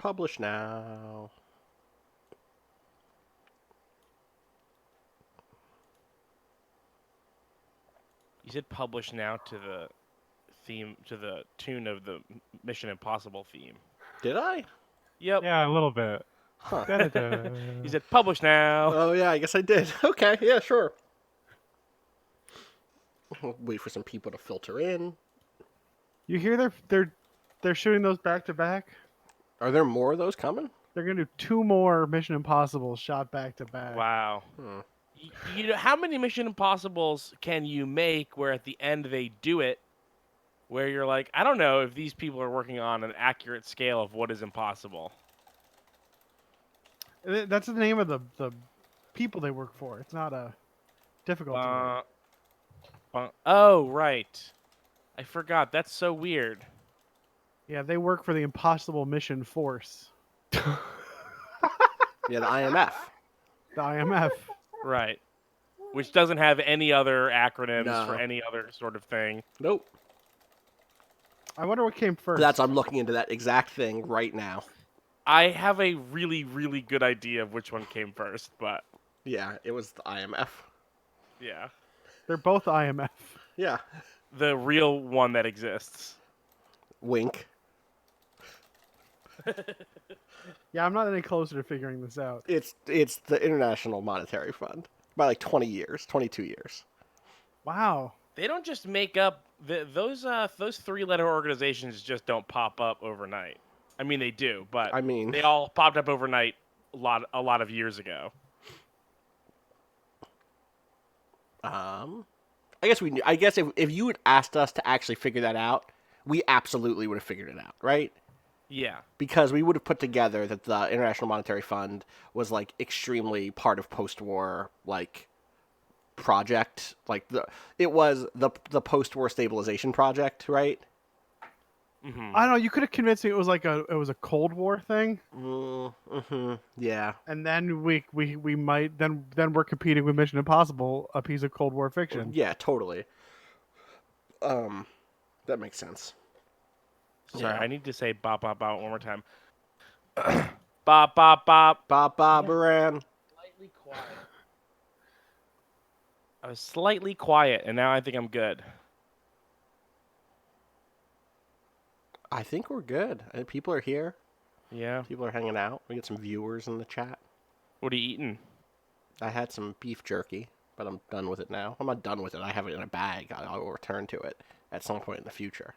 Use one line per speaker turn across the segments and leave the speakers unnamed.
Publish now.
You said publish now to the theme, to the tune of the Mission Impossible theme.
Did I?
Yep.
Yeah, a little bit.
Huh.
You said publish now.
Oh, yeah, I guess I did. Okay, yeah, sure. Wait for some people to filter in.
You hear they're shooting those back to back?
Are there more of those coming?
They're gonna do 2 more Mission Impossible shot back to back.
Wow. You know, how many Mission Impossibles can you make where at the end they do it, where you're like, I don't know if these people are working on an accurate scale of what is impossible.
That's the name of the people they work for. It's not a difficulty.
Oh, right. I forgot. That's so weird.
Yeah, they work for the Impossible Mission Force,
Yeah, the IMF.
the IMF.
Right. Which doesn't have any other acronyms
No.
for any other sort of thing.
Nope.
I wonder what came first.
I'm looking into that exact thing right now.
I have a really, really good idea of which one came first, but
Yeah, it was the IMF.
yeah.
They're both IMF.
Yeah.
The real one that exists.
Wink.
Yeah, I'm not any closer to figuring this out.
It's the International Monetary Fund by like 20 years, 22 years.
Wow.
They don't just make up those 3-letter organizations just don't pop up overnight. I mean they do, but
I mean,
they all popped up overnight a lot of years ago.
I guess if you had asked us to actually figure that out, we absolutely would have figured it out, right?
Yeah.
Because we would have put together that the International Monetary Fund was like extremely part of post-war like project, like it was the post-war stabilization project, right?
Mm-hmm.
I don't know. You could have convinced me it was a Cold War thing,
Yeah.
and then we might then we're competing with Mission Impossible, a piece of Cold War fiction.
Yeah, totally. That makes sense.
Sorry,
Yeah.
I need to say bop bop bop one more time. Bop bop bop.
Bob Baran.
Slightly quiet. I was slightly quiet, and now I think I'm good.
I think we're good. People are here.
Yeah.
People are hanging out. We get some viewers in the chat.
What are you eating?
I had some beef jerky, but I'm done with it now. I'm not done with it. I have it in a bag. I'll return to it at some point in the future.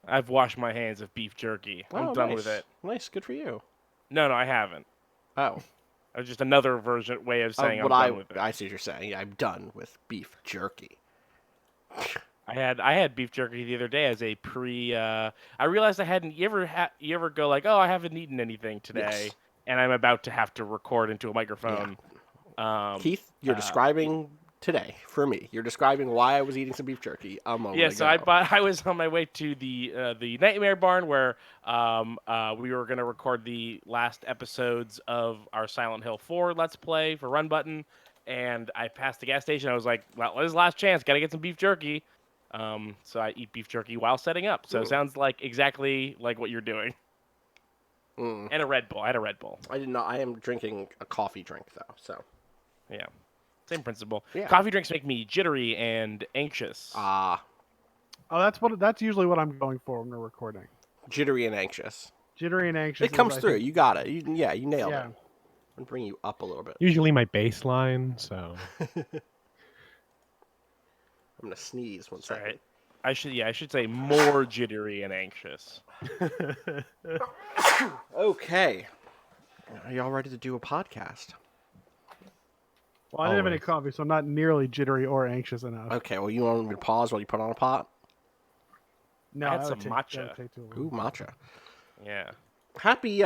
I've washed my hands of beef jerky. I'm done with it.
Nice. Good for you.
No, I haven't.
Oh.
It was just another way of saying I'm done with it.
I see what you're saying. Yeah, I'm done with beef jerky.
I had beef jerky the other day as a pre. I realized I hadn't. You ever go like, oh, I haven't eaten anything today,
Yes.
and I'm about to have to record into a microphone.
Keith, you're describing today for me. You're describing why I was eating some beef jerky.
Yeah, so I was on my way to the Nightmare Barn where we were gonna record the last episodes of our Silent Hill 4 Let's Play for Run Button, and I passed the gas station. I was like, well, this is the last chance. Gotta get some beef jerky. So I eat beef jerky while setting up. So it sounds like exactly like what you're doing. And a Red Bull. I had a Red Bull.
I did not. I am drinking a coffee drink though. So.
Yeah. Same principle.
Yeah.
Coffee drinks make me jittery and anxious.
Oh, that's usually what I'm going for when we're recording.
Jittery and anxious.
Jittery and anxious.
It comes through. You got it. You nailed it.
Yeah.
I'm gonna bring you up a little bit.
Usually my baseline, so.
I'm gonna sneeze one second.
Right. I should say more jittery and anxious.
Okay. Are y'all ready to do a podcast?
Well, I didn't have any coffee, so I'm not nearly jittery or anxious enough.
Okay, well, you want me to pause while you put on a pot?
No,
I had
that
some
would
matcha.
that would take too long.
Ooh, matcha.
Yeah.
Happy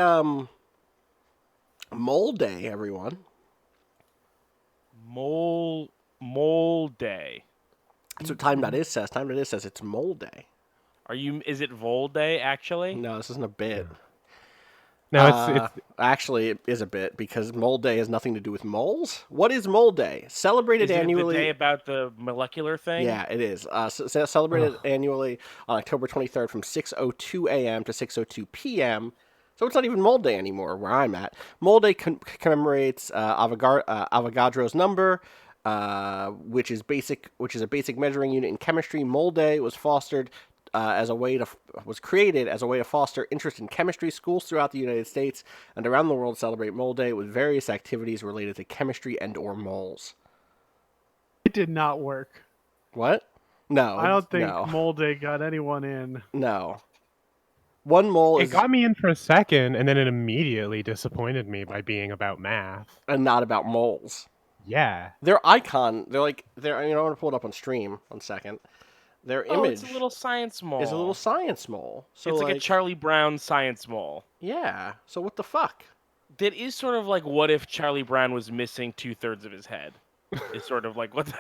Mole Day, everyone.
Mole day.
That's what Time.is says. Time.is says it's Mole Day.
Is it Vol Day actually?
No, this isn't a bit.
No, it's
actually it is a bit because Mole Day has nothing to do with moles. What is Mole Day? Celebrated
Is it
annually.
the day about the molecular thing?
Yeah, it is. Celebrated annually on October 23rd from 6:02 a.m. to 6:02 p.m. So it's not even Mole Day anymore where I'm at. Mole Day commemorates Avogadro's number, which is a basic measuring unit in chemistry. Mole Day was created as a way to foster interest in chemistry. Schools throughout the United States and around the world celebrate Mole Day with various activities related to chemistry and/or moles.
It did not work.
What? No,
I don't think
no,
Mole Day got anyone in.
no. One mole
It
is
got me in for a second, and then it immediately disappointed me by being about math.
and not about moles.
Yeah.
Their icon, they're. I want to pull it up on stream 1 second. Their
Oh,
image
it's a little science mole.
is a little science mole. So
It's like a Charlie Brown science mole.
Yeah. So what the fuck?
That is sort of like what if Charlie Brown was missing 2/3 of his head. It's sort of like what.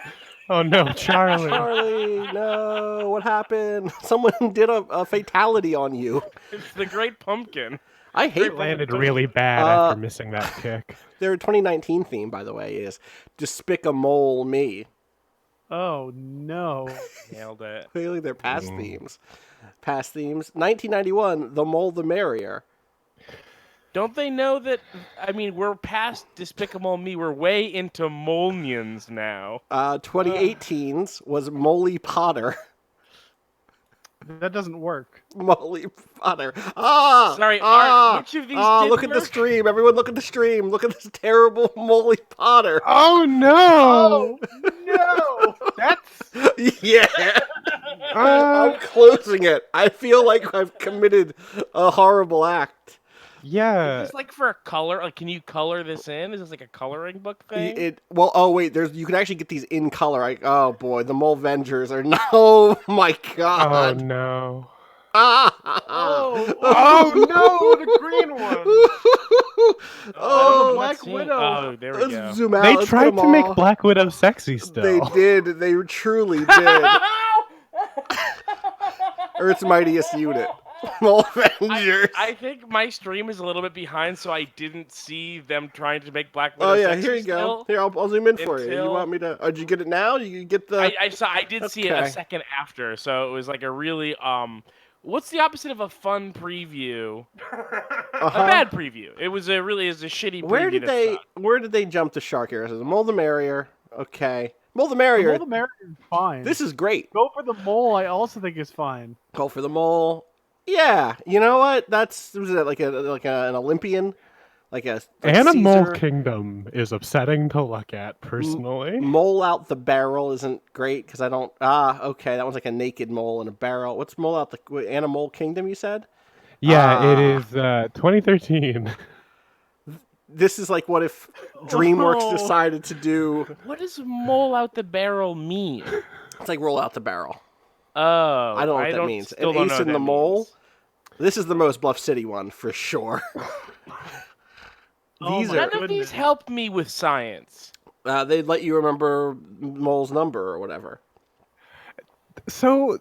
Oh no, Charlie.
Charlie, no, what happened? Someone did a fatality on you.
It's the Great Pumpkin.
I hate
It landed really bad after missing that kick.
Their 2019 theme, by the way, is Despicamole Me.
Oh no.
Nailed it.
Clearly, they're past themes. Past themes. 1991, The Mole the Merrier.
Don't they know that? I mean, we're past Despicable Me. We're way into Molnions now.
2018's was Molly Potter.
That doesn't work.
Molly Potter. Ah!
Sorry,
ah,
which of these
ah,
did
look at the
work?
stream. Everyone look at the stream. Look at this terrible Molly Potter.
Oh no!
No. That's
Yeah. I'm closing it. I feel like I've committed a horrible act.
Yeah.
Is this like for a color? Like, can you color this in? Is this like a coloring book thing?
Oh wait, you can actually get these in color. Oh boy, the Molevengers are no. Oh my
Oh
god.
no.
oh no, the green one.
Oh,
Black
See?
Widow.
Oh, there we
let's
go.
zoom out.
They
let's
tried
put 'em
to make
all.
Black Widow sexy still.
They did. They truly did. Earth's mightiest unit. Molevengers.
I think my stream is a little bit behind, so I didn't see them trying to make Black Widow.
Oh yeah,
sexy
here you go.
still.
Here, I'll zoom in for you. You
Until-
want me to? Oh, did you get it now? You get the.
I did see it
Okay.
a second after, so it was like a really What's the opposite of a fun preview? A bad preview. It was a shitty preview.
Where did
that
they?
sucked.
Where did they jump the shark here? The Mole the Merrier. Okay, Mole the Merrier.
Mole the Merrier is fine.
This is great.
Go for the mole. I also think is fine.
Go for the mole. Yeah, you know what? Was it like an Olympian, like
Animal
Caesar?
Kingdom is upsetting to look at, personally.
Mole out the barrel isn't great because I don't. Okay, that one's like a naked mole in a barrel. What's mole out the Animal Kingdom? You said.
Yeah, it is 2013.
This is like what if DreamWorks
Oh.
decided to do.
What does mole out the barrel mean?
It's like roll out the barrel.
Oh,
I don't know what that means.
still
An
don't
ace
know what
in the
that
mole.
means.
This is the most Bluff City one for sure.
Oh
These
my
are.
None of these
goodness.
help me with science.
They'd let you remember Mole's number or whatever.
So,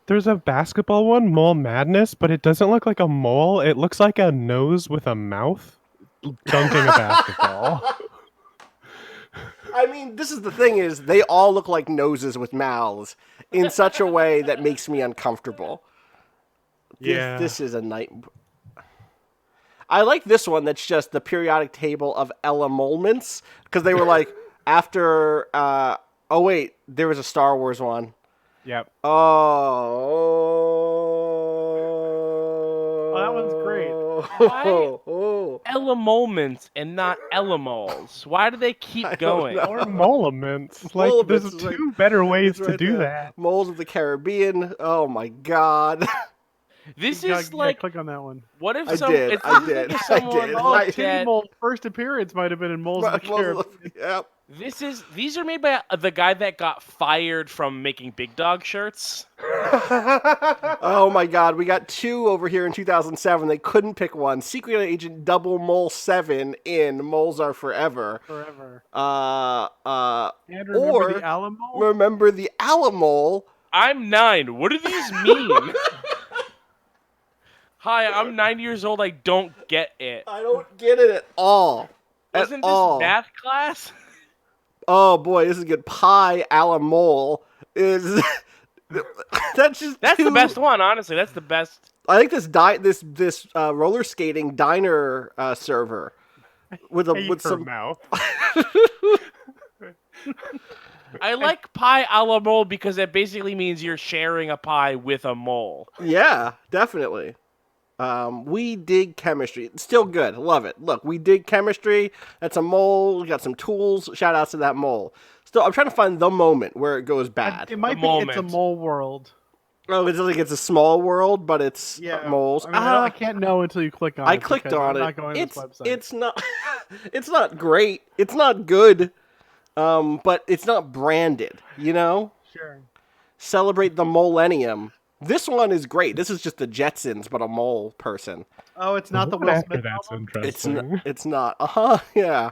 there's a basketball one, Mole Madness, but it doesn't look like a mole. It looks like a nose with a mouth dunking a basketball.
I mean, this is the thing is they all look like noses with mouths in such a way that makes me uncomfortable.
Yeah.
This is a night. I like this one that's just the periodic table of elements because they were like after. Oh wait, there was a Star Wars one.
Yep.
Oh,
that one's great.
Why?
Oh,
Elements and not Elemoles. Why do they keep
don't
going?
know.
Or molements. Like,
Molements
there's
is like-
two better ways
It's
to
right
do
there.
that.
Moles of the Caribbean. Oh my god.
This
You gotta-
is
you gotta
like,
click on that one.
what if
I
some?
did,
It's
I
like
did,
if
I
someone
did.
Oh,
Right.
looked
Titty
at-
Mole's first appearance might have been in Moles of the Caribbean.
Yep.
These are made by the guy that got fired from making Big Dog shirts.
Oh my god, we got two over here in 2007. They couldn't pick one. Secret Agent Double Mole 7 in Moles Are Forever.
Forever.
Uh,
And remember
or
the Alamo?
remember the Alamole.
I'm 9. What do these mean? Hi, I'm 9 years old. I don't get it.
I don't get it at all.
Wasn't
at all.
this math class?
Oh boy, this is good. Pi Alamole is that's just
That's
two,
the best one, honestly. That's the best.
I think this roller skating diner server with
Hey,
with
her
some.
mouth.
I like pie a la mole because it basically means you're sharing a pie with a mole.
Yeah, definitely. We dig chemistry. It's still good. Love it. Look, we dig chemistry. That's a mole. We got some tools. Shout outs to that mole. Still, I'm trying to find the moment where it goes bad.
It might
The
be. It's a
moment.
mole world.
Oh, it's like it's a small world, but it's
Yeah,
moles.
I mean, I can't know until you click on it.
I clicked
because
on
I'm
it.
not going to
It's
this website.
it's not it's not great. It's not good. But it's not branded. You know.
Sure.
Celebrate the millennium. This one is great. This is just the Jetsons, but a mole person.
Oh, it's not the
One
Will
after
Smith
that's
album?
interesting.
It's not. Yeah.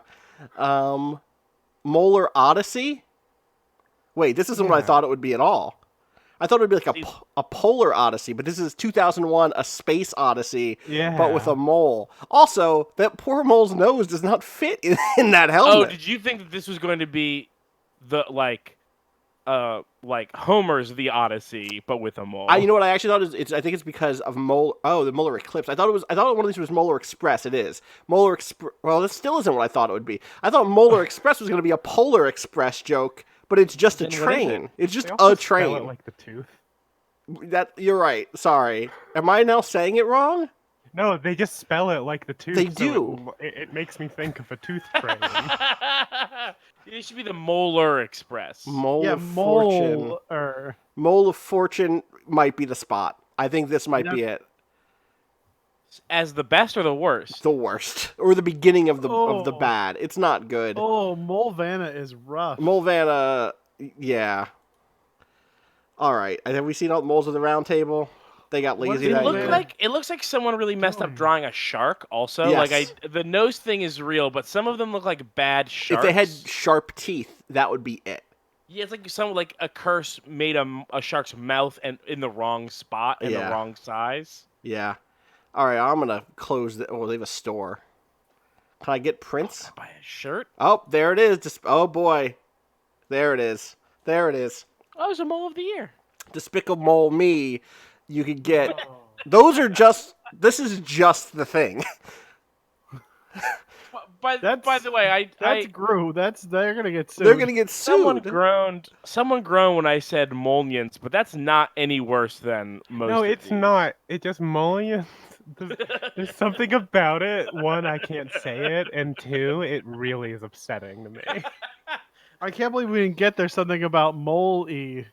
Molar Odyssey. Wait, this isn't what I
Yeah.
thought it would be at all. I thought it would be like
See-
a polar odyssey, but this is 2001: A Space Odyssey,
Yeah.
but with a mole. Also, that poor mole's nose does not fit in that
Oh,
helmet.
did you think that this was going to be the like Homer's The Odyssey, but with a mole?
You know what I actually thought is I think it's because of the Molar Eclipse. I thought one of these was Molar Express. It is Molar Express. Well, this still isn't what I thought it would be. I thought Molar Express was going to be a Polar Express joke, but it's just a
Then what is it?
train. It's just
They also
a
spell
train.
it like the tooth.
That you're right. Sorry. Am I now saying it wrong?
No, they just spell it like the tooth.
They
so
do.
It makes me think of a tooth train.
It should be the Molar Express.
Mole
Yeah,
of Fortune.
mole. Or
Mole of Fortune might be the spot. I think this might be it.
As the best or the worst?
The worst, or the beginning of the
Oh.
bad. It's not good.
oh, Mole Vanna is rough.
Molvanna, yeah. All right. Have we seen all the moles of the round table? They got
What
lazy
is
that
it
year.
It looks like someone really messed up
doing?
drawing a shark. Also,
Yes.
the nose thing is real, but some of them look like bad
If
sharks.
they had sharp teeth, that would be it.
Yeah, it's like a curse made a shark's mouth and in the wrong spot and
Yeah.
the wrong size.
Yeah. All right. I'm gonna close the. Oh, they have a store. Can I get prints?
Buy a shirt.
Oh, there it is. Oh boy, there it is. There it is.
Oh, it's a mole of the year.
Despicable Mole Me. You could get. Those are just. This is just the thing.
By
That's-
the way,
That's Gru. They're gonna get sued.
They're gonna get
someone
sued.
groaned. Someone groaned when I said molients, but that's not any worse than most.
No,
of
it's
these.
not. It just mullions. There's something about it. One, I can't say it, and two, it really is upsetting to me.
I can't believe we didn't get there something about Mole-E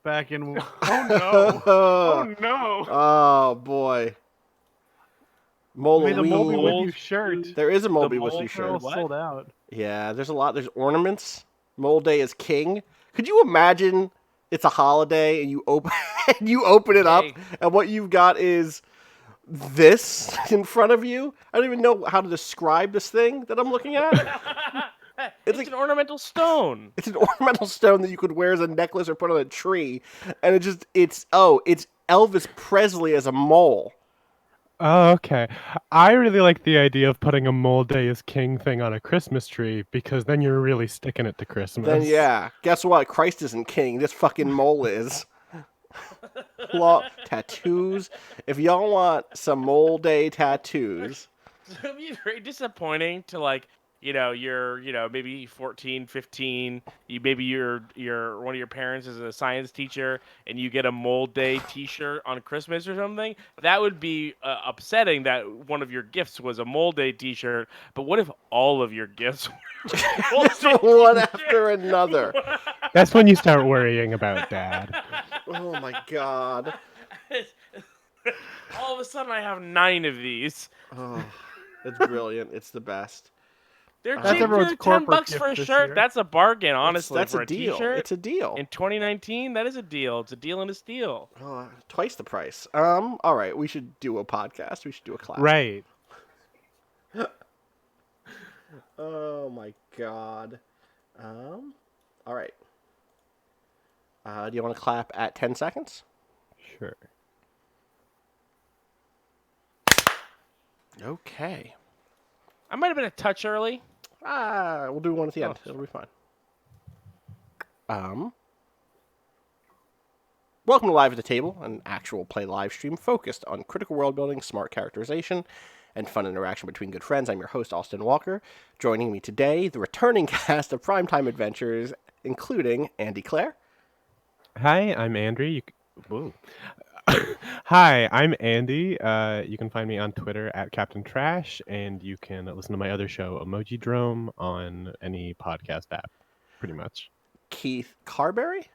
back in.
Oh no! Oh no!
Oh boy. Mole
made the Moby with
Moles.
you shirt.
There is a Moby
The
with you
moles
They're all
shirt.
What?
sold out.
Yeah, there's a lot. There's ornaments. Mole Day is king. Could you imagine it's a holiday and you open it up
Hey.
and what you've got is this in front of you? I don't even know how to describe this thing that I'm looking at.
It's
like-
an ornamental stone.
It's an ornamental stone that you could wear as a necklace or put on a tree, and it's Elvis Presley as a mole.
Oh, okay. I really like the idea of putting a Mole Day is King thing on a Christmas tree because then you're really sticking it to Christmas.
Then yeah, guess what? Christ isn't king. This fucking mole is. Tattoos. If y'all want some Mole Day tattoos,
It'd be very disappointing to you're maybe 14, 15, maybe your one of your parents is a science teacher and you get a Mold Day t-shirt on Christmas or something. That would be upsetting that one of your gifts was a Mold Day t-shirt, but what if all of your gifts were Mold
just
Day
one
t-shirts?
after another.
That's when you start worrying about Dad.
Oh my god.
All of a sudden I have 9 of these.
Oh, it's brilliant. It's the best.
They're
That's
cheap,
everyone's
dude.
corporate
$10 for a
gift this
shirt.
year.
That's a bargain, honestly.
That's
for
a deal.
T-shirt
It's a deal.
in 2019, that is a deal. It's a deal and a steal.
Oh, twice the price. All right. We should do a podcast. We should do a class.
Right.
Oh my god. All right. Do you want to clap at 10 seconds?
Sure.
Okay.
I might have been a touch early.
We'll do one at the end.
Oh.
It'll be fine. Welcome to Live at the Table, an actual play live stream focused on critical world building, smart characterization, and fun interaction between good friends. I'm your host, Austin Walker. Joining me today, the returning cast of Primetime Adventures, including Andi Clare.
Hi, I'm Andrew. Whoa. Hi, I'm Andy. You can find me on Twitter at Captain Trash, and you can listen to my other show, Emoji Drome, on any podcast app, pretty much.
Keith Carberry.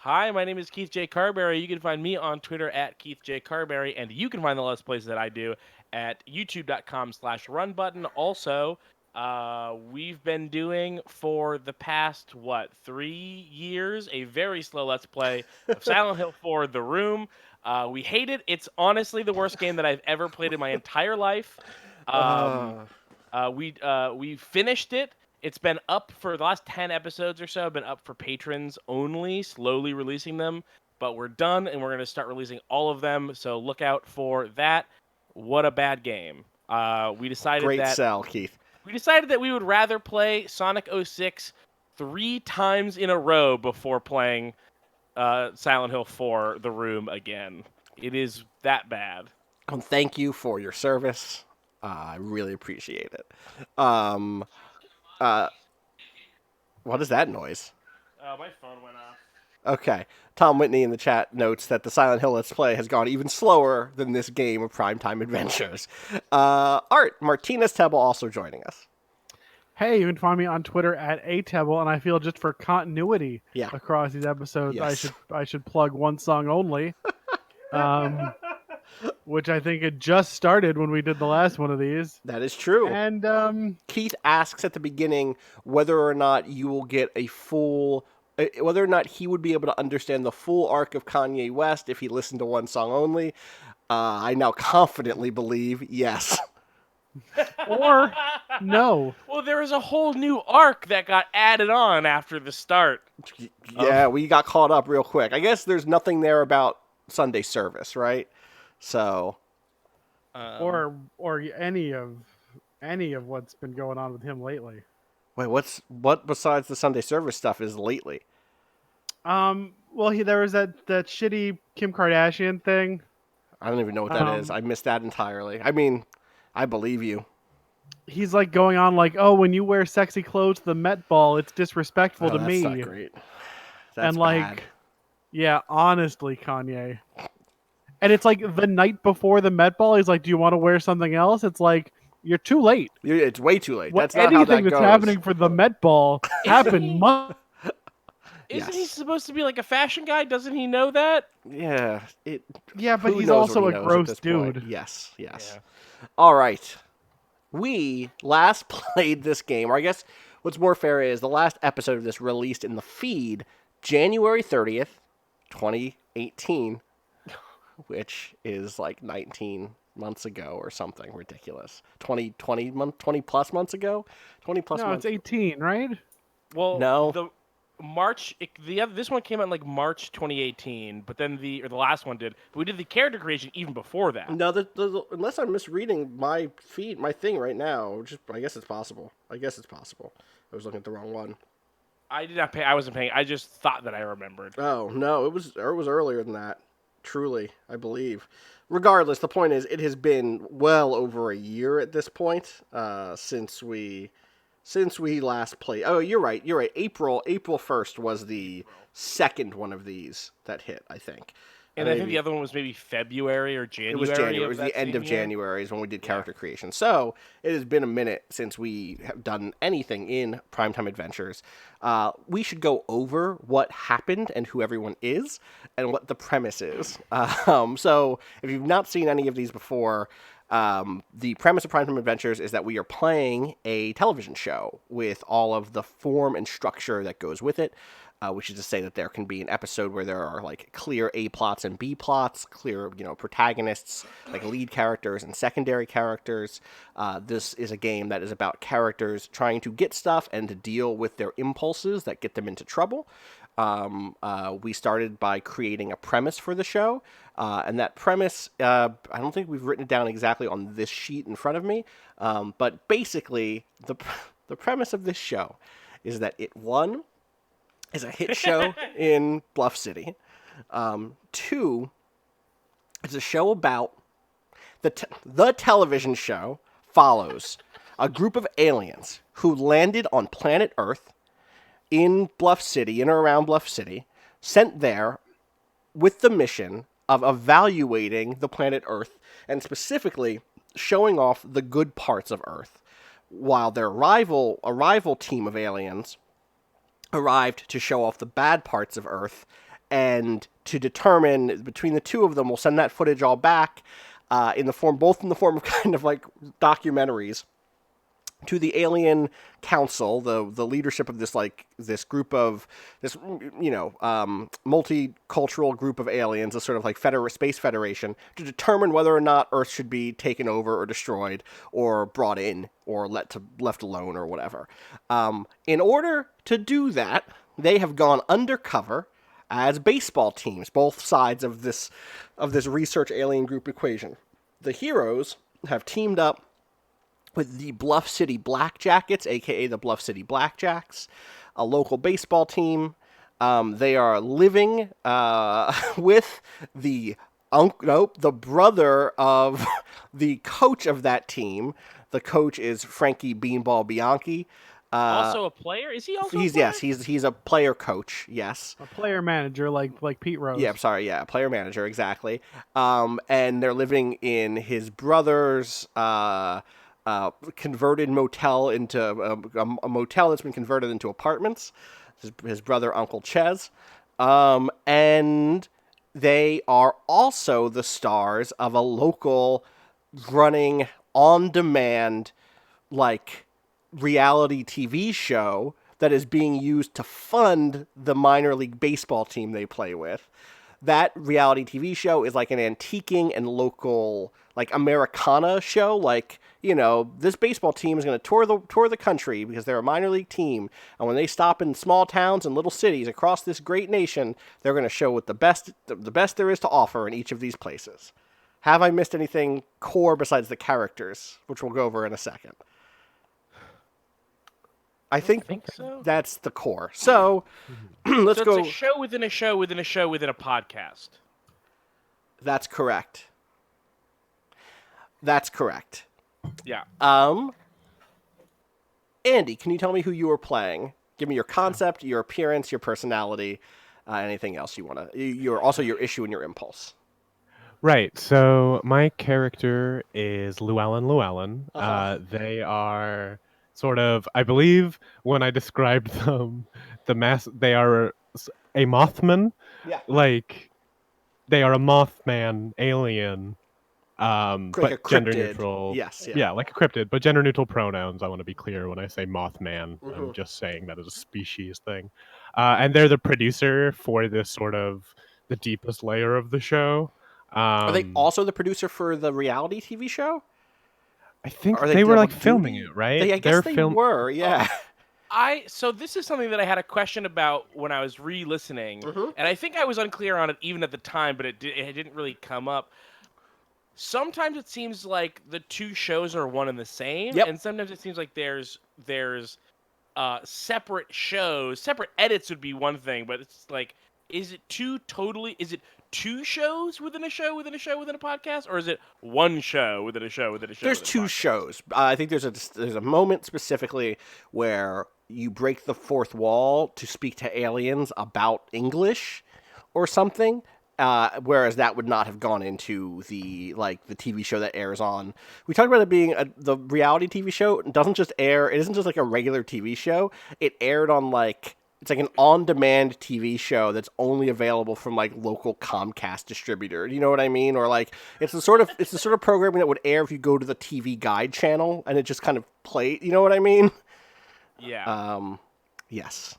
Hi, my name is Keith J. Carberry. You can find me on Twitter at Keith J. Carberry, and you can find the Let's Plays that I do at youtube.com/runbutton. Also, we've been doing for the past, 3 years, a very slow Let's Play of Silent Hill 4, The Room. We hate it. It's honestly the worst game that I've ever played in my entire life. We finished it. It's been up for the last 10 episodes or so. Have been up for patrons only, slowly releasing them. But we're done, and we're going to start releasing all of them. So look out for that. What a bad game. We decided
Great
that
sell, Keith.
we decided that we would rather play Sonic 06 3 times in a row before playing Silent Hill 4: The Room again. It is that bad.
Well, thank you for your service. I really appreciate it. What is that noise?
My phone went off.
Okay. Tom Whitney in the chat notes that the Silent Hill Let's Play has gone even slower than this game of Primetime Adventures. Art Martinez Tebble also joining us.
Hey, you can find me on Twitter at @Tebble, and I feel just for continuity
Yeah.
across these episodes,
Yes.
I should plug one song only, which I think it just started when we did the last one of these.
That is true.
And
Keith asks at the beginning whether or not you will get a full, whether or not he would be able to understand the full arc of Kanye West if he listened to one song only. I now confidently believe yes.
or no.
Well, there was a whole new arc that got added on after the start.
Yeah, we got caught up real quick. I guess there's nothing there about Sunday service, right? So,
Or any of what's been going on with him lately.
wait, what besides the Sunday service stuff is lately?
Well, there was that shitty Kim Kardashian thing.
I don't even know what that is. I missed that entirely. I mean, I believe you.
He's like going on like, oh, when you wear sexy clothes to the Met Ball, it's disrespectful
Oh,
to
that's
me.
not great. That's
And like,
bad.
yeah, honestly, Kanye. And it's like the night before the Met Ball, he's like, do you want to wear something else? It's like, you're too late.
It's way too late.
What,
That's not how that
anything that's
goes.
happening for the Met Ball happened months.
Isn't he
Yes.
supposed to be like a fashion guy? Doesn't he know that?
Yeah.
Yeah, but
Who
he's
knows
also
what he
a
knows at
gross
this point.
dude.
Yes. Yes.
Yeah.
All right. We last played this game, or I guess what's more fair is the last episode of this released in the feed January 30th, 2018, which is like 19 months ago or something ridiculous. 20 plus months ago? 20 plus
No,
months.
it's 18, right?
Well,
No.
this one came out in like March 2018, but then the last one did. But we did the character creation even before that.
No, unless I'm misreading my feed, my thing right now, I guess it's possible. I was looking at the wrong one.
I did not pay. I wasn't paying. I just thought that I remembered.
Oh, no, it was earlier than that. Truly, I believe. Regardless, the point is it has been well over a year at this point since we last played. Oh, you're right. April 1st was the second one of these that hit, I think.
And I think the other one was maybe February or January.
It was January. It was
of
the
that
end of
same year.
January is when we did character creation. So it has been a minute since we have done anything in Primetime Adventures. We should go over what happened and who everyone is and what the premise is. So if you've not seen any of these before, the premise of Primetime Adventures is that we are playing a television show with all of the form and structure that goes with it. Which is to say that there can be an episode where there are like clear A plots and B plots, clear, protagonists, like lead characters and secondary characters. This is a game that is about characters trying to get stuff and to deal with their impulses that get them into trouble. We started by creating a premise for the show, and that premise, I don't think we've written it down exactly on this sheet in front of me, but basically the premise of this show is that it, one, is a hit show in Bluff City. Two, it's a show about the television show follows a group of aliens who landed on planet Earth in Bluff City, in or around Bluff City, sent there with the mission of evaluating the planet Earth and specifically showing off the good parts of Earth, while a rival team of aliens arrived to show off the bad parts of Earth, and to determine between the two of them, we'll send that footage all back both in the form of kind of like documentaries to the alien council, the leadership of this group of this multicultural group of aliens, a sort of like space federation, to determine whether or not Earth should be taken over or destroyed or brought in or left alone or whatever. In order to do that, they have gone undercover as baseball teams, both sides of this research alien group equation. The heroes have teamed up with the Bluff City Blackjackets, aka the Bluff City Blackjacks, a local baseball team. They are living with the brother of the coach of that team. The coach is Frankie Beanball Bianchi.
Also a player? Is he also?
He's a player coach. Yes,
A player manager like Pete Rose.
Yeah, I'm sorry. Yeah, player manager, exactly. And they're living in his brother's converted motel into a motel that's been converted into apartments. His brother, Uncle Ches. And they are also the stars of a local running on-demand reality TV show that is being used to fund the minor league baseball team they play with. That reality TV show is like an antiquing and local, Americana show. This baseball team is going to tour the country because they're a minor league team. And when they stop in small towns and little cities across this great nation, they're going to show what the best there is to offer in each of these places. Have I missed anything core besides the characters, which we'll go over in a second? I think
so.
That's the core. So let's go.
It's a show within a show within a show within a podcast.
That's correct.
Yeah.
Andy, can you tell me who you are playing? Give me your concept, your appearance, your personality, anything else you want to. Also your issue and your impulse.
Right. So my character is Llewellyn.
Uh-huh.
They are sort of, I believe, when I described them, they are a Mothman.
Yeah.
They are a Mothman alien. But gender neutral.
Yes.
Yeah, like a cryptid, but gender neutral pronouns. I want to be clear when I say Mothman.
Mm-hmm.
I'm just saying that as a species thing. And they're the producer for this sort of the deepest layer of the show.
Are they also the producer for the reality TV show?
I think they were filming it, right?
I guess they were, yeah.
So this is something that I had a question about when I was re-listening, and I think I was unclear on it even at the time, but it didn't really come up. Sometimes it seems like the two shows are one and the same, and sometimes it seems like there's separate shows. Separate edits would be one thing, but it's like, is it two shows within a show within a show within a podcast, or is it one show within a show within a show?
There's two shows. I think there's a moment specifically where you break the fourth wall to speak to aliens about English or something. Whereas that would not have gone into the TV show that airs on. We talked about it being the reality TV show. It doesn't just air. It isn't just like a regular TV show. It aired on it's like an on-demand TV show that's only available from local Comcast distributor. You know what I mean? Or it's the sort of programming that would air if you go to the TV Guide channel and it just kind of play. You know what I mean?
Yeah.
Yes.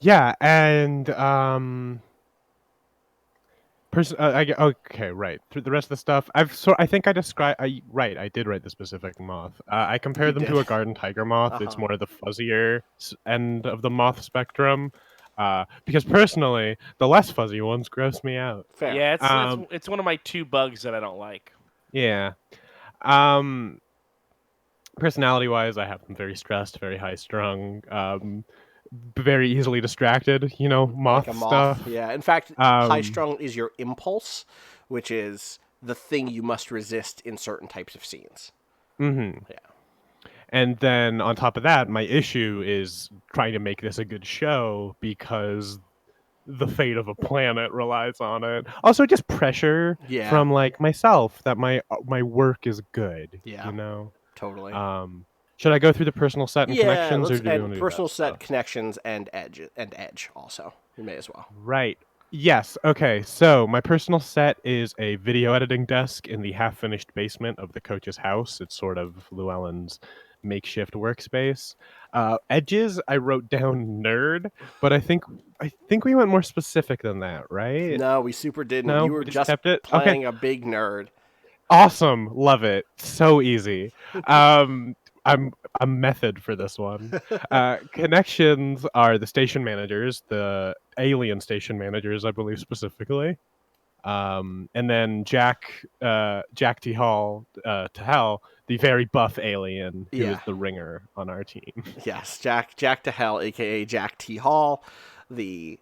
Yeah, and okay, right. Through the rest of the stuff, I think I described. I did write the specific moth. I compared them to a garden tiger moth. It's more the fuzzier end of the moth spectrum. Because personally, the less fuzzy ones gross me out.
Fair.
Yeah, it's one of my two bugs that I don't like.
Yeah. Personality-wise, I have them very stressed, very high-strung. very easily distracted,
like a
moth
moth.
stuff.
Yeah. In fact, high
Um,
strung is your impulse, which is the thing you must resist in certain types of scenes.
mhm.
Yeah.
And then on top of that, my issue is trying to make this a good show because the fate of a planet relies on it. Also, just pressure
Yeah.
from like myself that my work is good.
Yeah. Totally.
Um, should I go through the personal set and
Yeah.
connections, or
Let's
do we
and
want to do that
personal set
stuff?
connections and edge also. You may as well.
Right. Yes. Okay. So my personal set is a video editing desk in the half-finished basement of the coach's house. It's sort of Llewellyn's makeshift workspace. Edges, I wrote down nerd, but I think we went more specific than that, right?
No, we super didn't.
No,
You were
we just
just
kept it. Okay.
playing a big nerd.
Awesome. Love it. So easy. I'm a method for this one. Connections are the station managers, the alien station managers, I believe specifically. And then Jack T. Hall, to hell, the very buff alien who is
Yeah.
the ringer on our team.
Yes, Jack to Hell, aka Jack T. Hall. The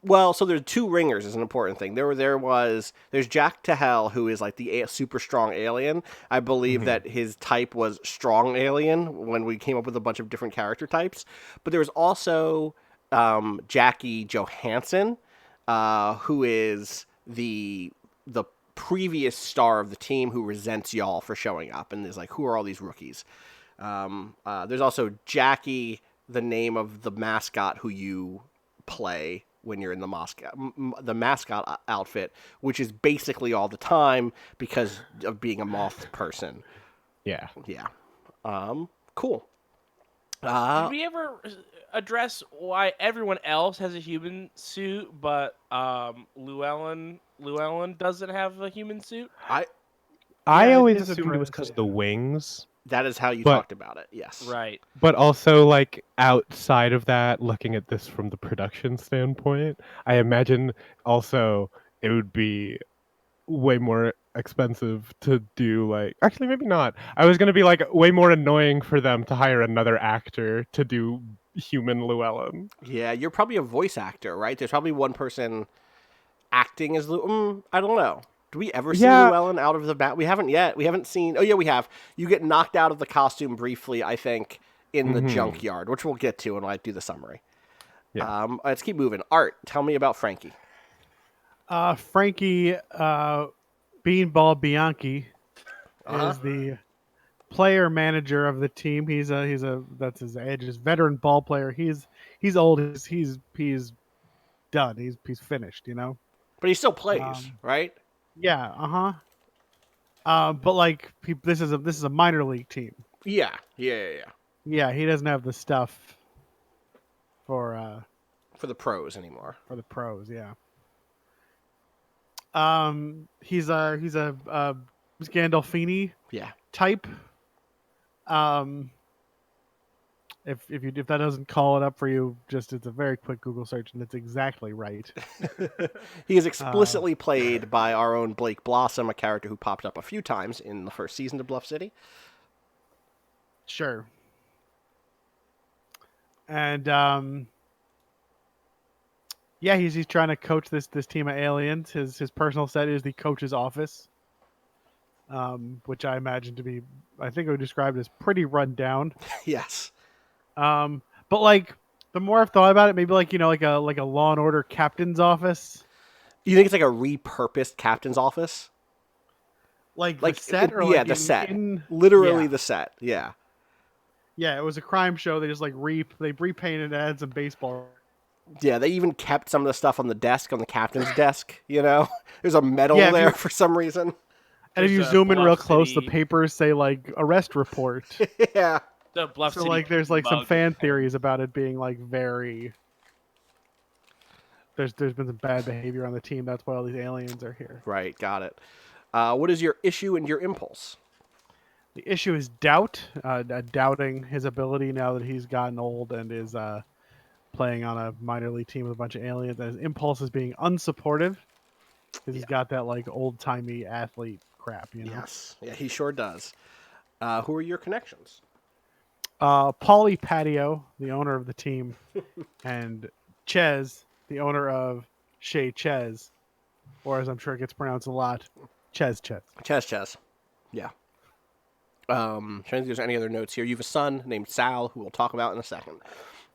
well, so there's two ringers is an important thing. There's Jack to Hell, who is like the super strong alien. I believe
Mhm.
that his type was strong alien when we came up with a bunch of different character types. But there was also Jackie Johansson, who is the previous star of the team who resents y'all for showing up and is like, who are all these rookies? There's also Jackie, the name of the mascot who you play when you're in the mascot outfit, which is basically all the time because of being a moth person.
Yeah.
Yeah. Cool.
Did we ever address why everyone else has a human suit, but Llewellyn doesn't have a human suit?
I
Yeah, it
always
is
assumed it was
addressed.
because of the wings,
That is how you
but
talked about it. Yes.
Right.
but also like outside of that, looking at this from the production standpoint, I imagine also it would be way more expensive to do like actually maybe not. I was gonna be like way more annoying for them to hire another actor to do human Llewellyn.
Yeah, you're probably a voice actor, right? There's probably one person acting as I don't know. Do we ever see
Yeah.
Llewellyn out of the bat? We haven't yet. We haven't seen. Oh yeah, we have. You get knocked out of the costume briefly, I think, in the
Hmm.
junkyard, which we'll get to when I do the summary.
Yeah.
Let's keep moving. Art, tell me about Frankie.
Frankie Beanball Bianchi
Uh-huh.
is the player manager of the team. He's a that's his edge. His veteran ball player. He's old. He's done. He's finished.
But he still plays,
Um,
right?
yeah. But like this is a minor league team.
Yeah.
Yeah, he doesn't have the stuff for
For the pros anymore.
the pros. Yeah. He's a Gandolfini
Yeah.
type. Um, if that doesn't call it up for you, just it's a very quick Google search and it's exactly right.
He is explicitly played by our own Blake Blossom, a character who popped up a few times in the first season of Bluff City.
Sure. And yeah, he's trying to coach this team of aliens. His personal set is the coach's office, which I imagine to be, I think I would describe it as pretty run down.
Yes.
But like the more I've thought about it, maybe like like a Law and Order captain's office,
You think it's like a repurposed captain's office?
like
Like
the set or
yeah,
like
the set.
in
Literally
yeah.
the set. Yeah.
Yeah, it was a crime show. They just like they repainted and added some baseball.
Yeah, they even kept some of the stuff on the desk, on the captain's desk, There's a medal
Yeah, if
there
you-
for some reason.
And if you
There's a
zoom in real
Bluff
close, the
City-
papers say like arrest report.
Yeah.
The Bluff
So
City
like there's like some
mug.
fan theories about it being like there's been some bad behavior on the team. That's why all these aliens are here.
Right, got it. What is your issue and your impulse?
The issue is doubt, doubting his ability now that he's gotten old and is playing on a minor league team with a bunch of aliens. And his impulse is being unsupportive because he's got that like old timey athlete crap.
Yes. Yeah, he sure does. Who are your connections?
Paulie Patio, the owner of the team, and Ches, the owner of Chez Ches, or as I'm sure it gets pronounced a lot, Ches Ches.
Chess. Yeah. Trying to think if there's any other notes here. You have a son named Sal, who we'll talk about in a second.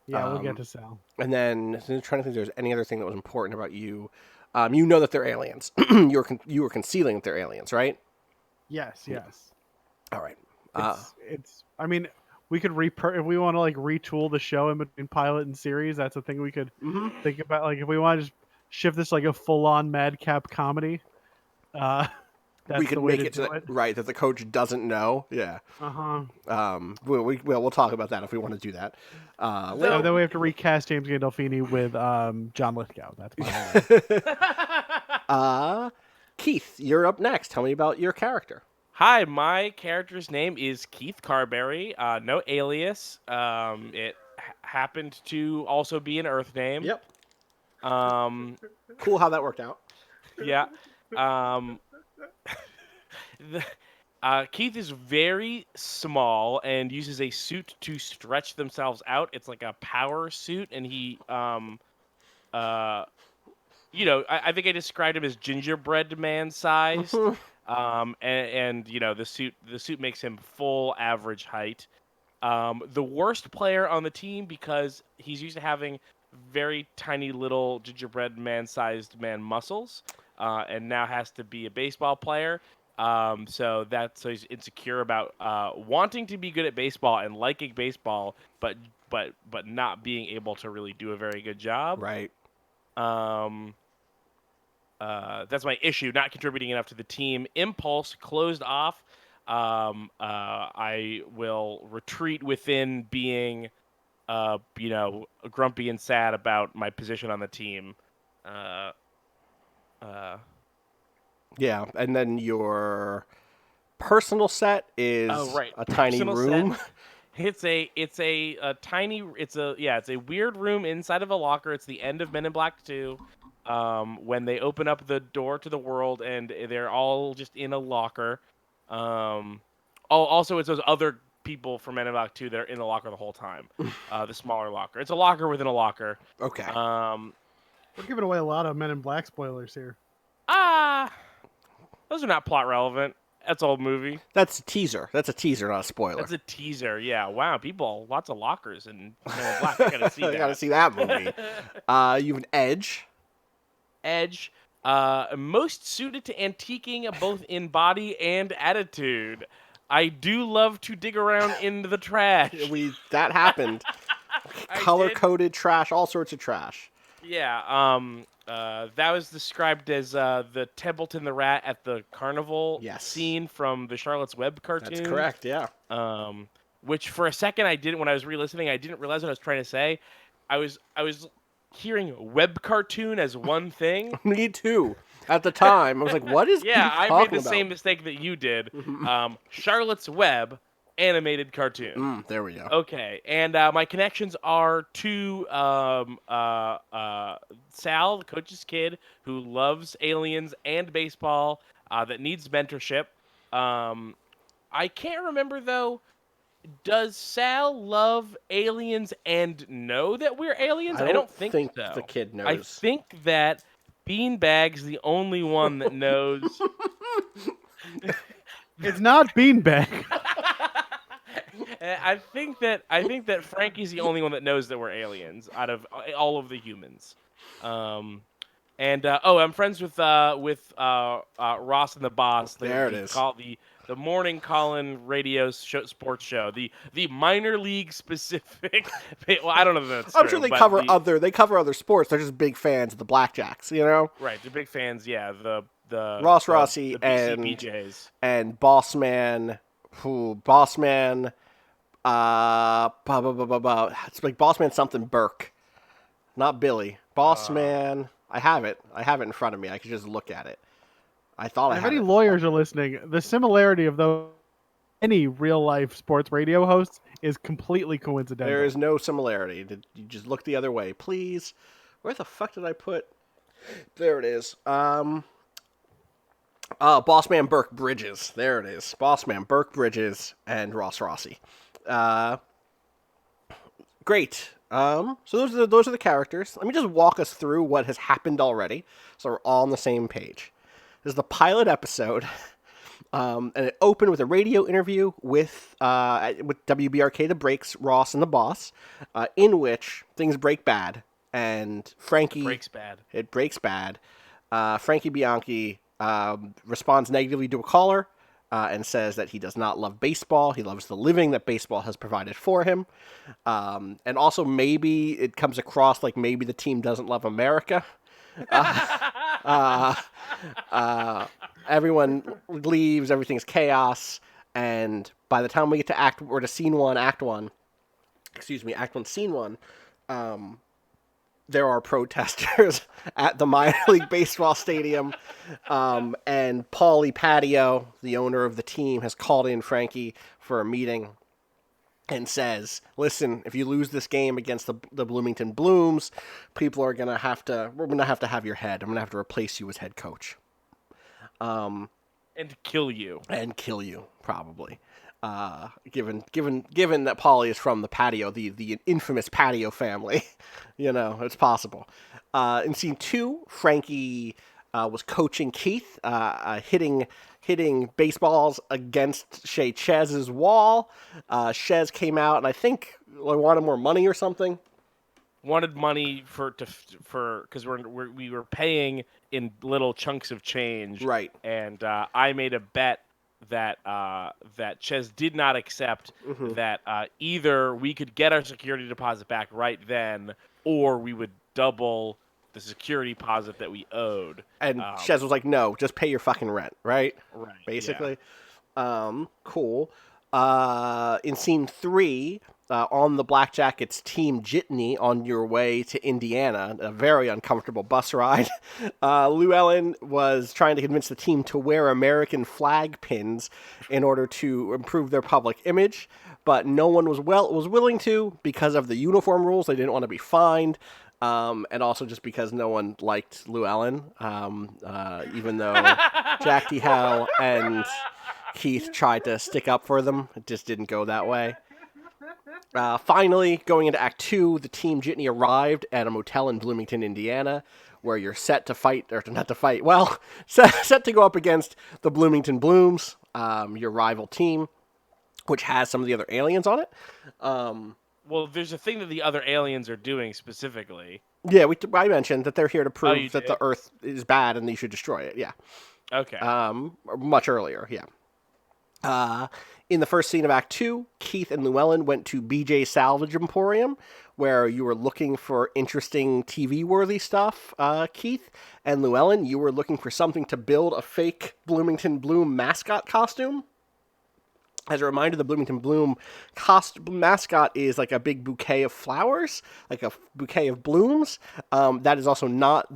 Yeah, we'll get to Sal.
And then trying to think if there's any other thing that was important about you. You know that they're aliens. You were concealing that they're aliens, right?
Yes.
All right.
It's. I mean, we could if we want to like retool the show in between pilot and series. That's a thing we could think about. Like if we want to just shift this like a full-on madcap comedy. That's
we could
the way
make
to
it
do
to
it.
right that the coach doesn't know. Yeah. We'll talk about that if we want to do that.
Then we have to recast James Gandolfini with John Lithgow. That's my
Keith, you're up next. Tell me about your character.
Hi, my character's name is Keith Carberry. No alias. It happened to also be an Earth name.
Yep.
Cool
how that worked out.
Yeah. Keith is very small and uses a suit to stretch themselves out. It's like a power suit, and he, I think I described him as gingerbread man sized. And the suit makes him full average height. The worst player on the team because he's used to having very tiny little gingerbread man sized man muscles. And now has to be a baseball player. So he's insecure about wanting to be good at baseball and liking baseball, but not being able to really do a very good job.
Right.
That's my issue, not contributing enough to the team. Impulse closed off. I will retreat within being, grumpy and sad about my position on the team.
Yeah, and then your personal set is a tiny
Personal
room.
Set. It's a weird room inside of a locker. It's the end of Men in Black 2. When they open up the door to the world and they're all just in a locker. Also it's those other people from Men in Black 2 that are in the locker the whole time. The smaller locker. It's a locker within a locker.
Okay.
We're giving away a lot of Men in Black spoilers here.
Those are not plot relevant. That's old movie.
That's a teaser. That's a teaser, not a spoiler.
That's a teaser. Yeah. Wow. People, lots of lockers in Men in Black. I gotta see that.
I gotta see that movie. You have an edge.
Edge. Most suited to antiquing both in body and attitude. I do love to dig around in the trash.
That happened. Color-coded trash, all sorts of trash.
Yeah. That was described as the Templeton the Rat at the carnival scene from the Charlotte's Web cartoon.
That's correct, yeah.
Which for a second when I was re-listening, I didn't realize what I was trying to say. I was hearing web cartoon as one thing.
Me too. At the time, I was like, "What is?"
I made the same mistake that you did. Charlotte's Web animated cartoon.
There we go.
Okay, and my connections are to Sal, the coach's kid, who loves aliens and baseball, that needs mentorship. I can't remember though. Does Sal love aliens and know that we're aliens? I don't think so.
The kid knows.
I think that Beanbag's the only one that knows.
It's not Beanbag.
I think that Frankie's the only one that knows that we're aliens out of all of the humans. I'm friends with Ross and the Boss.
There it is.
The morning Colin radio sports show, the minor league specific. Well, I don't know if that's
I'm
true,
sure they
but
cover other sports. They're just big fans of the Blackjacks, you know.
Right, they're big fans. Yeah, the
Ross Rossi
the BCBJs.
and Bossman, Bossman. It's like Bossman something Burke, not Billy. Bossman. I have it in front of me. I could just look at it. I thought
if any lawyers are listening, the similarity of any real life sports radio hosts is completely coincidental.
There is no similarity. You just look the other way, please. Where the fuck did I put? There it is. Bossman Burke Bridges. There it is. Bossman Burke Bridges and Ross Rossi. Great. So those are the characters. Let me just walk us through what has happened already, so we're all on the same page. This is the pilot episode, and it opened with a radio interview with WBRK, the Breaks, Ross, and the Boss, in which things break bad, and Frankie
Breaks bad.
It breaks bad. Frankie Bianchi responds negatively to a caller. And says that he does not love baseball. He loves the living that baseball has provided for him. And also maybe it comes across like maybe the team doesn't love America. Everyone leaves. Everything's chaos. And by the time we get to act one, scene one, there are protesters at the minor league baseball stadium, and Paulie Patio, the owner of the team, has called in Frankie for a meeting and says, listen, if you lose this game against the Bloomington Blooms, we're going to have to have your head. I'm going to have to replace you as head coach.
And kill you.
Probably. Given that Paulie is from the Patio, the infamous Patio family, it's possible. In scene 2, Frankie was coaching Keith, hitting baseballs against Shay Chez's wall. Chez came out and I think wanted more money or something.
Wanted money for because we were paying in little chunks of change,
right?
And I made a bet that Chez did not accept, that either we could get our security deposit back right then, or we would double the security deposit that we owed.
And Chez was like, no, just pay your fucking rent, right?
Right.
Basically. Yeah. Cool. In scene 3, on the Blackjack, it's Team Jitney on your way to Indiana, a very uncomfortable bus ride. Llewellyn was trying to convince the team to wear American flag pins in order to improve their public image, but no one was willing to because of the uniform rules. They didn't want to be fined, and also just because no one liked Llewellyn, even though Jack D. Hell and Keith tried to stick up for them. It just didn't go that way. Finally, going into Act 2, the Team Jitney arrived at a motel in Bloomington, Indiana, where you're set to fight, or not to fight, well, set to go up against the Bloomington Blooms, your rival team, which has some of the other aliens on it.
Well, there's a thing that the other aliens are doing specifically.
Yeah, I mentioned that they're here to prove that
did?
the Earth is bad and you should destroy it, yeah.
Okay.
Much earlier, yeah. In the first scene of Act 2, Keith and Llewellyn went to BJ Salvage Emporium, where you were looking for interesting TV-worthy stuff, Keith. And Llewellyn, you were looking for something to build a fake Bloomington Bloom mascot costume. As a reminder, the Bloomington Bloom mascot is like a big bouquet of flowers, like a bouquet of blooms. That is also not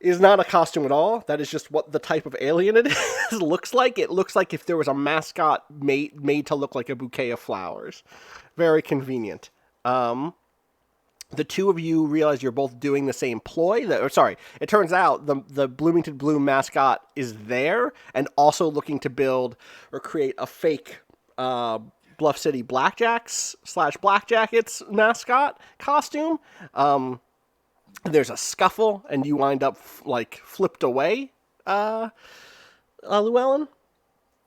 is not a costume at all. That is just what the type of alien it is looks like. It looks like if there was a mascot made to look like a bouquet of flowers. Very convenient. The two of you realize you're both doing the same ploy. It turns out the Bloomington Bloom mascot is there and also looking to build or create a fake Bluff City Blackjacks / Blackjackets mascot costume. There's a scuffle, and you wind up flipped away, Llewellyn.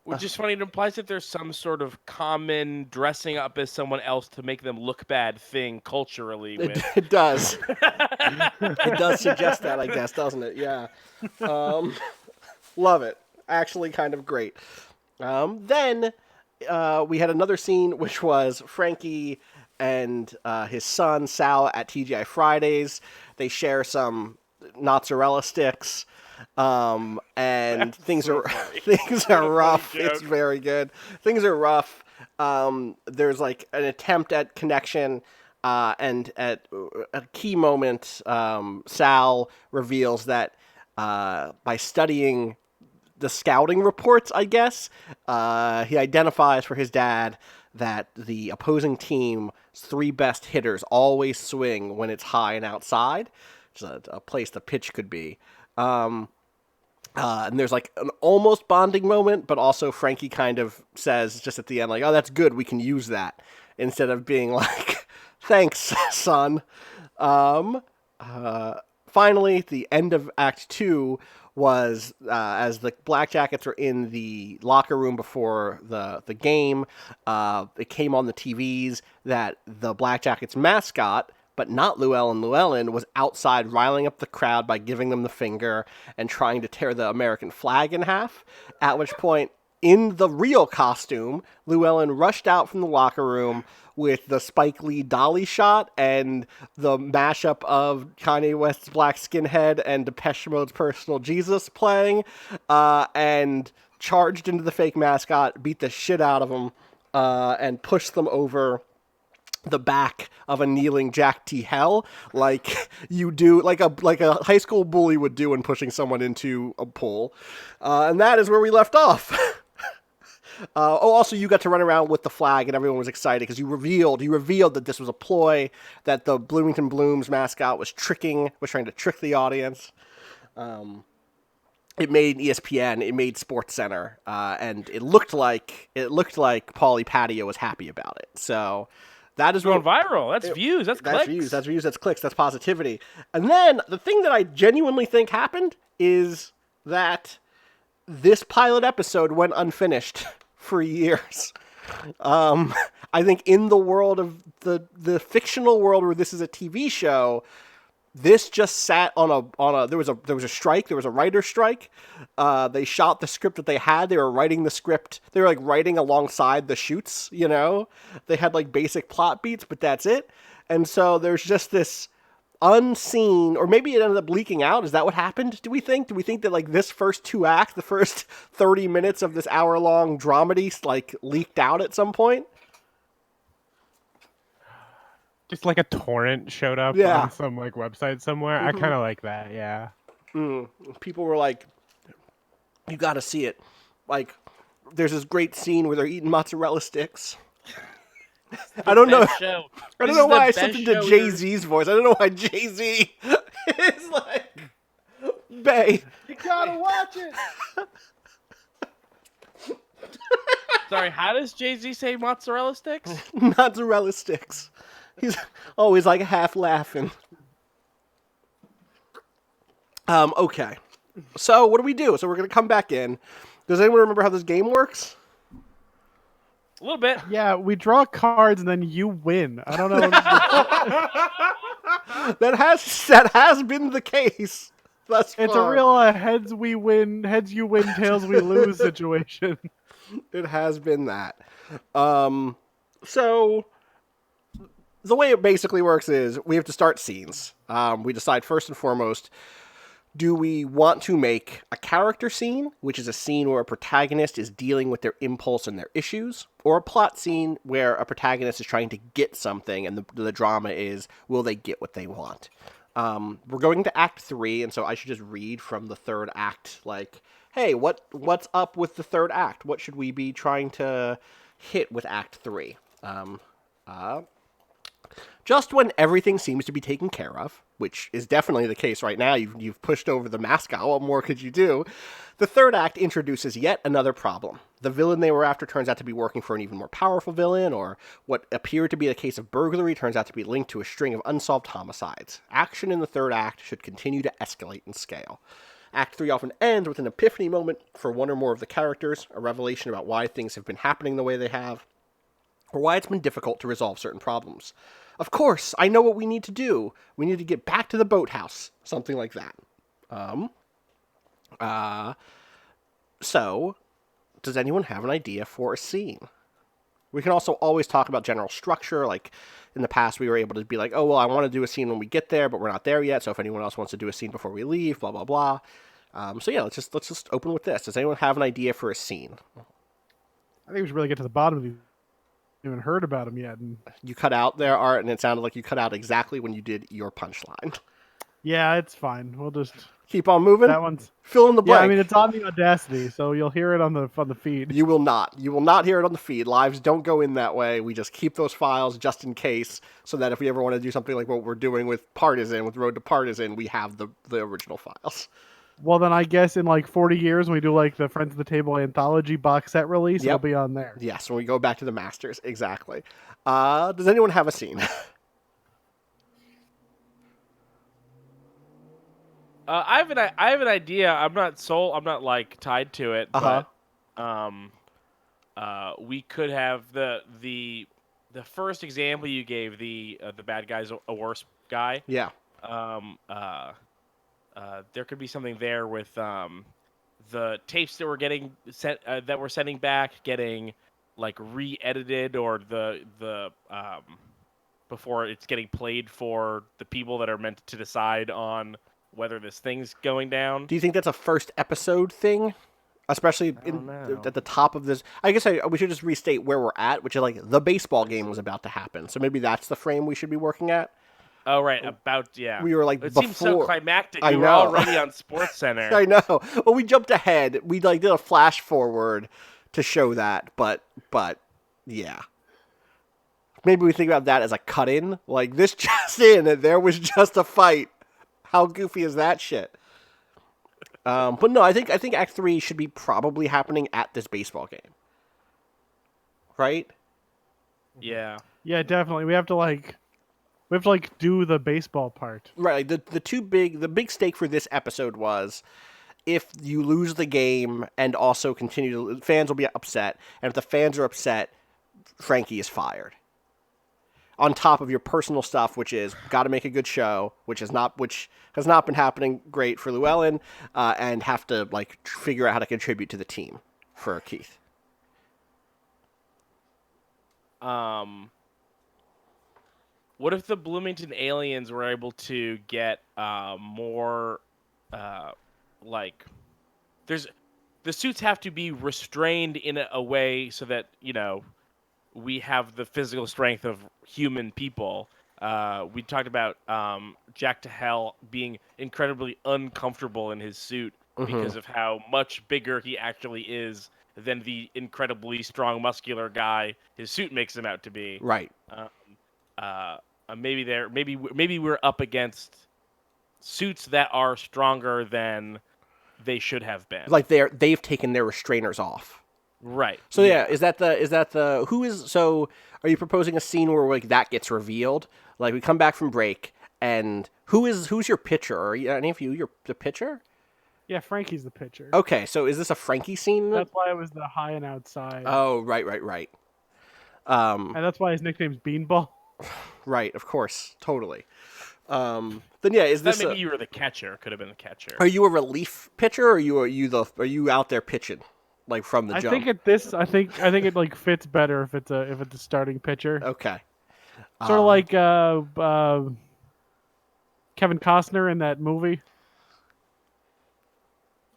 Which is funny. It implies that there's some sort of common dressing up as someone else to make them look bad thing culturally.
It does. It does suggest that, I guess, doesn't it? Yeah. Love it. Actually, kind of great. Then we had another scene, which was Frankie and his son Sal at TGI Fridays. They share some mozzarella sticks, and things are rough. It's very good. Things are rough. There's an attempt at connection, and at a key moment, Sal reveals that by studying the scouting reports, I guess, he identifies for his dad that the opposing team's 3 best hitters always swing when it's high and outside, which is a place the pitch could be. And there's an almost bonding moment, but also Frankie kind of says just at the end, oh, that's good, we can use that, instead of being like, Thanks, son. Um, Finally, the end of Act 2 was as the Black Jackets were in the locker room before the game. It came on the TVs that the Black Jackets mascot, but not Llewellyn, was outside riling up the crowd by giving them the finger and trying to tear the American flag in half. At which point, in the real costume, Llewellyn rushed out from the locker room with the Spike Lee dolly shot and the mashup of Kanye West's Black Skinhead and Depeche Mode's Personal Jesus playing, and charged into the fake mascot, beat the shit out of him, and pushed them over the back of a kneeling Jack T. Hell, like you do, like a high school bully would do when pushing someone into a pool, and that is where we left off. Also, you got to run around with the flag, and everyone was excited because you revealed that this was a ploy, that the Bloomington Blooms mascot was trying to trick the audience. It made ESPN, it made Sports Center, and it looked like Paulie Patio was happy about it. So that is
Going viral. That's views. That's clicks.
That's views. That's clicks. That's positivity. And then the thing that I genuinely think happened is that this pilot episode went unfinished for years. I think in the world of the fictional world where this is a TV show, this just sat on a there was a strike, there was a writer's strike. They shot the script that they had. They were writing the script. They were like writing alongside the shoots, you know? They had like basic plot beats, but that's it. And so there's just this unseen, or maybe it ended up leaking out. Is that what happened? Do we think that like this first 2 acts, the first 30 minutes of this hour-long dramedy, like leaked out at some point?
Just like a torrent showed up on some like website somewhere. I kind of like that. Yeah.
People were like, "You got to see it." Like, there's this great scene where they're eating mozzarella sticks. I don't know. I don't know why I sent it to Jay-Z's voice. I don't know why Jay-Z is like, "Bae,
You gotta watch it."
Sorry, how does Jay-Z say mozzarella sticks?
mozzarella sticks." He's always like half laughing. Okay. So what do we do? So we're going to come back in. Does anyone remember how this game works?
A little bit.
Yeah, we draw cards and then you win. I don't know.
That has been the case thus far.
It's a real heads we win, heads you win, tails we lose situation.
It has been that. So the way it basically works is we have to start scenes. We decide first and foremost, do we want to make a character scene, which is a scene where a protagonist is dealing with their impulse and their issues, or a plot scene where a protagonist is trying to get something and the drama is, will they get what they want? We're going to Act 3, and so I should just read from the third act, like, hey, what's up with the third act? What should we be trying to hit with Act 3? Just when everything seems to be taken care of, which is definitely the case right now, you've pushed over the mascot, what more could you do? The third act introduces yet another problem. The villain they were after turns out to be working for an even more powerful villain, or what appeared to be a case of burglary turns out to be linked to a string of unsolved homicides. Action in the third act should continue to escalate and scale. Act 3 often ends with an epiphany moment for one or more of the characters, a revelation about why things have been happening the way they have, or why it's been difficult to resolve certain problems. Of course, I know what we need to do. We need to get back to the boathouse. Something like that. So, does anyone have an idea for a scene? We can also always talk about general structure. Like, in the past, we were able to be like, oh, well, I want to do a scene when we get there, but we're not there yet. So if anyone else wants to do a scene before we leave, blah, blah, blah. So yeah, let's just open with this. Does anyone have an idea for a scene?
I think we should really get to the bottom of these. Haven't heard about him yet. And
You cut out there, Art, and it sounded like you cut out exactly when you did your punchline.
yeah, it's fine. We'll just
Keep on moving.
that one's.
Fill in the blank.
Yeah, I mean it's on the Audacity, so you'll hear it on the feed.
You will not. You will not hear it on the feed. Lives don't go in that way. We just keep those files just in case, so that if we ever want to do something like what we're doing with Partisan, with Road to Partisan, we have the original files.
Well, then I guess in like 40 years when we do like the Friends of the Table anthology box set release,
Yep.
it'll be on there.
Yes, when we go back to the Masters. Exactly. Does anyone have a scene?
I have an idea. I'm not sold. I'm not like tied to it,
Uh-huh.
but we could have the first example you gave, the bad guy's a worse guy.
Yeah.
Um, uh, there could be something there with the tapes that we're getting sent that we're sending back getting like re-edited, or the before it's getting played for the people that are meant to decide on whether this thing's going down.
Do you think that's a first episode thing? Especially
don't know.
at the top of this. I guess we should just restate where we're at, which is like the baseball game was about to happen. So maybe that's the frame we should be working at.
Oh, right. Yeah.
We were like
It
before.
seems so climactic.
I
We were
know.
already on Sports Center.
I know. Well, we jumped ahead. We like did a flash forward to show that, but yeah. Maybe we think about that as a cut in. Like this just in, and there was just a fight. How goofy is that shit? But no, I think Act 3 should be probably happening at this baseball game, right?
Yeah.
Yeah, definitely. We have to do the baseball part.
Right. Like the big stake for this episode was if you lose the game and also continue to, fans will be upset, and if the fans are upset, Frankie is fired. On top of your personal stuff, which is got to make a good show, which has not been happening great for Llewellyn, and have to like figure out how to contribute to the team for Keith.
What if the Bloomington aliens were able to get more like the suits have to be restrained in a way so that, we have the physical strength of human people. We talked about Jack to Hell being incredibly uncomfortable in his suit because of how much bigger he actually is than the incredibly strong, muscular guy his suit makes him out to be.
Right.
Maybe we're up against suits that are stronger than they should have been.
Like they've taken their restrainers off.
Right.
So yeah, is that the who is so? Are you proposing a scene where like that gets revealed? Like we come back from break, and who's your pitcher? Are any of you the pitcher?
Yeah, Frankie's the pitcher.
Okay, so is this a Frankie scene?
That's why it was the high and outside.
Oh, right.
And that's why his nickname's Beanball.
Right, of course, totally. Then yeah, is this?
Maybe you were the catcher. Could have been the catcher.
Are you a relief pitcher, or are you out there pitching? Like from the jump.
I think it like fits better if it's a starting pitcher.
Okay.
Sort of like Kevin Costner in that movie.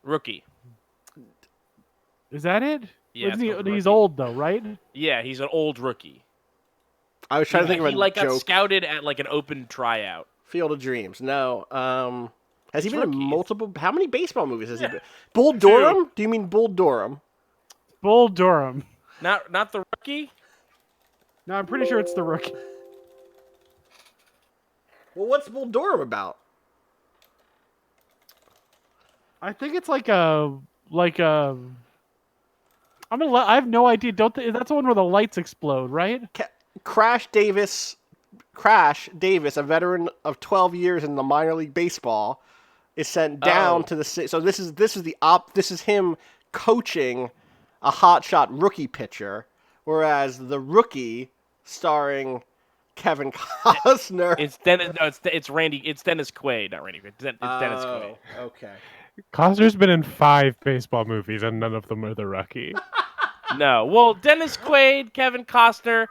Rookie.
Is that it?
Yeah,
He's old though, right?
Yeah, he's an old rookie.
I was trying to think of a
got
joke.
scouted at like an open tryout.
Field of Dreams. No. Has he been in
Rookie.
multiple? How many baseball movies has he been? Bull Durham? Do you mean Bull Durham?
Bull Durham.
Not the rookie?
No, I'm pretty sure it's the rookie.
Well, what's Bull Durham about?
I think it's like a. I have no idea. That's the one where the lights explode, right?
Crash Davis, a veteran of 12 years in the minor league baseball, is sent down to the. So this is him coaching a hotshot rookie pitcher, whereas the rookie, starring Kevin Costner.
It's Dennis Quaid, not Randy Quaid. It's Dennis Quaid.
Okay.
Costner's been in 5 baseball movies, and none of them are the rookie.
No, well, Dennis Quaid, Kevin Costner,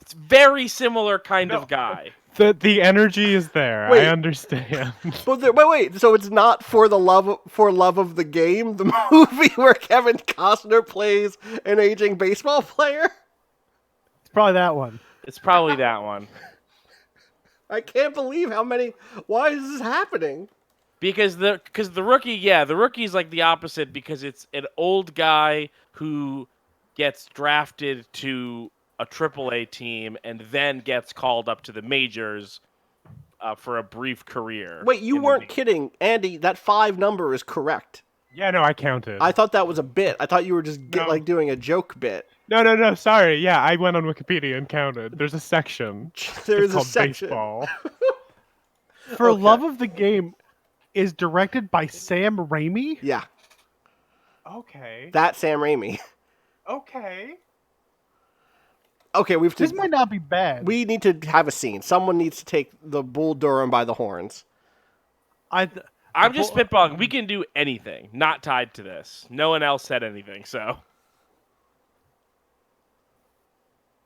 it's very similar kind of guy.
The energy is there.
Wait.
I understand.
But wait, so it's not for love of the game, the movie where Kevin Costner plays an aging baseball player?
It's probably that one.
It's probably that one.
I can't believe why is this happening?
Because the rookie's like the opposite, because it's an old guy who gets drafted to a AAA team and then gets called up to the majors for a brief career.
Wait, you weren't kidding, Andy. That 5 number is correct.
Yeah, no, I counted.
I thought that was a bit. I thought you were just doing a joke bit.
No, sorry. Yeah, I went on Wikipedia and counted. There's a section.
There is
called
a section.
Baseball.
For love of the game, is directed by Sam Raimi.
Yeah,
Okay.
that Sam Raimi.
Okay.
Okay,
This might not be bad.
we need to have a scene. Someone needs to take the Bull Durham by the horns.
I'm just spitballing. We can do anything not tied to this. No one else said anything, so.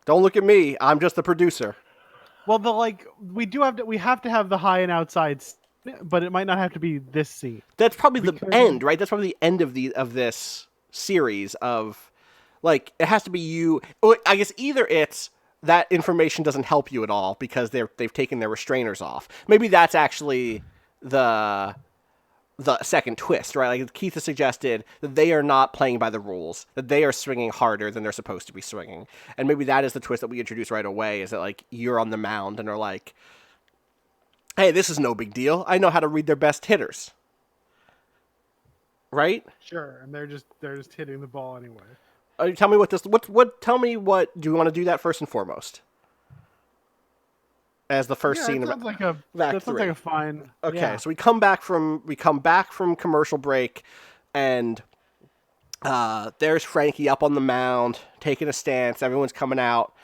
Don't look at me. I'm just the producer.
Well, we have to have the high and outside, but it might not have to be this scene.
That's probably the
Because-
end, right? That's probably the end of this series of, like, it has to be you. Or I guess either it's that information doesn't help you at all because they've taken their restrainers off. Maybe that's actually the second twist, right? Like Keith has suggested that they are not playing by the rules, that they are swinging harder than they're supposed to be swinging. And maybe that is the twist that we introduce right away, is that, like, you're on the mound and are like, hey, this is no big deal. I know how to read their best hitters. Right?
Sure, and they're just hitting the ball anyway.
Tell me tell me what, do you want to do that first and foremost? As the first scene of
That sounds like
three.
a fine.
Okay,
yeah.
so we come back from commercial break, and there's Frankie up on the mound taking a stance. Everyone's coming out,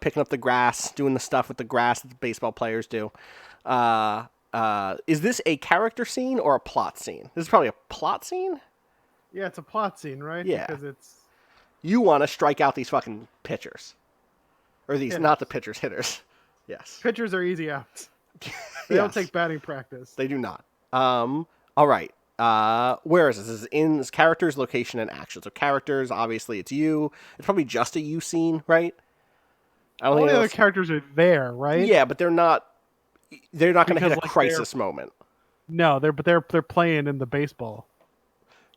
picking up the grass, doing the stuff with the grass that the baseball players do. Is this a character scene or a plot scene? This is probably a plot scene.
Yeah, it's a plot scene, right?
Yeah.
Because it's
You want to strike out these fucking pitchers, or these
Hitters.
not the pitchers, hitters. Yes.
pitchers are easy outs. They don't take batting practice.
They do not. All right. Where is this? This is in this characters, location, and action. So characters, obviously, it's you. It's probably just a you scene, right? I don't
All
think
the other
else-
characters are there, right?
Yeah, but they're not. They're not going to hit
Because,
a
like,
crisis moment.
No, they're playing in the baseball.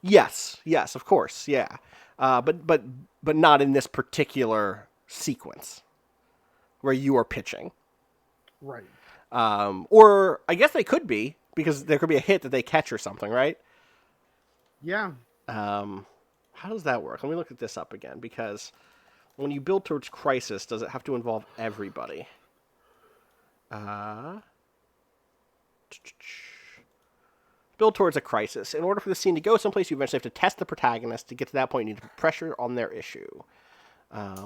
Yes, of course, yeah. But not in this particular sequence where you are pitching.
Right.
Or I guess they could be, because there could be a hit that they catch or something, right?
Yeah.
How does that work? Let me look at this up again, because when you build towards crisis, does it have to involve everybody? Build towards a crisis. In order for the scene to go someplace, you eventually have to test the protagonist. To get to that point, you need to put pressure on their issue. I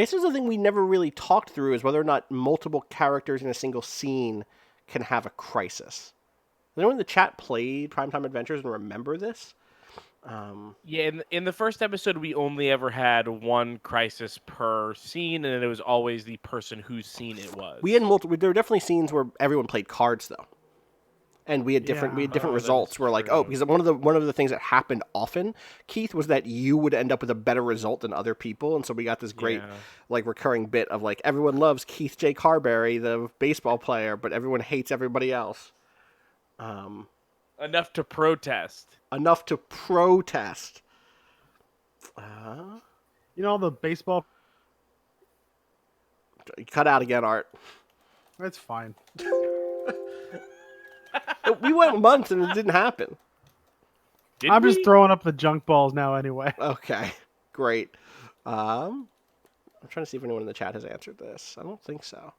guess there's a thing we never really talked through, is whether or not multiple characters in a single scene can have a crisis. Has anyone in the chat played Primetime Adventures and remember this?
Yeah, in the first episode, we only ever had one crisis per scene, and it was always the person whose scene it was.
We had multiple. There were definitely scenes where everyone played cards, though, and we had different
Yeah.
different
Oh, that
results.
is
We're like,
true.
oh, because one of the things that happened often, Keith, was that you would end up with a better result than other people, and so we got this great
Yeah.
like recurring bit of like everyone loves Keith J. Carberry, the baseball player, but everyone hates everybody else.
Enough to protest.
Enough to protest.
All the baseball.
Cut out again, Art.
That's fine.
We went months and it didn't happen.
Did
I'm just
we?
throwing up the junk balls now anyway.
Okay, great. I'm trying to see if anyone in the chat has answered this. I don't think so.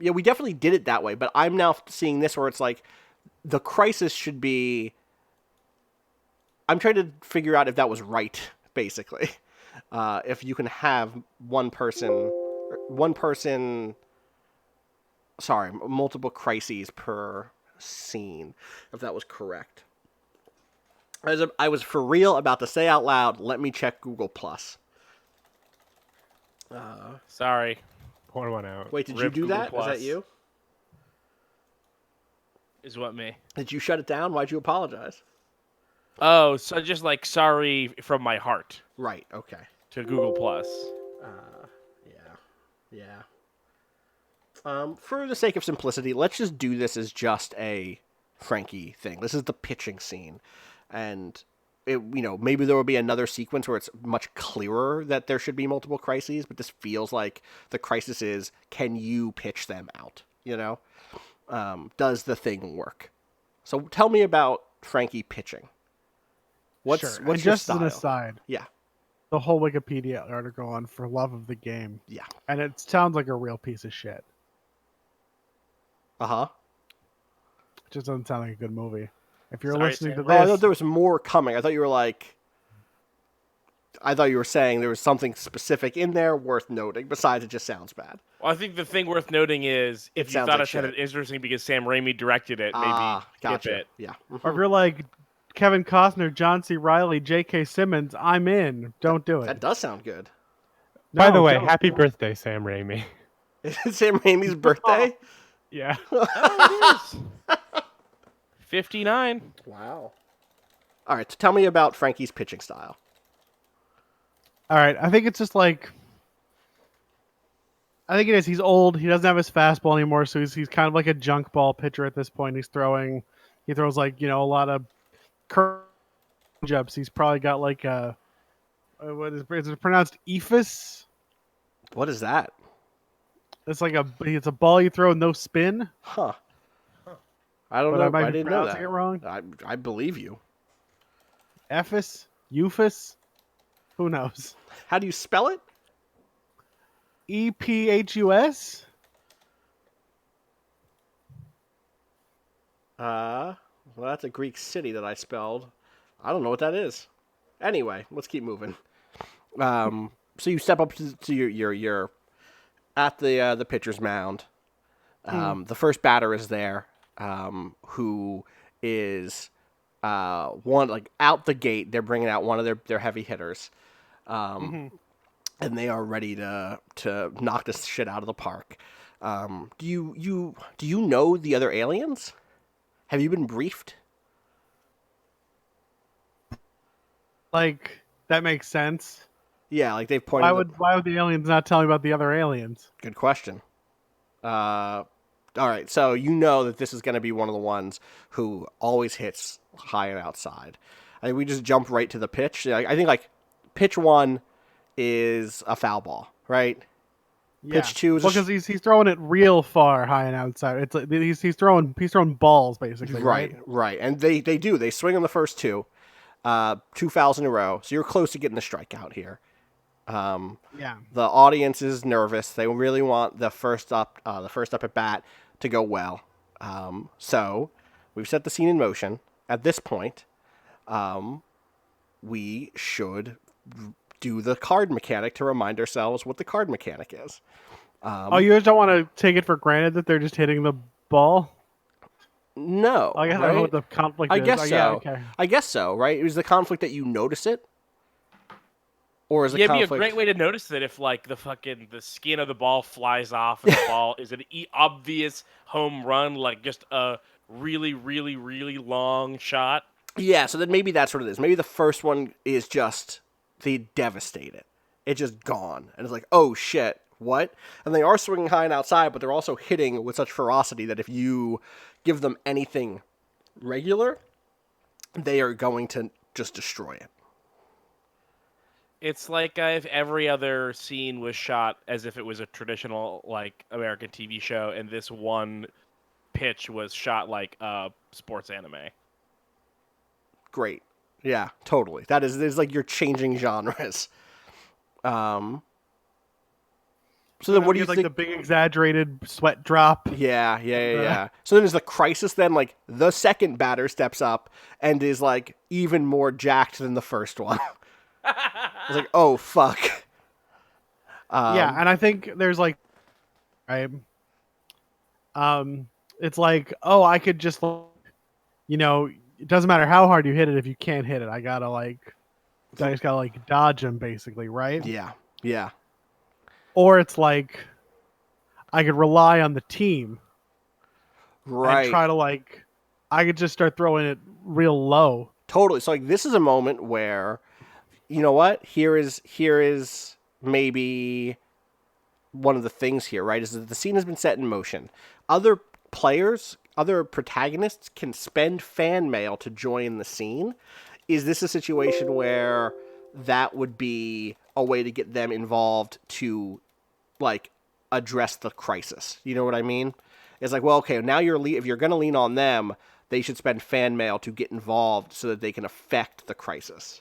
Yeah, we definitely did it that way, but I'm now seeing this where it's like the crisis should be. I'm trying to figure out if that was right, basically. If you can have multiple crises per scene, if that was correct. I was for real about to say out loud, let me check Google Plus.
Sorry.
Pour one out.
Wait, did you
Rip
do
Google
that? Was that
Plus.
you?
Is what me.
Did you shut it down? Why'd you apologize?
Oh, so just like sorry from my heart
Right, okay.
to Google Plus.
Yeah. For the sake of simplicity, let's just do this as just a Frankie thing. This is the pitching scene. And, maybe there will be another sequence where it's much clearer that there should be multiple crises, but this feels like the crisis is, can you pitch them out? Does the thing work? So tell me about Frankie pitching. What's
Sure.
your
And just
style?
as an aside,
Yeah.
the whole Wikipedia article on For Love of the Game,
Yeah.
and it sounds like a real piece of shit.
Uh-huh.
It just doesn't sound like a good movie. If you're
Sorry,
listening to
Sam.
Oh, I
this,
thought there was more coming. I thought you were saying there was something specific in there worth noting. Besides, it just sounds bad.
Well, I think the thing worth noting is
It
if you
sounds
thought
like
it sounded
shit.
interesting because Sam Raimi directed it, maybe skip
Gotcha.
it.
Yeah.
or if you're like Kevin Costner, John C. Riley, J.K. Simmons, I'm in. Don't do it.
That does sound good.
By the
No,
way,
don't.
happy birthday, Sam Raimi.
Is it Sam Raimi's birthday?
Yeah.
Oh, it is. 59.
Wow. All right, so tell me about Frankie's pitching style.
All right, I think it's just like I think it is. He's old. He doesn't have his fastball anymore, so he's kind of like a junk ball pitcher at this point. He throws like a lot of curve ups. He's probably got like a is it pronounced ephus?
What is that?
It's a ball you throw, no spin.
Huh. I don't
But
know.
I might
I
be
didn't know
pronouncing
that.
it wrong.
I believe you.
Ephus, euphus, who knows?
How do you spell it?
EPHUS.
Well, that's a Greek city that I spelled. I don't know what that is. Anyway, let's keep moving. So you step up to your at the pitcher's mound. The first batter is there, who is one like out the gate. They're bringing out one of their heavy hitters, and they are ready to knock this shit out of the park. Do you know the other aliens? Have you been briefed?
Like that makes sense.
Yeah, like they've pointed.
Why would the aliens not tell me about the other aliens?
Good question. All right, so you know that this is going to be one of the ones who always hits high and outside. I think we just jump right to the pitch. I think like pitch one is a foul ball, right?
Yeah.
Pitch two is
because he's throwing it real far, high and outside. It's like he's throwing balls basically, right?
right, and they swing on the first two, two fouls in a row. So you're close to getting the strikeout here.
Yeah.
The audience is nervous. They really want the first up at bat to go well. So we've set the scene in motion. At this point, we should do the card mechanic to remind ourselves what the card mechanic is.
You just don't want to take it for granted that they're just hitting the ball?
No,
I guess I
right?
don't know what the conflict
I
is.
guess
Oh,
so.
yeah, okay.
I guess so, right? Is the conflict that you notice it? Or is the
Yeah, it'd be
conflict...
a great way to notice that if like the skin of the ball flies off and the ball is an obvious home run, like just a really, really, really long shot.
Yeah, so then maybe that's what it is. Maybe the first one is just they devastate it. It's just gone. And it's like, oh shit, what? And they are swinging high and outside, but they're also hitting with such ferocity that if you give them anything regular, they are going to just destroy it.
It's like if every other scene was shot as if it was a traditional like American TV show, and this one pitch was shot like a sports anime.
Great. Yeah, totally. That is like you're changing genres. So then what do you
like
think?
the big exaggerated sweat drop?
Yeah. So then is the crisis then like the second batter steps up and is like even more jacked than the first one. It's like, oh fuck.
Yeah, and I think there's like, right, it's like, oh, I could just, it doesn't matter how hard you hit it if you can't hit it. I just gotta like dodge them basically, right?
Yeah.
Or it's like, I could rely on the team,
Right.
and try to I could just start throwing it real low.
Totally. So like this is a moment where, you know what? Here is maybe one of the things here, right? Is that the scene has been set in motion. Other players, other protagonists can spend fan mail to join the scene. Is this a situation where that would be a way to get them involved to like address the crisis? You know what I mean? It's like, well, okay, now if you're going to lean on them, they should spend fan mail to get involved so that they can affect the crisis.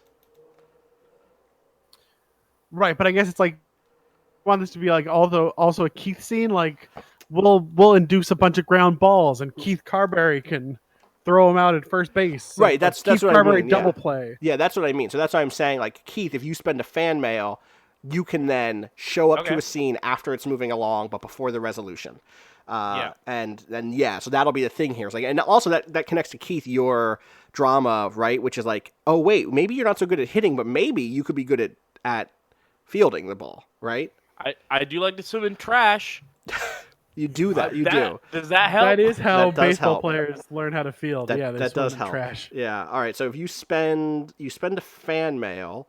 Right, but I guess it's like, I want this to be like also a Keith scene, like we'll induce a bunch of ground balls, and Keith Carberry can throw him out at first base.
Right,
Like
that's
Keith
what I
Carberry
mean. Yeah.
double play.
Yeah, that's what I mean. So that's why I'm saying, like, Keith, if you spend a fan mail, you can then show up to
Okay.
a scene after it's moving along, but before the resolution.
Yeah.
And then, yeah, so that'll be the thing here. It's like, and also that connects to Keith, your drama, right? Which is like, oh, wait, maybe you're not so good at hitting, but maybe you could be good at fielding the ball, right?
I do like to swim in trash.
You do that. You do.
Does that help?
That is how
That does
baseball
help.
players learn how to field.
That,
Yeah, they
that
swim
does
in
help.
trash.
Yeah. All right. So if you spend a fan mail,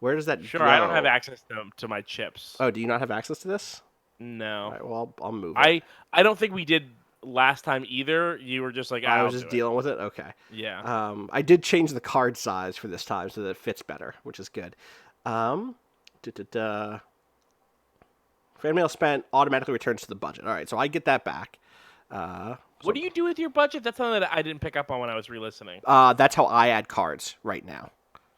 where does that
Sure,
go?
I don't have access to my chips.
Oh, do you not have access to this?
No.
All right, well, I'll move it.
I don't think we did last time either. You were just like,
I was
I'll
just
do it.
dealing with it. Okay.
Yeah.
I did change the card size for this time so that it fits better, which is good. Fan mail spent automatically returns to the budget. All right, so I get that back.
What do you do with your budget? That's something that I didn't pick up on when I was re-listening.
That's how I add cards right now.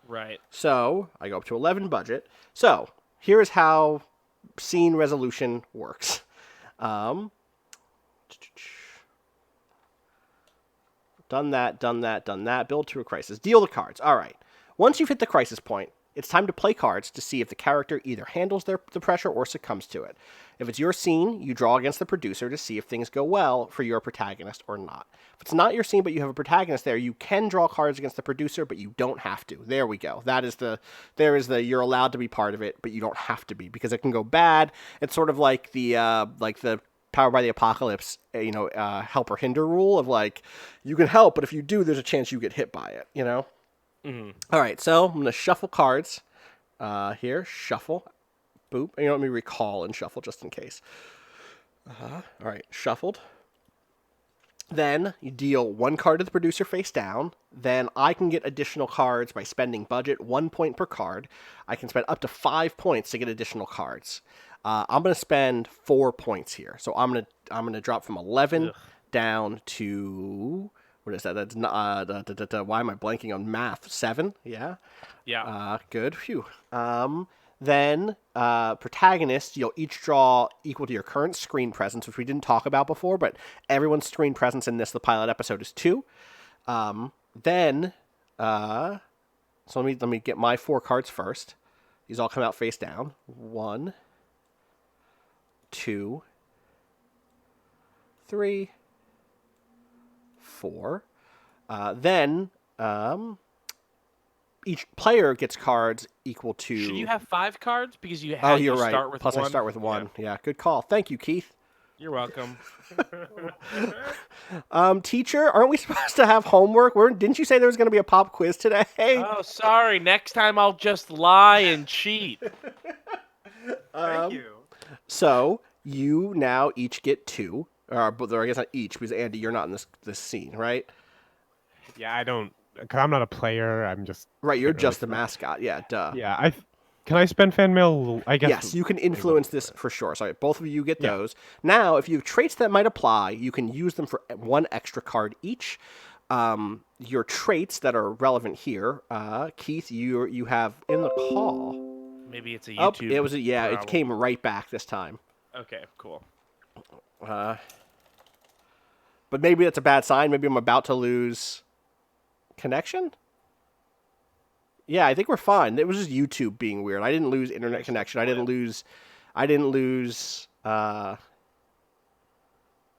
Right.
So I go up to 11 budget. So here is how scene resolution works. Done that. Build to a crisis. Deal the cards. All right. Once you've hit the crisis point, it's time to play cards to see if the character either handles the pressure or succumbs to it. If it's your scene, you draw against the producer to see if things go well for your protagonist or not. If it's not your scene, but you have a protagonist there, you can draw cards against the producer, but you don't have to. There we go. You're allowed to be part of it, but you don't have to be, because it can go bad. It's sort of like the Powered by the Apocalypse, help or hinder rule of like, you can help, but if you do, there's a chance you get hit by it,
Mm-hmm.
All right, so I'm going to shuffle cards. Here, shuffle. Boop. Let me recall and shuffle just in case. All right, shuffled. Then you deal one card to the producer face down. Then I can get additional cards by spending budget 1 point per card. I can spend up to 5 points to get additional cards. I'm going to spend 4 points here. So I'm gonna drop from 11 down to, what is that? That's why am I blanking on math? 7? Yeah.
Yeah.
Good. Phew. Then protagonists, you'll each draw equal to your current screen presence, which we didn't talk about before, but everyone's screen presence in the pilot episode is 2. So let me get my 4 cards first. These all come out face down. 1, 2, 3, 4. Then each player gets cards equal to.
Should you have 5 cards because you
Oh,
had
you're
to
right.
start with
Plus,
1?
I start with 1. Yeah, good call. Thank you, Keith.
You're welcome.
Teacher, aren't we supposed to have homework? Didn't you say there was going to be a pop quiz today?
Oh, sorry. Next time I'll just lie and cheat.
Thank you.
So you now each get 2. But I guess not each, because Andy, you're not in this scene, right?
Yeah, I don't, because I'm not a player. I'm just
Right, you're
can't
just
really-
the mascot. Yeah, duh.
Yeah, can I spend fan mail? I guess.
Yes, you can influence this for sure. So both of you get
Yeah.
those. Now, if you have traits that might apply, you can use them for 1 extra card each. Your traits that are relevant here, Keith, you have in the call.
Maybe it's a
Oh,
YouTube.
it was it
problem.
came right back this time.
Okay, cool.
But maybe that's a bad sign. Maybe I'm about to lose connection. Yeah, I think we're fine. It was just YouTube being weird. I didn't lose internet connection. I didn't lose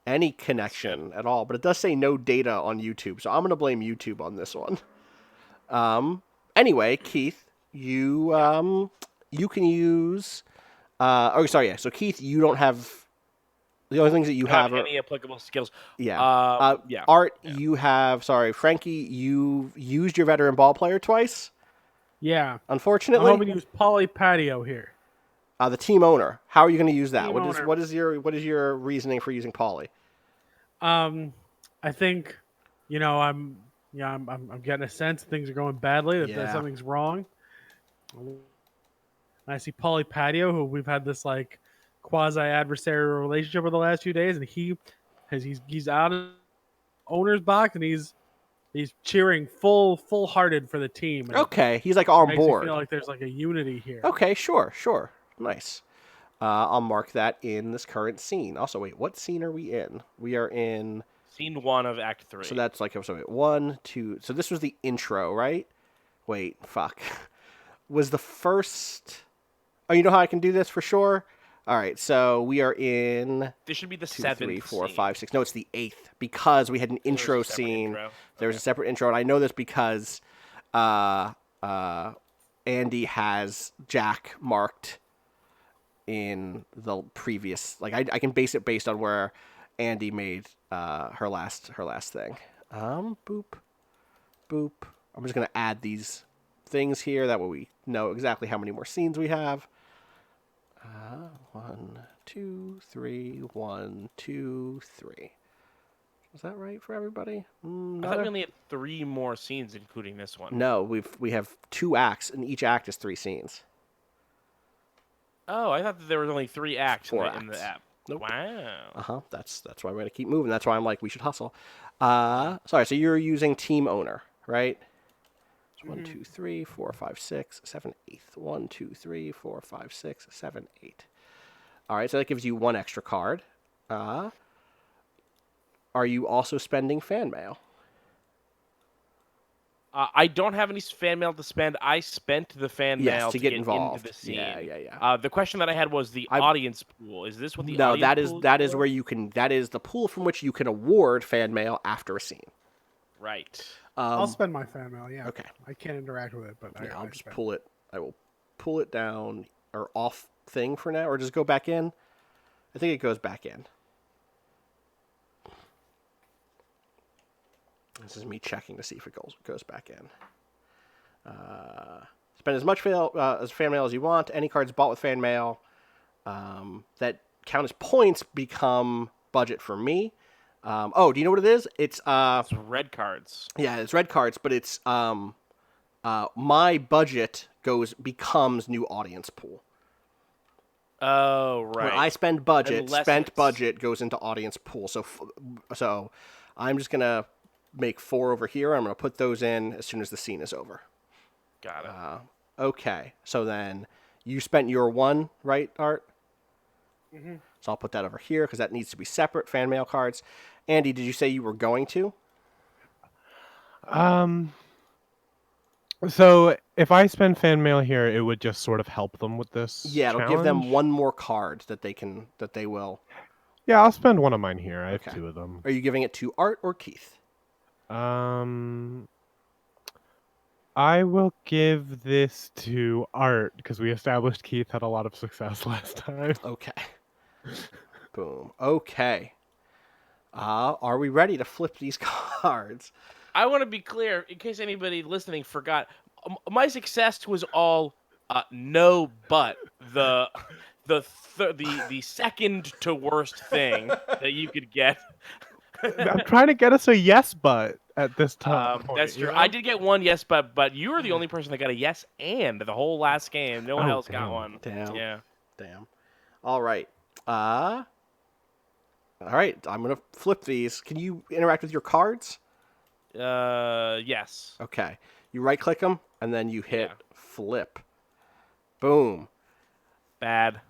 any connection at all. But it does say no data on YouTube, so I'm gonna blame YouTube on this one. Anyway, Keith, you can use. So Keith, you don't have. The only things that you have are
any applicable skills.
yeah.
Yeah.
Art, you have. Sorry, Frankie, you used your veteran ball player twice.
Yeah. I'm
Unfortunately,
hoping to use Poly Patio here.
the team owner. How are you going to use that?
Team owner.
What is your reasoning for using Polly?
I think, I'm getting a sense things are going badly, that
Yeah.
something's wrong. And I see Poly Patio, who we've had this like quasi-adversarial relationship over the last few days, and he's out of owner's box and he's cheering full-hearted for the team. And
Okay, he's like on
it makes me
board.
feel like there's like a unity here.
Okay, sure, nice. I'll mark that in this current scene. Also, wait, what scene are we in? We are in...
Scene 1 of Act 3.
So that's like, so wait, 1, 2... So this was the intro, right? Wait, fuck. Was the first... Oh, you know how I can do this for sure? All right, so we are in...
This should be the
2,
7th
3, 4,
scene.
5, 6. No, it's the 8th because we had an
There was a
intro
separate
scene.
intro.
There was a
Okay.
separate intro, and I know this because Andy has Jack marked in the previous. Like I can base it based on where Andy made her last thing. Boop, boop. I'm just gonna add these things here. That way we know exactly how many more scenes we have. 1, 2, 3. 1, 2, 3. Is that right for everybody?
I thought we only had 3 more scenes, including this one.
No, we have 2 acts, and each act is 3 scenes.
Oh, I thought that there was only 3 acts in
4
the
acts.
app.
Nope.
Wow.
That's why we're gonna keep moving. That's why I'm like we should hustle. Sorry. So you're using Team Owner, right? 1, 2, 3, 4, 5, 6, 7, 8. 1, 2, 3, 4, 5, 6, 7, 8. All right. So that gives you 1 extra card. Are you also spending fan mail?
I don't have any fan mail to spend. I spent the fan
Yes,
mail
to get
into
involved.
the scene.
Yeah.
The question that I had was the audience pool. Is this what the
No,
audience pool
that is
for?
where you can. That is the pool from which you can award fan mail after a scene.
Right.
I'll spend my fan mail. Yeah.
Okay.
I can't interact with it, but
Yeah, I'll just
spend.
pull it. I will pull it down or off thing for now, or just go back in. I think it goes back in. This is me checking to see if it goes back in. Spend as much as fan mail as you want. Any cards bought with fan mail that count as points become budget for me. Do you know what it is? It's
It's red cards.
yeah, it's red cards, but it's my budget becomes new audience pool.
Oh, right.
When I spend budget,
Unless
spent
it's-
budget goes into audience pool. So I'm just gonna make 4 over here. I'm gonna put those in as soon as the scene is over.
Got it.
Okay, so then you spent your 1, right, Art?
Mm-hmm.
So I'll put that over here because that needs to be separate. Fan mail cards. Andy, did you say you were going to?
So if I spend fan mail here, it would just sort of help them with this.
Yeah, it'll give them
challenge?
1 more card that they will.
Yeah, I'll spend one of mine here. I have
Okay.
2 of them.
Are you giving it to Art or Keith?
I will give this to Art because we established Keith had a lot of success last time.
Okay. Boom. Okay. Are we ready to flip these cards?
I want to be clear, in case anybody listening forgot, my success was all no, but the second to worst thing that you could get.
I'm trying to get us a yes, but at this time.
That's true. I did get 1 yes, but you were the only person that got a yes and the whole last game. No one
Oh,
else got
damn.
one.
Damn.
Yeah.
Damn. All right. All right. I'm gonna flip these. Can you interact with your cards?
Yes.
Okay. You right click them and then you hit
Yeah.
flip. Boom.
Bad.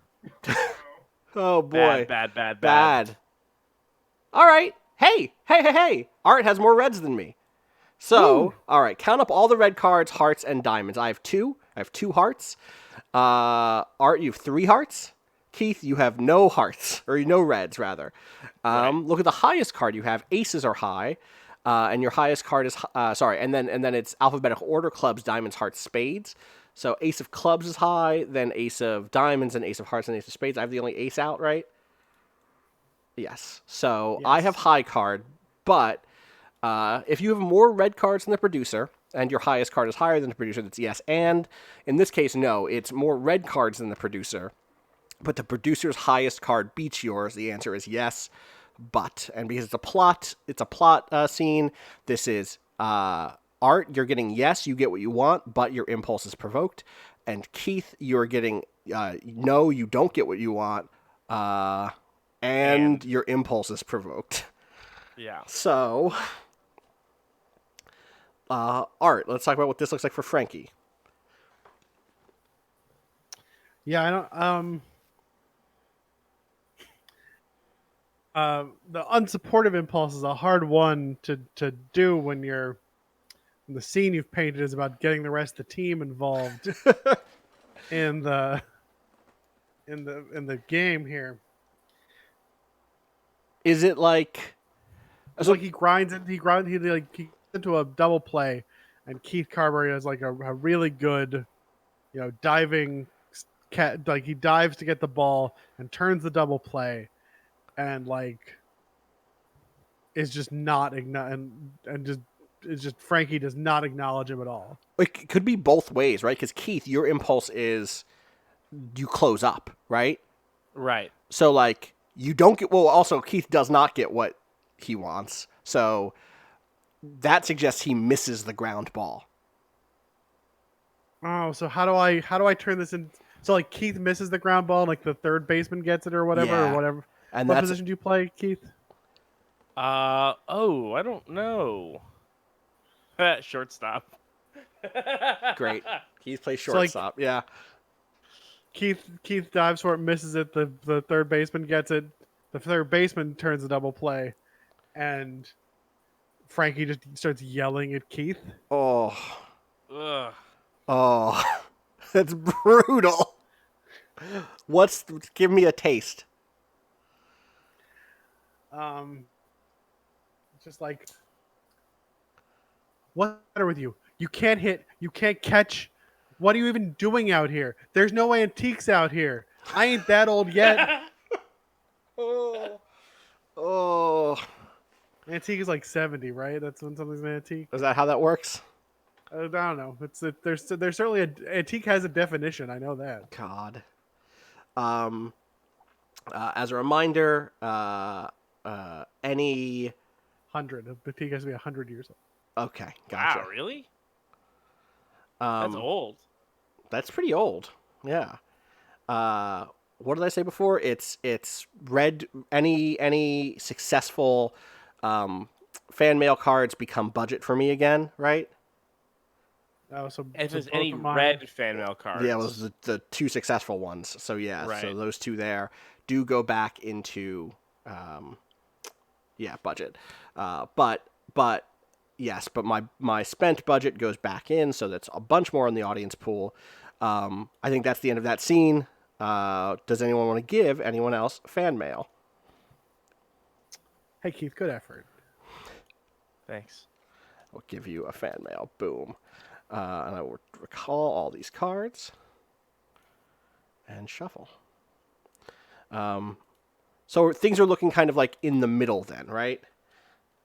Oh boy.
Bad.
All right. Hey. Art has more reds than me. So, all right, count up all the red cards, hearts, and diamonds. I have 2. I have 2 hearts. Art, you have 3 hearts. Keith, you have no hearts, or no reds, rather. Look at the highest card you have. Aces are high. And your highest card is, and then it's alphabetical order, clubs, diamonds, hearts, spades. So ace of clubs is high, then ace of diamonds, and ace of hearts, and ace of spades. I have the only ace out, right? Yes. So I have high card, but if you have more red cards than the producer, and your highest card is higher than the producer, that's yes. And in this case, no, it's more red cards than the producer, but the producer's highest card beats yours. The answer is yes, but. And because it's a plot scene, this is Art, you're getting yes, you get what you want, but your impulse is provoked. And Keith, you're getting no, you don't get what you want, and your impulse is provoked.
Yeah.
So, Art, let's talk about what this looks like for Frankie.
Yeah, I don't. the unsupportive impulse is a hard one to do when the scene you've painted is about getting the rest of the team involved in the game here.
Is it like? So,
Like he grinds into a double play, and Keith Carberry has like a really good, diving cat. Like he dives to get the ball and turns the double play, and like is just not and just it's just Frankie does not acknowledge him at all.
it could be both ways, right? Because Keith, your impulse is you close up, right?
Right.
So like you don't get. Well, also Keith does not get what he wants, so that suggests he misses the ground ball.
Oh, so how do I turn this in? So like Keith misses the ground ball, and like the third baseman gets it or whatever
Yeah.
or whatever.
And
What
that's
position do you play, Keith?
Oh, I don't know. Shortstop.
great. Keith plays
So, like,
shortstop. Yeah.
Keith dives for it, misses it. The third baseman gets it. The third baseman turns a double play, and Frankie just starts yelling at Keith.
Oh.
Ugh.
Oh. That's brutal. Give me a taste.
Just like, what's the matter with you? You can't hit. You can't catch. What are you even doing out here? There's no antiques out here. I ain't that old yet.
Oh. Oh.
Antique is like 70, right? That's when something's an antique.
Is that how that works?
I don't know. There's certainly antique has a definition. I know that.
God. As a reminder, any.
100. Antique has to be 100 years old.
Okay, gotcha.
Wow, really? That's old.
That's pretty old. Yeah. What did I say before? It's red. Any successful fan mail cards become budget for me again, right?
Oh, so
If there's
both
any
of mine-
red fan mail cards.
Yeah, it was the two successful ones. So yeah, so
Right.
those two there do go back into budget. But yes, but my spent budget goes back in, so that's a bunch more in the audience pool. I think that's the end of that scene. Does anyone want to give anyone else fan mail?
Hey Keith, good effort.
Thanks.
I'll give you a fan mail. Boom. And I will recall all these cards and shuffle. So things are looking kind of like in the middle then, right?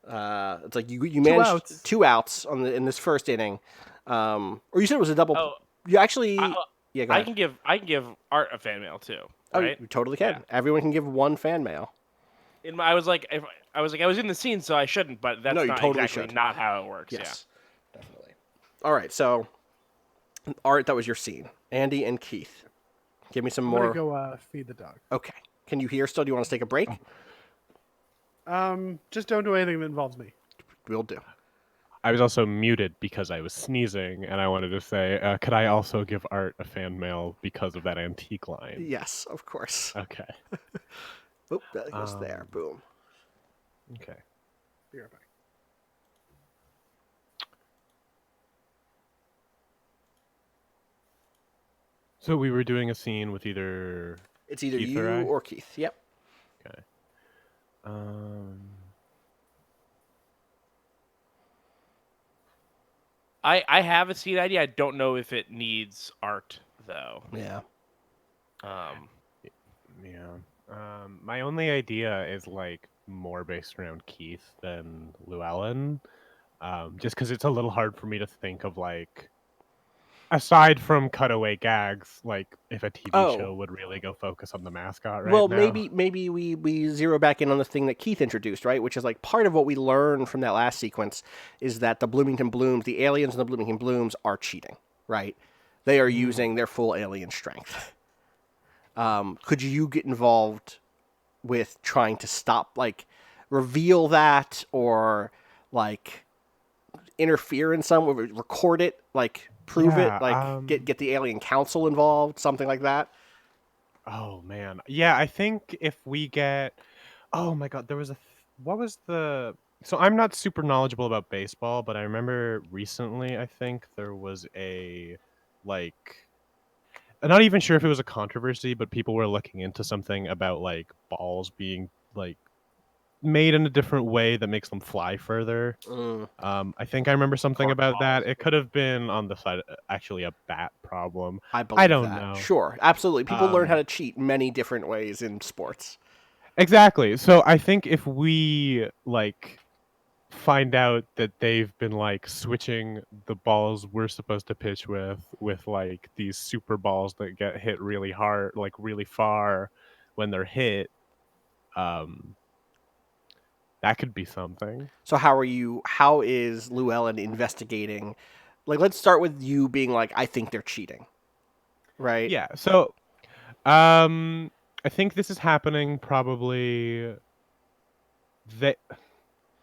It's like you managed two outs in this first inning. Or you said it was a double.
Oh,
You actually. Yeah, go
I
ahead.
can give Art a fan mail too.
Oh,
Right?
you totally can.
Yeah.
Everyone can give one fan mail.
I was in the scene, so I shouldn't. But that's
No, you
not
totally
exactly
should.
not how it works.
Yes, definitely. All right, so Art, that was your scene. Andy and Keith, give me some
I'm
more.
gonna go feed the dog.
Okay. Can you hear still? Do you want us to take a break?
Just don't do anything that involves me.
We'll do.
I was also muted because I was sneezing, and I wanted to say, could I also give Art a fan mail because of that antique line?
Yes, of course.
Okay.
Oop, that goes there. Boom.
Okay.
Be right back.
So we were doing a scene with either.
It's either
Keith
you
or I?
or Keith. Yep.
Okay.
I have a scene idea. I don't know if it needs Art though.
Yeah.
Yeah. My only idea is like more based around Keith than Llewellyn. Just because it's a little hard for me to think of like, aside from cutaway gags, like if a TV
Oh.
show would really go focus on the mascot right
Well,
now.
maybe we zero back in on the thing that Keith introduced, right? Which is like part of what we learned from that last sequence is that the Bloomington Blooms, the aliens in the Bloomington Blooms, are cheating, right? They are using their full alien strength. Could you get involved with trying to stop, like, reveal that or like interfere in some way, record it, like prove
Yeah,
it, like get the alien council involved, something like that?
Oh man, yeah. I think if we get, Oh my god, there was what was the so I'm not super knowledgeable about baseball, but I remember recently I think there was a like I'm not even sure if it was a controversy, but people were looking into something about like balls being like made in a different way that makes them fly further.
Mm,
I think I remember something
Cork
about that.
balls.
It could have been on the side actually a bat problem.
I
I
believe
don't
that.
know.
Sure, absolutely. People learn how
Um,
to cheat many different ways in sports.
exactly. So I think if we like find out that they've been like switching the balls we're supposed to pitch with like these super balls that get hit really hard, like really far when they're hit, um, that could be something.
So how is Llewellyn investigating? Like, let's start with you being like, I think they're cheating, right?
Yeah. So, um, I think this is happening probably that.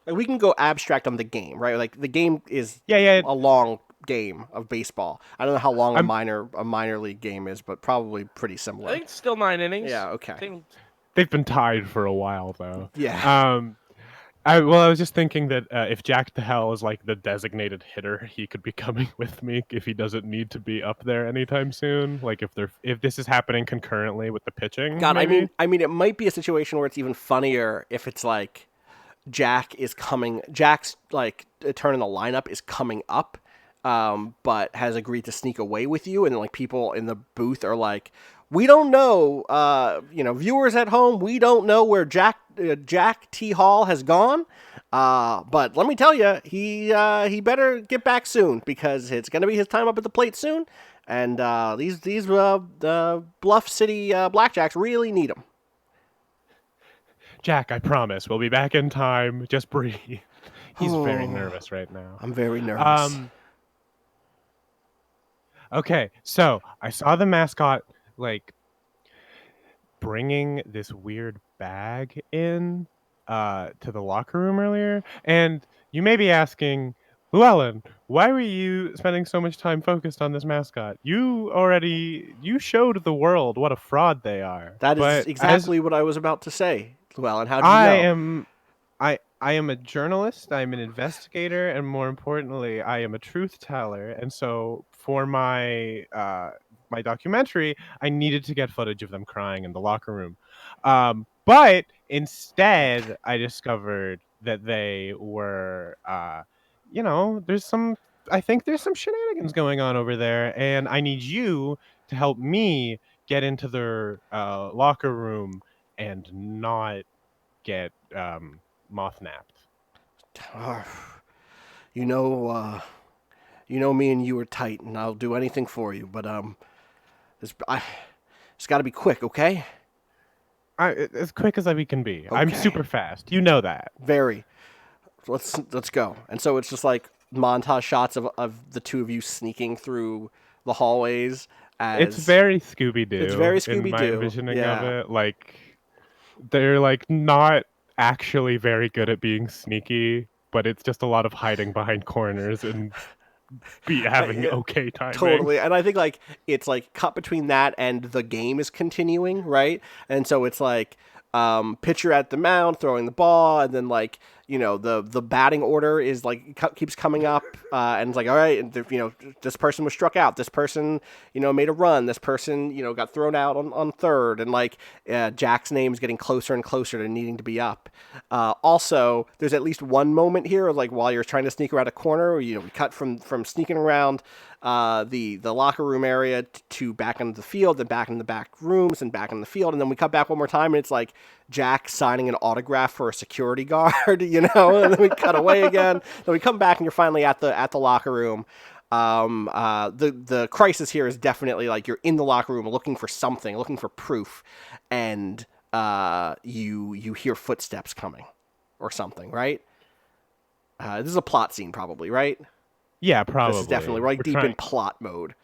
Like, we can go abstract on the game, right? Like, the game is
Yeah, yeah.
a long game of baseball. I don't know how long
I'm.
a minor league game is, but probably pretty
I
similar.
think it's still 9 innings.
Yeah, okay.
I think
They've been tied for a while though.
Yeah.
Um, I was just thinking that if Jack the Hell is like the designated hitter, he could be coming with me if he doesn't need to be up there anytime soon. Like if this is happening concurrently with the pitching,
God,
maybe.
I mean, it might be a situation where it's even funnier if it's like Jack's like turn in the lineup is coming up, but has agreed to sneak away with you, and like people in the booth are like, we don't know, viewers at home, we don't know where Jack T Hall has gone. But let me tell you, he better get back soon because it's gonna be his time up at the plate soon, and these Bluff City Blackjacks really need him.
Jack, I promise we'll be back in time. Just breathe. He's very
Oh,
nervous right now.
I'm very nervous.
Um. Okay, so I saw the mascot like bringing this weird bag in to the locker room earlier, and you may be asking, Llewellyn, why were you spending so much time focused on this mascot? You showed the world what a fraud they are.
That is
But as
exactly what I was about to say. Llewellyn, how do you
I
know?
am I am a journalist, I'm an investigator, and more importantly, I am a truth teller. And so for my documentary, I needed to get footage of them crying in the locker room. But instead, I discovered that they were there's some I think there's some shenanigans going on over there, and I need you to help me get into their locker room and not get moth napped.
You know, you know me and you are tight, and I'll do anything for you. But it's got to be quick, okay?
As quick as we can be. I'm
Okay.
super fast. You know that.
Very. Let's go. And so it's just like montage shots of the two of you sneaking through the hallways
It's
as
very Scooby
it's
Doo
very
in
Scooby
my
Doo.
envisioning of
Yeah.
it. Like they're like not actually very good at being sneaky, but it's just a lot of hiding behind corners and be having
Yeah,
okay timing.
totally. And I think like it's like cut between that and the game is continuing, right? And so it's like pitcher at the mound throwing the ball, and then like the batting order is like keeps coming up, and it's like, all right, and this person was struck out, this person made a run, this person got thrown out on third, and like Jack's name is getting closer and closer to needing to be up. Also, there's at least one moment here like while you're trying to sneak around a corner, we cut from sneaking around the locker room area to back into the field, then back in the back rooms, and back in the field, and then we cut back one more time, and it's like Jack signing an autograph for a security guard, and then we cut away again. Then we come back, and you're finally at the locker room. The crisis here is definitely like you're in the locker room looking for something, looking for proof, and you hear footsteps coming, or something, right? This is a plot scene, probably, right?
Yeah, probably.
This is definitely right
We're
deep in
trying.
plot mode.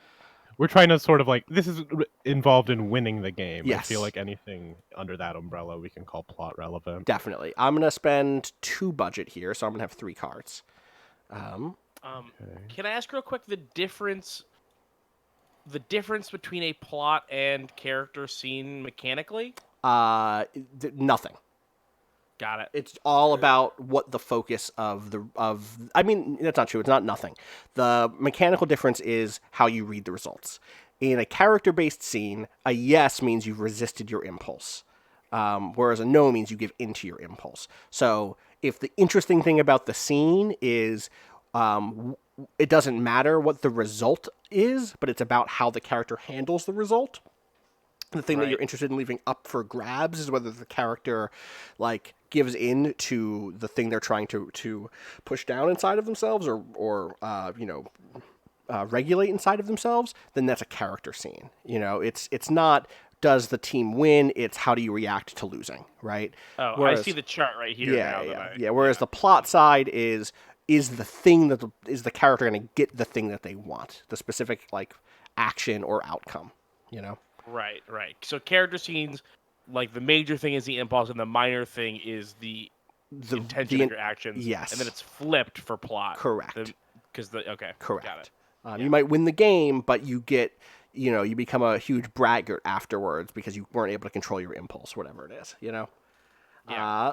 We're trying to sort of like this is involved in winning the game. I feel
Yes.
like anything under that umbrella we can call plot relevant.
Definitely. I'm gonna spend 2 budget here, so I'm gonna have 3 cards.
Can I ask real quick the difference between a plot and character scene mechanically?
Nothing.
Got it.
It's all about what the focus of I mean, that's not true. It's not nothing. The mechanical difference is how you read the results. In a character-based scene, a yes means you've resisted your impulse, whereas a no means you give into your impulse. So if the interesting thing about the scene is it doesn't matter what the result is, but it's about how the character handles the result. The thing that you're interested in leaving up for grabs is whether the character, like, gives in to the thing they're trying to push down inside of themselves or regulate inside of themselves. Then that's a character scene. You know, it's not does the team win? It's how do you react to losing, right?
Oh,
Whereas,
I see the chart right here.
Yeah. Whereas the plot side is the thing that is the character going to get the thing that they want, the specific like action or outcome. You know.
Right. So character scenes, like the major thing is the impulse, and the minor thing is the intention of your actions.
Yes.
And then it's flipped for plot.
Correct.
Correct.
Got it. You might win the game, but you get, you become a huge braggart afterwards because you weren't able to control your impulse, whatever it is,
Yeah.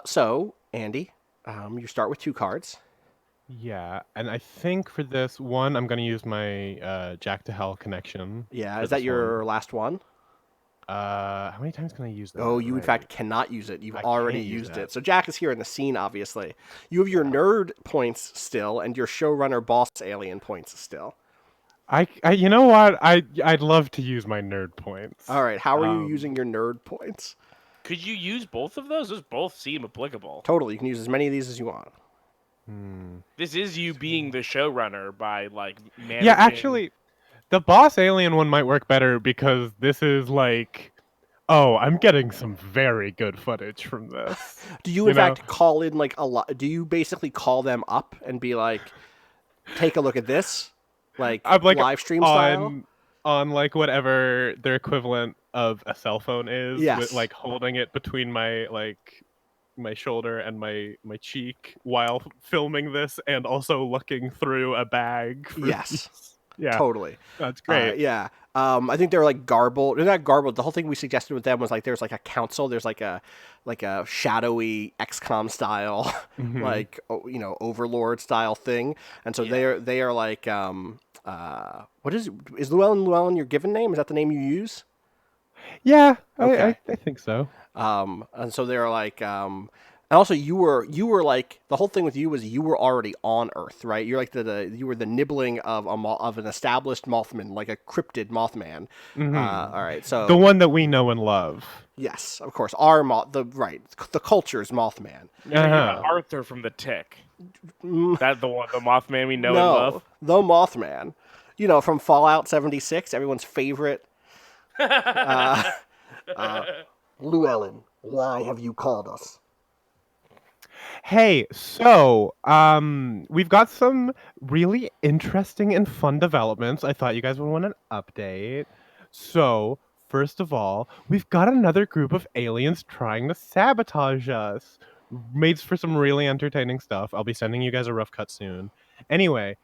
So, Andy, you start with 2 cards.
Yeah, and I think for this one, I'm going to use my Jack to Hell connection.
Yeah, is that your last one?
How many times can I use that?
Oh, you in fact cannot use it. You've already used it. So Jack is here in the scene, obviously. You have your nerd points still, and your showrunner boss alien points still.
You know what? I'd love to use my nerd points.
All right, how are you using your nerd points?
Could you use both of those? Those both seem applicable.
Totally, you can use as many of these as you want.
This is you being the showrunner by like managing.
Yeah, actually, the boss alien one might work better because this is like, oh, I'm getting some very good footage from this.
Do you in fact call in like a lot? Do you basically call them up and be like, "Take a look at this," like live stream style?
On like whatever their equivalent of a cell phone is,
yes.
With like holding it between my shoulder and my cheek while filming this, and also looking through a bag.
Yes.
Yeah.
Totally.
That's great.
Yeah. I think they're like garbled. They're not garbled. The whole thing we suggested with them was like there's like a council. There's like a shadowy XCOM style, like Overlord style thing. And so they are like what is Llewellyn your given name? Is that the name you use?
Yeah.
Okay.
I think so.
And so they're like and also you were like the whole thing with you was you were already on Earth, right? You're like you were the nibbling of an established Mothman, like a cryptid Mothman. All right, so
the one that we know and love.
Yes, of course, the culture's Mothman.
Arthur from The Tick. That's the one, the Mothman we know and love.
The Mothman, from Fallout 76, everyone's favorite. Llewellyn, why have you called us?
Hey, so we've got some really interesting and fun developments. I thought you guys would want an update. So, first of all, we've got another group of aliens trying to sabotage us. Made for some really entertaining stuff. I'll be sending you guys a rough cut soon. Anyway,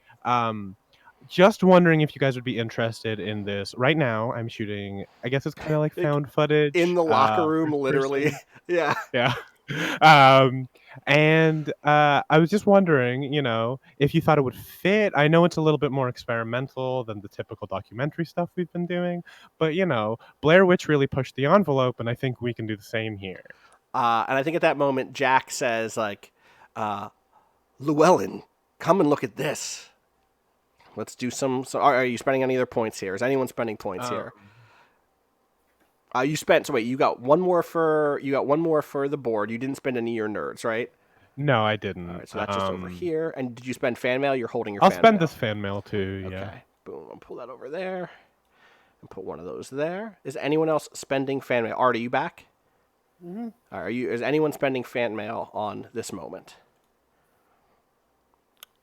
just wondering if you guys would be interested in this. Right now, I'm shooting, I guess it's kind of like found footage.
In the locker room, literally. Yeah.
Yeah. And I was just wondering, if you thought it would fit. I know it's a little bit more experimental than the typical documentary stuff we've been doing, but Blair Witch really pushed the envelope, and I think we can do the same here.
And I think at that moment, Jack says, like, Llewellyn, come and look at this. Let's do some. Are you spending any other points here? Is anyone spending points here? You spent. So wait, you got one more for the board. You didn't spend any of your nerds, right?
No, I didn't.
All right, so that's just over here. And did you spend fan mail? You're holding your.
I'll
fan
spend
mail.
this fan mail too.
Okay.
Yeah.
Boom. I'll pull that over there, and put one of those there. Is anyone else spending fan mail? Art, are you back? Mm-hmm. All right, is anyone spending fan mail on this moment?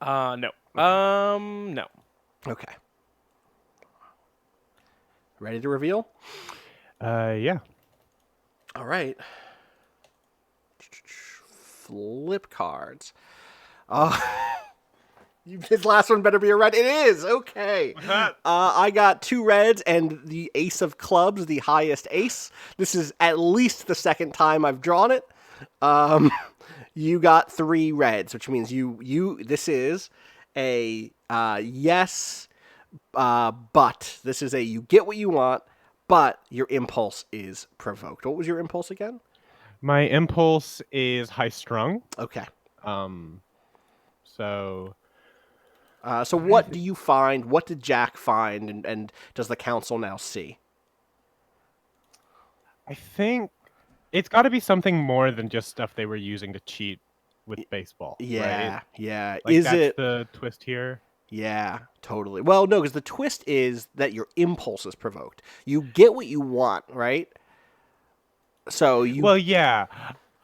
No. No.
Okay. Ready to reveal?
Yeah.
All right. Flip cards. His last one better be a red. It is! Okay. I got 2 reds and the ace of clubs, the highest ace. This is at least the second time I've drawn it. You got 3 reds, which means this is a yes, but this is a you get what you want, but your impulse is provoked. What was your impulse again?
My impulse is high strung.
Okay.
So
So what do you find? What did Jack find, and does the council now see?
I think it's got to be something more than just stuff they were using to cheat with baseball,
Yeah,
right?
yeah.
Like
Is
that's
it?
the twist here.
Yeah, totally. Well, no, because the twist is that your impulse is provoked. You get what you want, right? So
Well, yeah.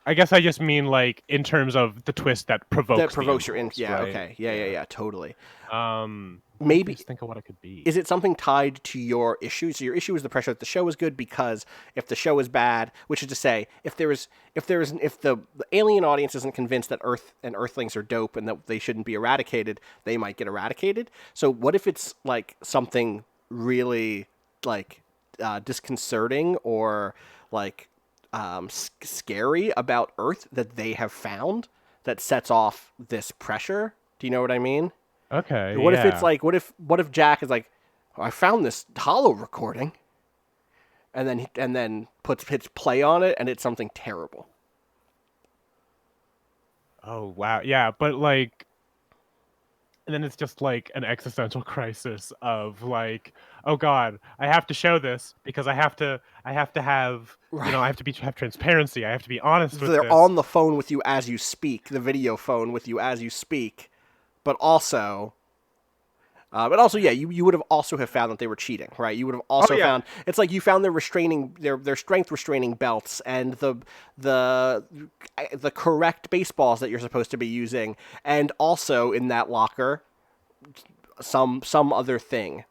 I guess I just mean like in terms of the twist that
that
provokes the
provokes your
impulse,
yeah.
right?
Okay, yeah. Totally.
Let me
Maybe
just think of what it could be.
is it something tied to your issue? So your issue is the pressure that the show is good because if the show is bad, which is to say, if the alien audience isn't convinced that Earth and Earthlings are dope and that they shouldn't be eradicated, they might get eradicated. So what if it's like something really like disconcerting or like scary about Earth that they have found that sets off this pressure? Do you know what I mean?
Okay,
What if it's
yeah.
like, what if Jack is like, oh, I found this hollow recording, and then hits play on it, and it's something terrible.
Oh wow, yeah, but like, and then it's just like an existential crisis of like, oh god, I have to show this because I have to have, you know, I
Right.
have to have transparency. I have to be honest with
They're
this.
on the phone with you as you speak, the video phone with you as you speak, but also. Yeah, you would have also have found that they were cheating, right? You would have
Oh
also
yeah,
found it's like you found their strength restraining belts and the the correct baseballs that you're supposed to be using, and also in that locker some other thing.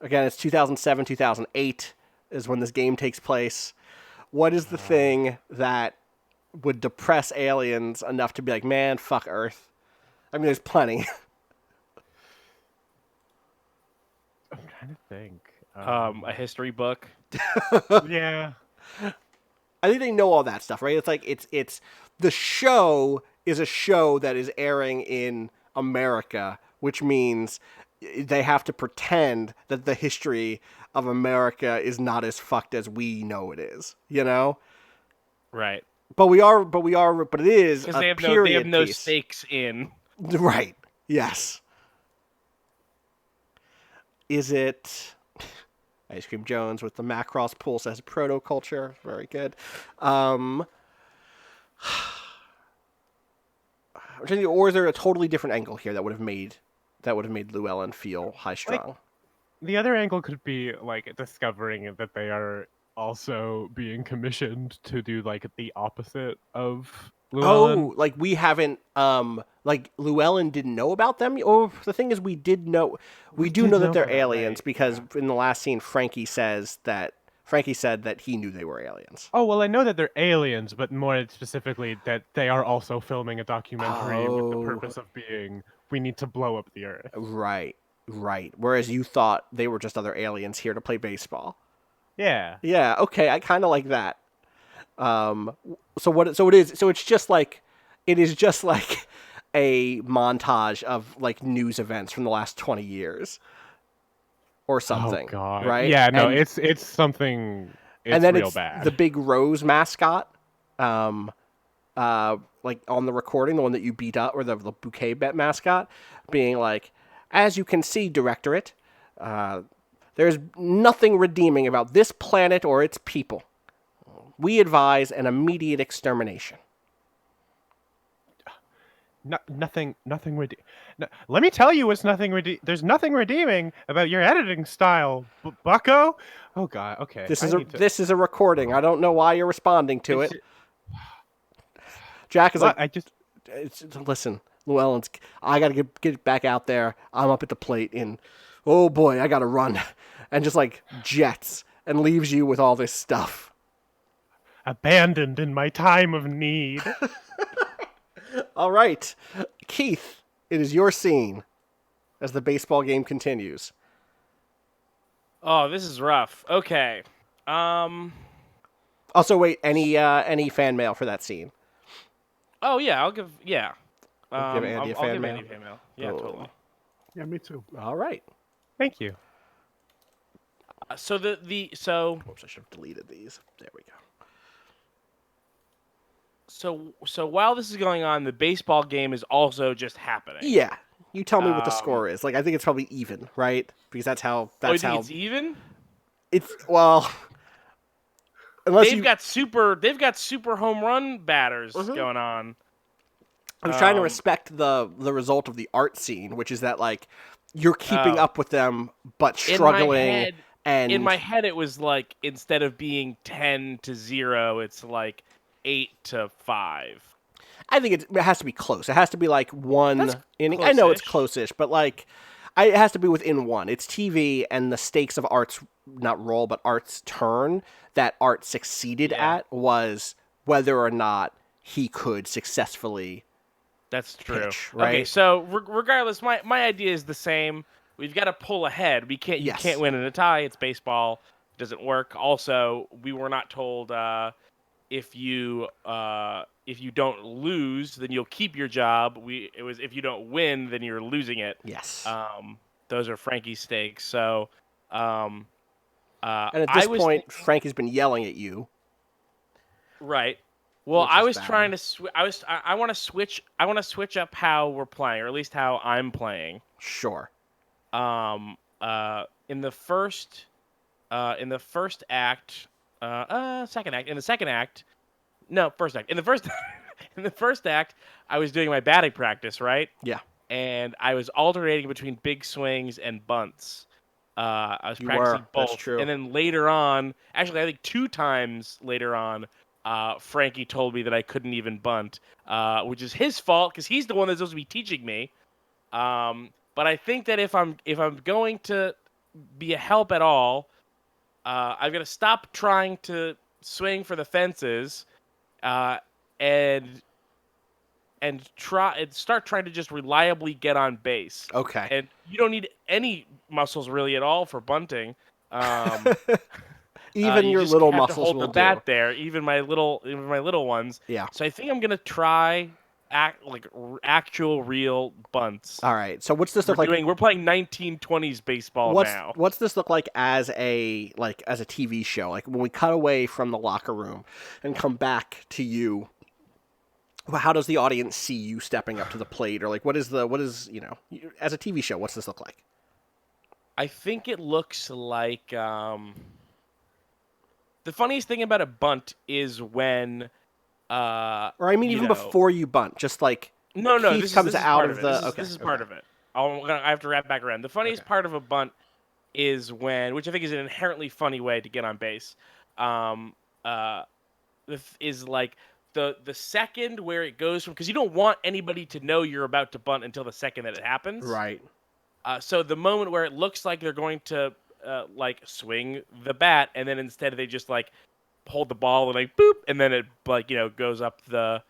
Again, it's 2007, 2008 is when this game takes place. What is the thing that would depress aliens enough to be like, man, fuck Earth? I mean, there's plenty.
I'm trying to think.
A history book.
Yeah.
I think they know all that stuff, right? It's like it's the show is a show that is airing in America, which means they have to pretend that the history of America is not as fucked as we know it is, you know?
Right.
But it is
Because
a
they have
period
no
piece.
stakes in.
Right. Yes. Is it Ice Cream Jones with the Macross pool says proto culture? Very good. Or is there a totally different angle here that would have made Llewellyn feel high strung?
The other angle could be like discovering that they are also being commissioned to do like the opposite of Llewellyn.
Oh, like we haven't like Llewellyn didn't know about them. Oh, the thing is we do
did
know that
know
they're
about it,
aliens
right,
because
yeah.
in the last scene Frankie said that he knew they were aliens.
Oh, well, I know that they're aliens, but more specifically that they are also filming a documentary with the
Oh,
purpose of being, we need to blow up the Earth.
right. Right. Whereas you thought they were just other aliens here to play baseball.
Yeah.
Yeah, okay, I kind of like that. Um, so it is. So it's just like, it is just like a montage of like news events from the last 20 years or
Oh
something,
God.
right?
Yeah, no, it's something,
And
it's
then
real
it's the
bad.
big Rose mascot, um, like on the recording, the one that you beat up, or the bouquet bet mascot, being like, as you can see, Directorate, there's nothing redeeming about this planet or its people. We advise an immediate extermination.
No, nothing no, let me tell you what's there's nothing redeeming about your editing style, bucko. Oh God, okay. I need to
This is a recording. I don't know why you're responding to
it's
it. Jack is like,
I just
listen, Llewellyn's. I gotta get back out there. I'm up at the plate, and oh boy, I gotta run, and just like jets and leaves you with all this stuff.
abandoned in my time of need.
All right, Keith, it is your scene as the baseball game continues.
Oh, this is rough. Okay.
Also, wait, any fan mail for that scene?
Oh yeah, I'll give
Give Andy a
I'll
fan
give
mail?
Andy a fan mail. Yeah,
Boom.
totally.
Yeah, me too.
All right.
Thank you.
So
Oops, I should have deleted these. There we go.
so while this is going on, the baseball game is also just happening.
Yeah. You tell me what the
Um,
score is. Like, I think it's probably even, right? Because that's how.
Oh, you think it's even?
It's well. Unless
They've
you.
got super home run batters going on.
I was trying to respect the result of the art scene, which is that like you're keeping
Oh.
up with them but
In
struggling.
in my head, it was like instead of being 10-0, it's like 8-5.
I think it has to be close. It has to be like one
That's
inning. I know it's
close-ish.
close-ish, but like it has to be within one. It's TV, and the stakes of Art's not roll, but Art's turn that Art succeeded
Yeah.
at was whether or not he could successfully.
That's true.
Pitch,
Okay,
right?
so regardless, my idea is the same. We've got to pull ahead. You
Yes.
can't win in a tie. It's baseball. It doesn't work. Also, we were not told if you don't lose, then you'll keep your job. It was if you don't win, then you're losing it.
Yes.
Those are Frankie's stakes. So,
And at this point, Frankie's been yelling at you.
right. Well,
Which
I
is
was
bad.
trying to. I want to switch. I want to switch up how we're playing, or at least how I'm playing.
Sure.
In the first act, second act. In the second act, no, first act. In the first, in the first act, I was doing my batting practice, right?
Yeah.
And I was alternating between big swings and bunts. I was
You
practicing
were.
both.
That's true.
And then later on, actually, I think 2 times later on, Frankie told me that I couldn't even bunt, which is his fault because he's the one that's supposed to be teaching me. But I think that if I'm going to be a help at all, I've got to stop trying to swing for the fences, and start trying to just reliably get on base.
Okay.
And you don't need any muscles really at all for bunting.
Even
You
your
just
little
have to
muscles
hold
will
the bat
do.
there, even my little ones.
Yeah.
So I think I'm gonna try actual real bunts.
All right. So what's this look like?
We're playing 1920s baseball now.
What's this look like as a TV show? Like when we cut away from the locker room and come back to you, how does the audience see you stepping up to the plate? Or like what is as a TV show, what's this look like?
I think it looks like the funniest thing about a bunt is when
Or I mean even before you bunt, just like
no,
Keith
this
comes
is
out
part
of
it.
the
This is part of it. I have to wrap back around. The funniest part of a bunt is when, which I think is an inherently funny way to get on base, is like the second where it goes from, because you don't want anybody to know you're about to bunt until the second that it happens.
Right.
So the moment where it looks like they're going to like swing the bat, and then instead they just like hold the ball and like boop, and then it goes up the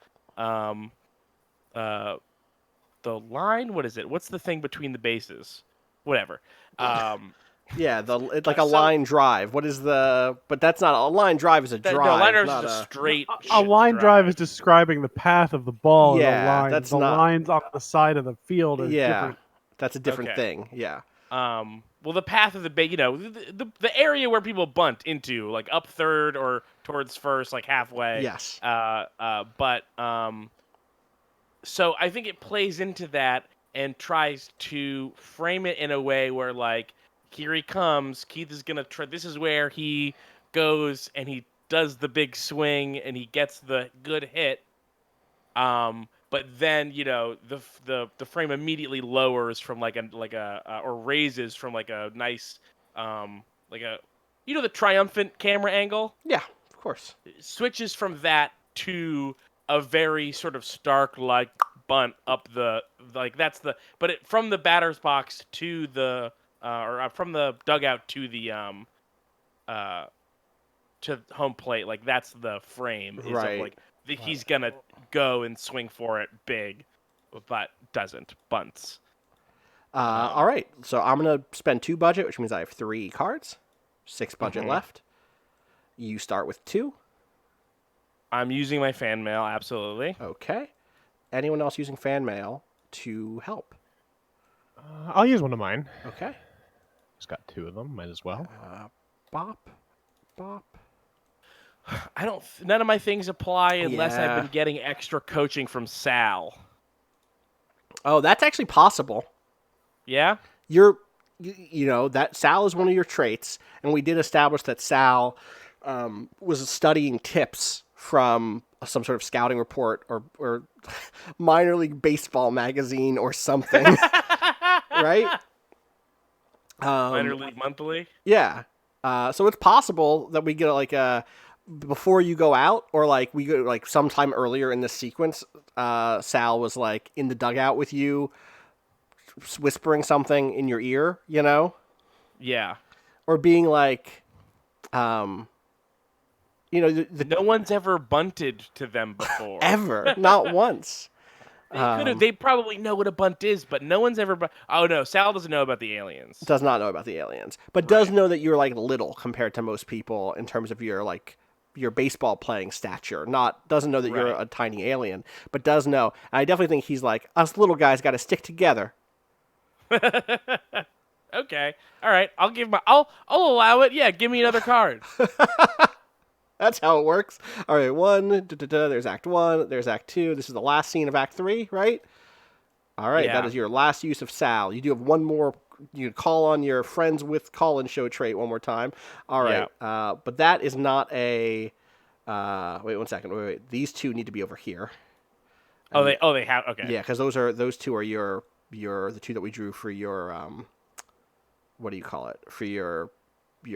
line. What is it? What's the thing between the bases? Whatever.
Yeah, it's like a line drive. What is the? But that's not a line drive. Is a drive.
No, line drive
not
is a straight.
A line drive is describing the path of the ball.
Yeah,
and the line,
that's
the
not-
lines on the side of the field are
Yeah,
different.
that's a different
Okay.
thing. Yeah.
Well, the path of the the area where people bunt into, like up third or towards first, like halfway.
Yes.
So I think it plays into that and tries to frame it in a way where, like, here he comes. Keith is gonna try. This is where he goes and he does the big swing and he gets the good hit. But then the frame immediately lowers from or raises from like a nice the triumphant camera angle.
Yeah, of course.
Switches from that to a very sort of stark like bunt up from the batter's box to the from the dugout to the to home plate. Like that's the frame. Is
Right.
Of, like he's gonna go and swing for it big, but doesn't, bunts.
All right. So I'm gonna spend 2 budget, which means I have 3 cards. 6 budget left. You start with 2.
I'm using my fan mail, absolutely.
Okay. anyone else using fan mail to help?
I'll use one of mine.
Okay.
Just got 2 of them. Might as well.
Bop. Bop.
None of my things apply unless I've
Yeah.
been getting extra coaching from Sal.
Oh, that's actually possible.
Yeah?
You know, that Sal is one of your traits, and we did establish that Sal was studying tips from some sort of scouting report or minor league baseball magazine or something, right?
Minor League Monthly?
Yeah. So it's possible that we get like before you go out, or like we go like sometime earlier in this sequence, Sal was like in the dugout with you, whispering something in your ear, you know,
Yeah.
or being like, you know,
No one's ever bunted to them before.
ever, not once.
They probably know what a bunt is, but no one's ever. Oh no, Sal doesn't know about the aliens.
Does not know about the aliens, but does
Right.
know that you're like little compared to most people in terms of your like your baseball playing stature. Doesn't know that you're
Right.
a tiny alien, but does know. And I definitely think he's like, us little guys got to stick together.
Okay, all right. I'll allow it. Yeah, give me another card.
That's how it works. All right, there's Act 1, there's Act 2. This is the last scene of Act 3, right? All right,
Yeah.
that is your last use of Sal. You do have one more. You call on your friends with Colin show trait one more time. All right, but that is not a. Wait 1 second. Wait. These 2 need to be over here.
They have. Okay.
Yeah, because those 2 are your the 2 that we drew for your what do you call it, for your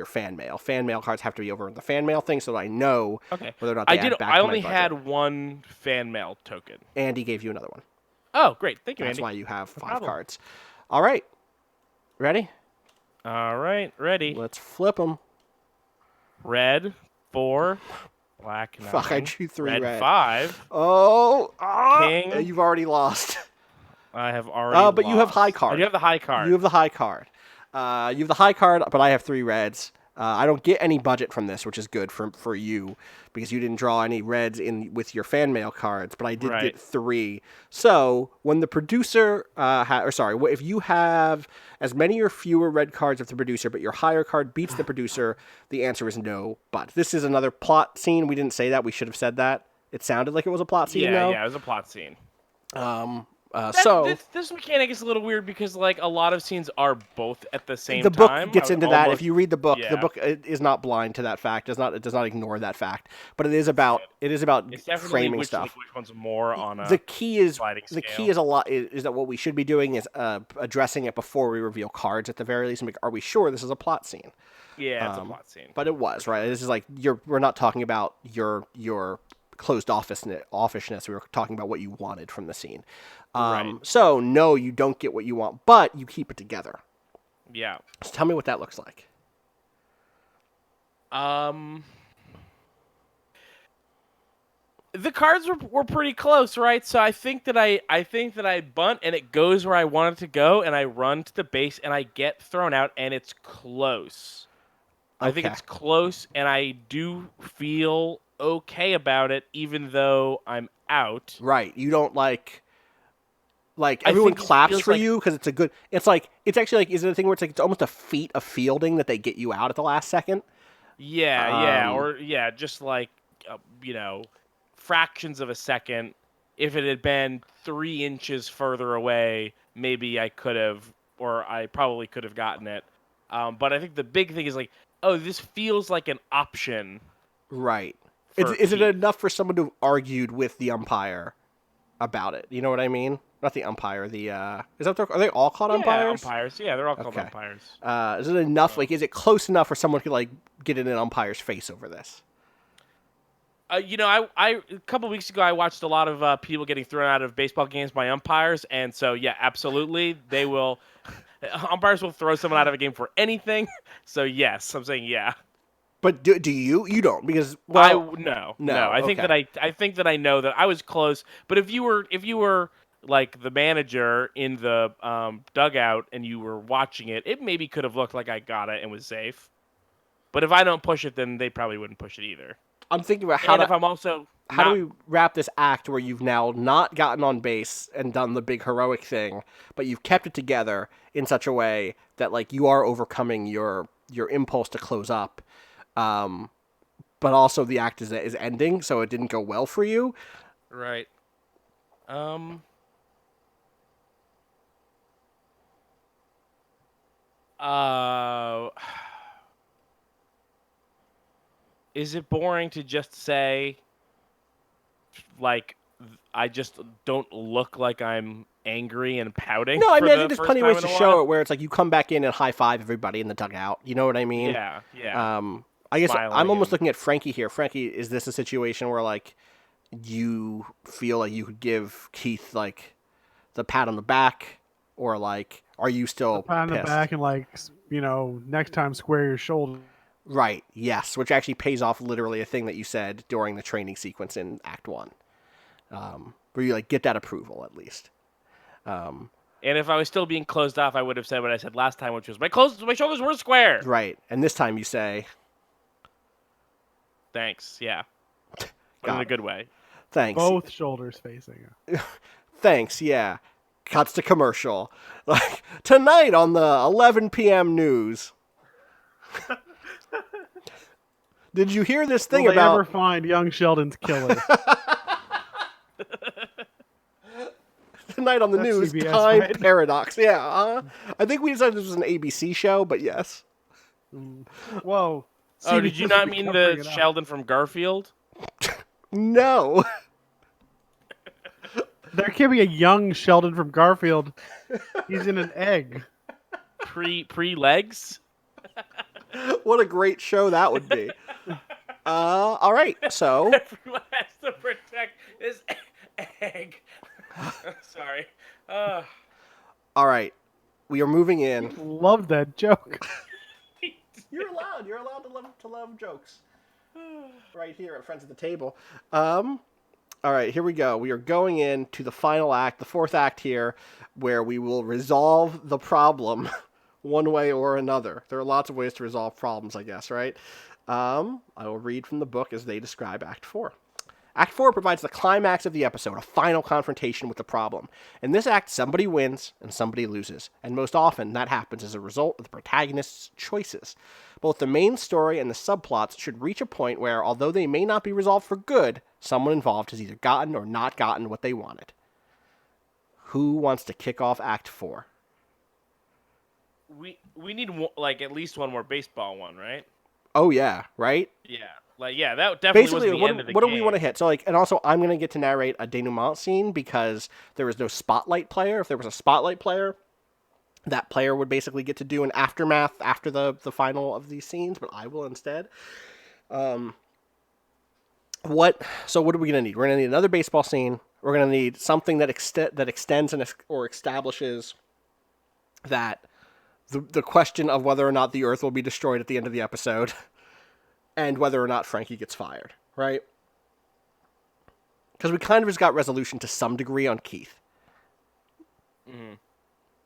fan mail. Fan mail cards have to be over in the fan mail thing, so that I know
Okay.
whether or not they add back
I
to
only
my budget.
had one fan mail token.
Andy gave you another one.
Oh, great! Thank you,
That's
Andy.
why you have 5
problem.
cards. All right, ready?
All right, ready.
Let's flip them.
Red 4, black 9.
Fuck, I drew 3 red.
5.
Oh,
King.
You've already lost.
I have already.
But you have high
lost.
card.
Oh, you have the high card.
You have the high card. You have the high card, but I have 3 reds. I don't get any budget from this, which is good for you because you didn't draw any reds in with your fan mail cards, but I did
Right.
get 3. So when the producer, if you have as many or fewer red cards as the producer, but your higher card beats the producer, the answer is no. But this is another plot scene. We didn't say that. We should have said that. It sounded like it was a plot scene.
Yeah,
though.
yeah, it was a plot scene. This mechanic is a little weird because like a lot of scenes are both at the same
the book
time.
gets into that. If you read the book,
yeah.
the book is not blind to that fact. It does not ignore that fact. But it is about
It's definitely
framing
which,
stuff.
like, which one's more on a
The key is
sliding
the
scale.
key is a lot is that what we should be doing is addressing it before we reveal cards at the very least. And are we sure this is a plot scene?
Yeah, it's a plot scene.
But it was right. This is like we're not talking about your closed offishness. We were talking about what you wanted from the scene.
Right.
So no, you don't get what you want, but you keep it together.
Yeah.
So tell me what that looks like.
The cards were pretty close, right? So I think that I bunt and it goes where I want it to go, and I run to the base and I get thrown out, and it's close. I think
Okay.
it's close, and I do feel okay about it, even though I'm out.
Right. You don't like
I
everyone
think it
claps
feels
for
like-
you because it's a good. It's actually like, is it a thing where it's almost a feat of fielding that they get you out at the last second?
Yeah, just like fractions of a second. If it had been 3 inches further away, maybe I could have, or I probably could have gotten it. But I think the big thing is like, oh, this feels like an option.
Right.
For
Is it
Pete.
enough for someone to have argued with the umpire about it? You know what I mean? Not the umpire. The is that are they all called umpires?
Yeah, umpires. Yeah, they're all called
Okay.
umpires.
Is it enough? Like, is it close enough where someone could like get in an umpire's face over this?
I a couple weeks ago I watched a lot of people getting thrown out of baseball games by umpires, and so yeah, absolutely, they will. Umpires will throw someone out of a game for anything. So yes, I'm saying yeah.
But do you? You don't because
No. I think
okay.
that I think that I know that I was close. But if you were like the manager in the dugout and you were watching it, it maybe could have looked like I got it and was safe. But if I don't push it, then they probably wouldn't push it either.
I'm thinking about how
And if I'm also
how do we wrap this act where you've now not gotten on base and done the big heroic thing, but you've kept it together in such a way that like you are overcoming your impulse to close up, but also the act is ending, so it didn't go well for you.
Right. Uh, is it boring to just say, like, I just don't look like I'm angry and pouting?
No, I
for
mean I
the
think there's
first
plenty of
time
ways
in
to
a
show
while?
it where it's like you come back in and high five everybody in the dugout. You know what I mean?
Yeah, yeah.
I guess
Smiling
I'm almost
and-
looking at Frankie here. Frankie, is this a situation where like you feel like you could give Keith like the pat on the back, or like are you still
Pat on the
pissed?
back and like next time square your shoulder.
Right. Yes, which actually pays off literally a thing that you said during the training sequence in Act 1, where you like get that approval at least.
And if I was still being closed off, I would have said what I said last time, which was my shoulders were square.
Right. And this time you say,
Thanks. Yeah. But
Got
in a
it.
good way.
"Thanks,
Both shoulders facing.
thanks, yeah." Cuts to commercial. Like tonight on the 11 p.m. news. Did you hear this thing
Will they
about
ever find young Sheldon's killer?
tonight on the
That's
news?
CBS,
Time
right?
paradox. Yeah, I think we decided this was an ABC show, but yes.
Whoa.
Oh, did you
CBS
not
will be
mean
covering
the
it up.
Sheldon from Garfield?
No.
There can't be a young Sheldon from Garfield. He's in an egg.
Pre legs?
What a great show that would be. All right, so
Everyone has to protect his egg. Sorry.
all right, we are moving in.
Loved that joke.
You're allowed. You're allowed to love jokes. Right here at Friends at the Table. All right, here we go. We are going into the final act, the fourth act here, where we will resolve the problem one way or another. There are lots of ways to resolve problems, I guess, right? I will read from the book as they describe Act 4. Act 4 provides the climax of the episode, a final confrontation with the problem. In this act, somebody wins and somebody loses, and most often that happens as a result of the protagonist's choices. Both the main story and the subplots should reach a point where, although they may not be resolved for good, someone involved has either gotten or not gotten what they wanted. Who wants to kick off Act 4?
We need like at least one more baseball one, right?
Oh yeah, right?
Yeah. Like that definitely
Basically,
wasn't the end of the
what do
game.
we want to hit? So, like, and also, I'm going to get to narrate a denouement scene because there was no spotlight player. If there was a spotlight player, that player would basically get to do an aftermath after the final of these scenes, but I will instead. So what are we going to need? We're going to need another baseball scene. We're going to need something that extends or establishes that the question of whether or not the Earth will be destroyed at the end of the episode, and whether or not Frankie gets fired, right? Because we kind of just got resolution to some degree on Keith.
Mm-hmm.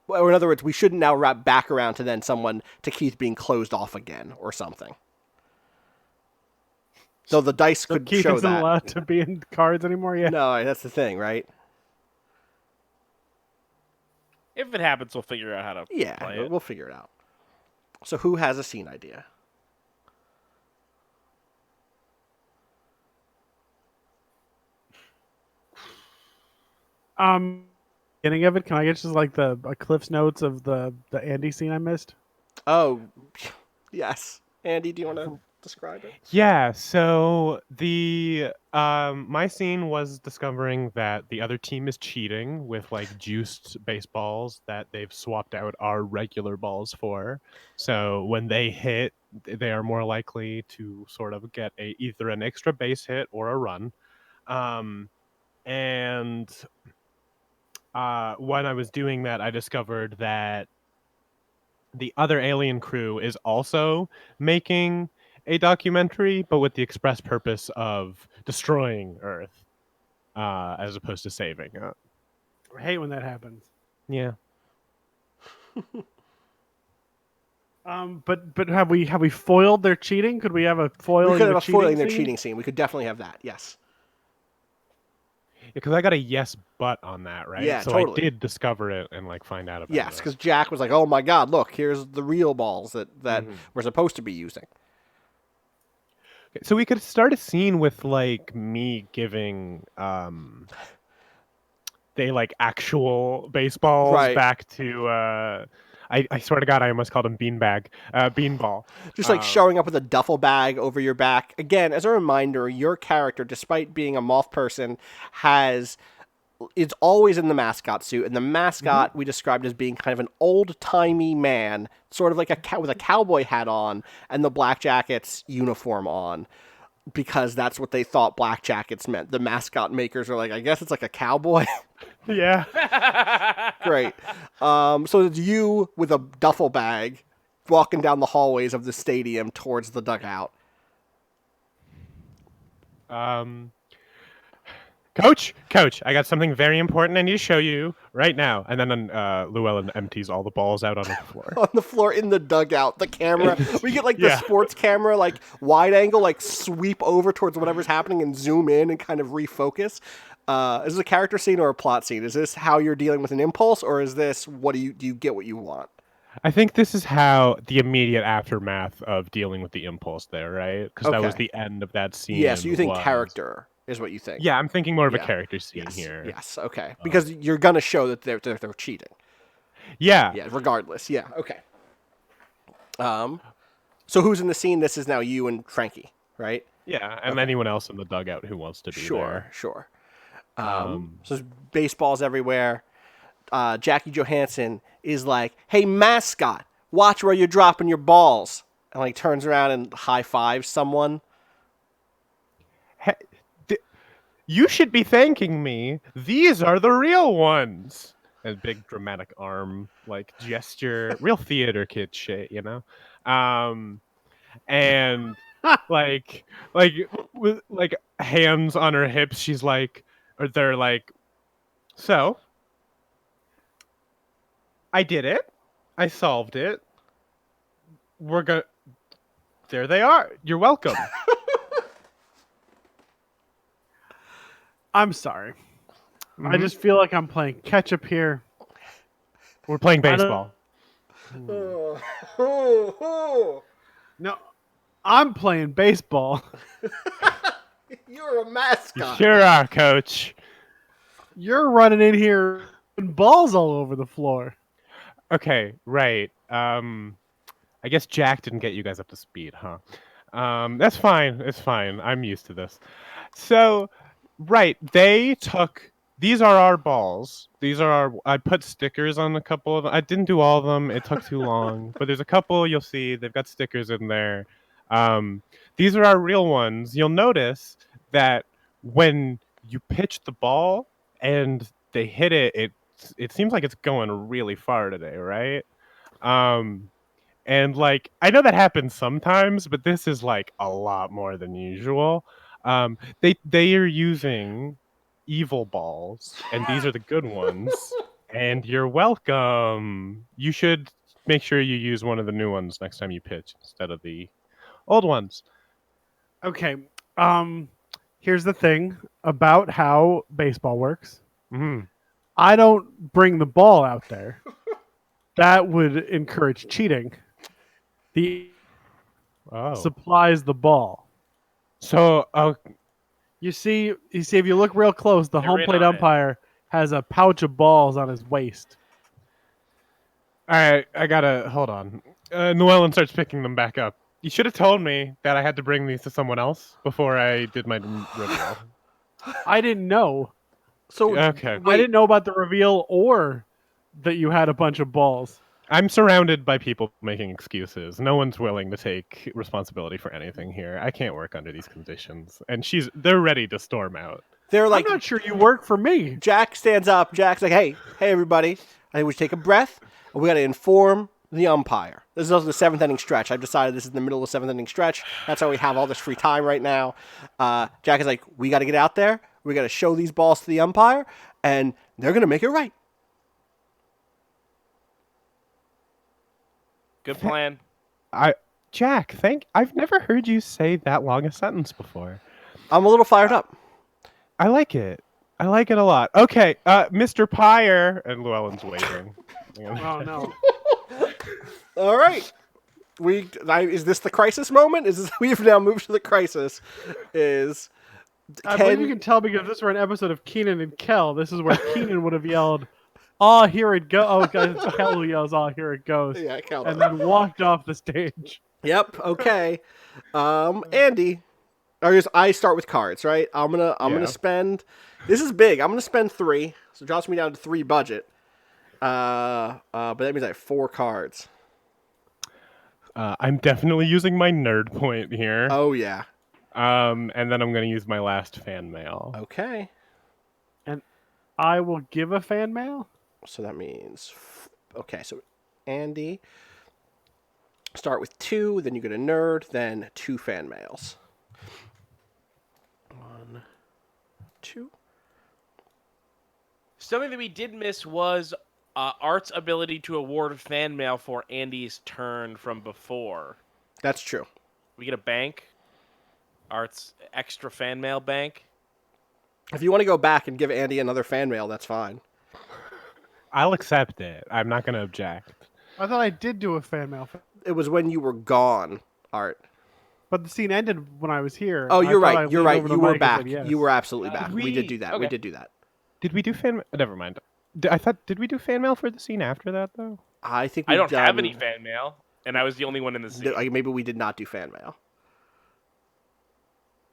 Or in other words, we shouldn't now wrap back around to Keith being closed off again or something. So the dice
So
could
Keith
show
isn't
that.
allowed to be in cards anymore yet.
No, that's the thing, right?
If it happens, we'll figure out how to play
Yeah,
it.
we'll figure it out. So who has a scene idea?
Beginning of it, can I get just like the Cliff's notes of the Andy scene I missed?
Oh, yes. Andy, do you want to describe it?
Yeah, so the my scene was discovering that the other team is cheating with like juiced baseballs that they've swapped out our regular balls for. So when they hit, they are more likely to sort of get either an extra base hit or a run. And when I was doing that, I discovered that the other alien crew is also making a documentary, but with the express purpose of destroying Earth, as opposed to saving it.
I hate when that happens.
Yeah.
But have we foiled their cheating? Could we have a foiling?
We could have a
cheating
foiling their
scene?
cheating scene. We could definitely have that, yes.
Because I got a yes but on that, right?
Yeah,
So
totally.
I did discover it and like find out about
Yes,
it.
because Jack was like, "Oh my God, look, here's the real balls that
Mhm.
we're supposed to be using."
Okay, so we could start a scene with like me giving they like actual baseballs
Right.
back to I swear to God I almost called him beanball.
Just like
Um,
showing up with a duffel bag over your back. Again, as a reminder, your character, despite being a moth person, has is always in the mascot suit, and the mascot we described as being kind of an old timey man, sort of like with a cowboy hat on and the Black Jackets uniform on, because that's what they thought Black Jackets meant. The mascot makers are like, I guess it's like a cowboy.
yeah.
Great. So it's you with a duffel bag walking down the hallways of the stadium towards the dugout.
Um, Coach, I got something very important I need to show you right now. And then Llewellyn empties all the balls out onto the floor.
On the floor in the dugout, the camera. We get like the
Yeah.
sports camera, like wide angle, like sweep over towards whatever's happening and zoom in and kind of refocus. Is this a character scene or a plot scene? Is this how you're dealing with an impulse, or is this do you get what you want?
I think this is how the immediate aftermath of dealing with the impulse there, right? Because that was
Okay.
the end of that scene.
Yeah, so you think
was-
character is what you think.
Yeah, I'm thinking more of a
Yeah.
character scene
Yes.
here.
Yes. Okay. Because you're gonna show that they're cheating.
Yeah.
Yeah. Regardless. Yeah. Okay. So who's in the scene? This is now you and Frankie, right?
Yeah, and anyone else in the dugout who wants to be
Sure.
there.
Sure. So there's baseballs everywhere. Jackie Johansson is like, "Hey, mascot, watch where you're dropping your balls," and like turns around and high fives someone.
Hey, you should be thanking me. These are the real ones. A big dramatic arm like gesture, real theater kid shit, you know. And like with like hands on her hips, she's like, or they're like, so I did it. I solved it. We're gonna. There they are. You're welcome.
I'm sorry. I
Mhm.
just feel like I'm playing catch up here.
We're playing
I don't-
baseball.
No, I'm playing baseball.
You're a
You
mascot.
sure are, Coach.
You're running in here and balls all over the floor.
Okay, right. I guess Jack didn't get you guys up to speed, huh? That's fine. It's fine. I'm used to this. So, right, they took. These are our balls. These are our. I put stickers on a couple of them. I didn't do all of them. It took too long. But there's a couple you'll see. They've got stickers in there. Um, these are our real ones. You'll notice that when you pitch the ball and they hit it, it seems like it's going really far today, right? Um, and like I know that happens sometimes, but this is like a lot more than usual. They are using evil balls, and these are the good ones. And you're welcome. You should make sure you use one of the new ones next time you pitch instead of the old ones.
Okay. Here's the thing about how baseball works.
Hmm.
I don't bring the ball out there. That would encourage cheating. The
Oh,
supplies the ball.
so
You see, if you look real close, the
They're
home
in
plate
on it.
umpire has a pouch of balls on his waist.
all right, I gotta hold on. Llewellyn starts picking them back up. You should have told me that I had to bring these to someone else before I did my reveal.
I didn't know.
So
Okay.
I
wait,
didn't know about the reveal or that you had a bunch of balls.
I'm surrounded by people making excuses. No one's willing to take responsibility for anything here. I can't work under these conditions. And they're ready to storm out.
they're like,
I'm not sure you work for me.
Jack stands up. Jack's like, hey, everybody. I think we should take a breath. We got to inform the umpire. This is also the seventh inning stretch. I've decided this is the middle of the seventh inning stretch. That's why we have all this free time right now. Jack is like, we got to get out there. We got to show these balls to the umpire, and they're going to make it right.
Good plan.
Jack, I've never heard you say that long a sentence before.
I'm a little fired up.
I like it. I like it a lot. Okay, Mr. Pyre, and Llewellyn's waving.
Oh no.
All right. Is this the crisis moment? We have now moved to the crisis?
I believe you can tell because if this were an episode of Keenan and Kel, this is where Keenan would have yelled, "Oh, here it goes!" Oh, guys, Kel yells, "Oh, here it goes!"
Yeah, Kel
and
does.
then walked off the stage.
Yep. Okay. Andy, I start with cards, right? I'm gonna spend. This is big. I'm gonna spend 3, so it drops me down to 3 budget. But that means I have 4 cards.
I'm definitely using my nerd point here.
Oh yeah.
And then I'm gonna use my last fan mail.
Okay.
And I will give a fan mail.
So that means okay. So Andy, start with 2, then you get a nerd, then 2 fan mails. 1, 2.
Something that we did miss was Art's ability to award fan mail for Andy's turn from before.
That's true.
We get a bank. Art's extra fan mail bank.
If you want to go back and give Andy another fan mail, that's fine.
I'll accept it. I'm not gonna object.
I thought I did do a fan mail,
It was when you were gone, Art.
but the scene ended when I was here.
Oh, you're
I thought I
right. You're
leaned
right.
over the
You were
mic and
back.
said yes.
You were absolutely back. We did
we-
do that. We
okay.
did do that.
Did we do fan? Never mind. Did we do fan mail for the scene after that though?
I think
I
we've
don't have
done-
any fan mail, and I was the only one in the scene.
Maybe we did not do fan mail.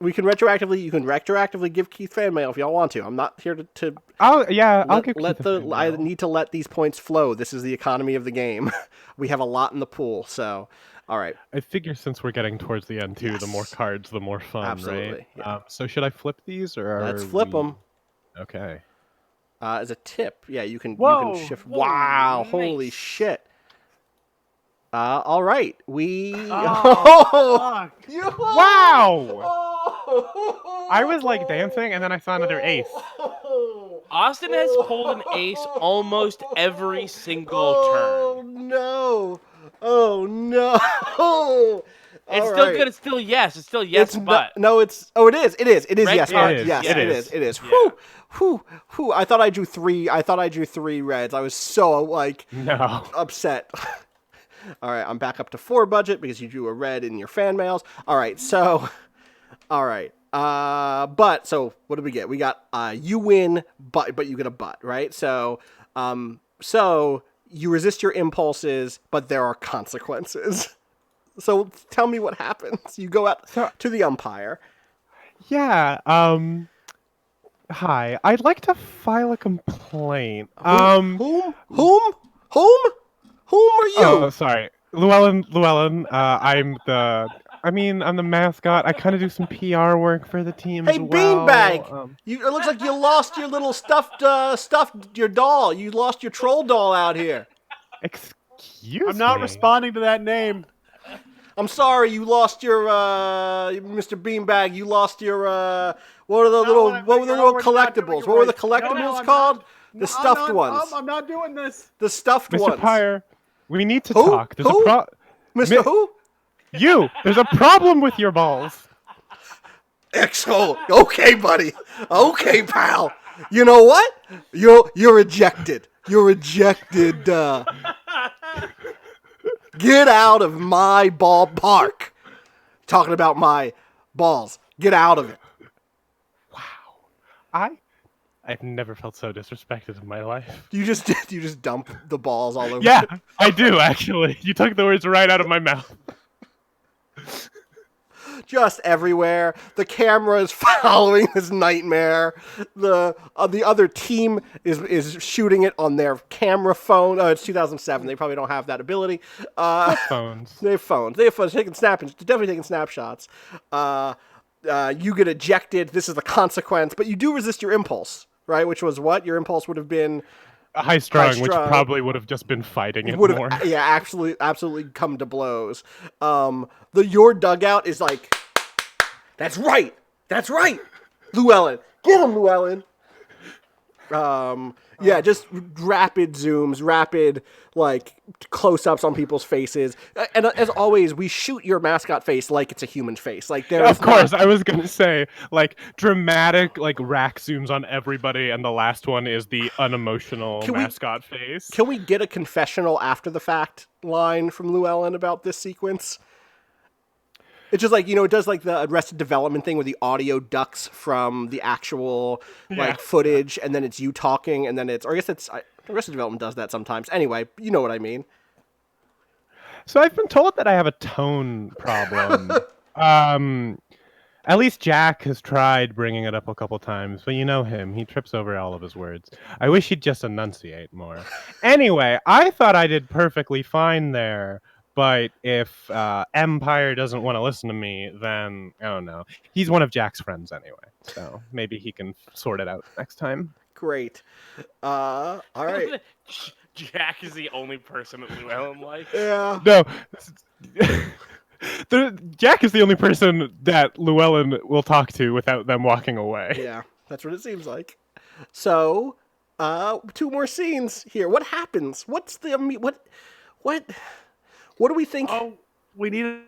We can retroactively. You can retroactively give Keith fan mail if y'all want to. I'm not here to
I'll
let,
give
let
Keith a
the.
fan
I
mail.
need to let these points flow. This is the economy of the game. We have a lot in the pool, so all right.
I figure since we're getting towards the end too, the more
Yes.
cards, the more fun,
Absolutely,
right?
yeah.
So should I flip these or
Let's flip
we-
them.
Okay.
As a tip, yeah, you can
Whoa!
shift.
Whoa,
Wow! Holy
nice.
shit! All right, we.
Oh, fuck.
Wow! I was like dancing, and then I saw another ace.
Austin has pulled an ace almost every single
Oh no! Oh no!
turn. It's
All
still
right.
good. It's still yes. It's still yes,
It's
but
no, it's it is. It is. It is.
Right?
Yes,
It
Art.
is,
Yes,
it
it
is.
is. It is.
Yeah.
Whew, whew, whew. I thought I drew 3. I thought I drew 3 reds. I was so like
No.
upset. All right, I'm back up to 4 budget because you drew a red in your fan mails. All right, so, all right. But so what did we get? We got you win, but you get a but, right? So so you resist your impulses, but there are consequences. So tell me what happens. You go out
So-
to the umpire.
Yeah. Hi. I'd like to file a complaint.
Whom are you?
Oh, sorry, Llewellyn. I'm the mascot. I kind of do some PR work for the team
Hey,
as well.
Beanbag! It looks like you lost your little stuffed your doll. You lost your troll doll out here.
Excuse
I'm not
me.
responding to that name.
I'm sorry, you lost your Mr. Beanbag. You lost your what were the little collectibles? What were the collectibles called? The stuffed ones.
I'm not doing this.
The stuffed
Mr.
ones.
Pyre, we need to
Who?
talk. There's
Who?
a
Mr. Who?
There's a problem with your balls.
Excellent. Okay, buddy. Okay, pal. You know what? You're ejected. You're ejected. Get out of my ballpark. Talking about my balls. Get out of it.
I've never felt so disrespected in my life.
You just dump the balls all over.
Yeah, I do actually. You took the words right out of my mouth.
Just everywhere. The camera is following this nightmare. The other team is shooting it on their camera phone. It's 2007. They probably don't have that ability.
Phones.
They have phones. Taking definitely taking snapshots. You get ejected. This is the consequence, but you do resist your impulse, right? Which was what? Your impulse would have been
High strung, which
strung.
probably would have just been fighting it
would
more.
have absolutely come to blows. Your dugout is like, that's right, Llewellyn, get him, Llewellyn. Yeah, just rapid zooms, rapid like close-ups on people's faces, and as always, we shoot your mascot face like it's a human face. Like there is
Of course,
not-
I was gonna say like dramatic like rack zooms on everybody, and the last one is the unemotional
Can we-
mascot face.
Can we get a confessional after the fact line from Llewellyn about this sequence? It's just like, it does like the Arrested Development thing where the audio ducks from the actual
Yeah.
footage, and then it's you talking, and then or I guess Arrested Development does that sometimes. Anyway, you know what I mean.
So I've been told that I have a tone problem. At least Jack has tried bringing it up a couple times, but you know him. He trips over all of his words. I wish he'd just enunciate more. Anyway, I thought I did perfectly fine there, but if Empire doesn't want to listen to me, then I don't know. He's one of Jack's friends anyway, so maybe he can sort it out next time.
Great. All right.
Jack is the only person that Llewellyn likes.
Yeah.
No. Jack is the only person that Llewellyn will talk to without them walking away.
Yeah, that's what it seems like. So, 2 more scenes here. What happens? What's the what do we think?
Oh, we need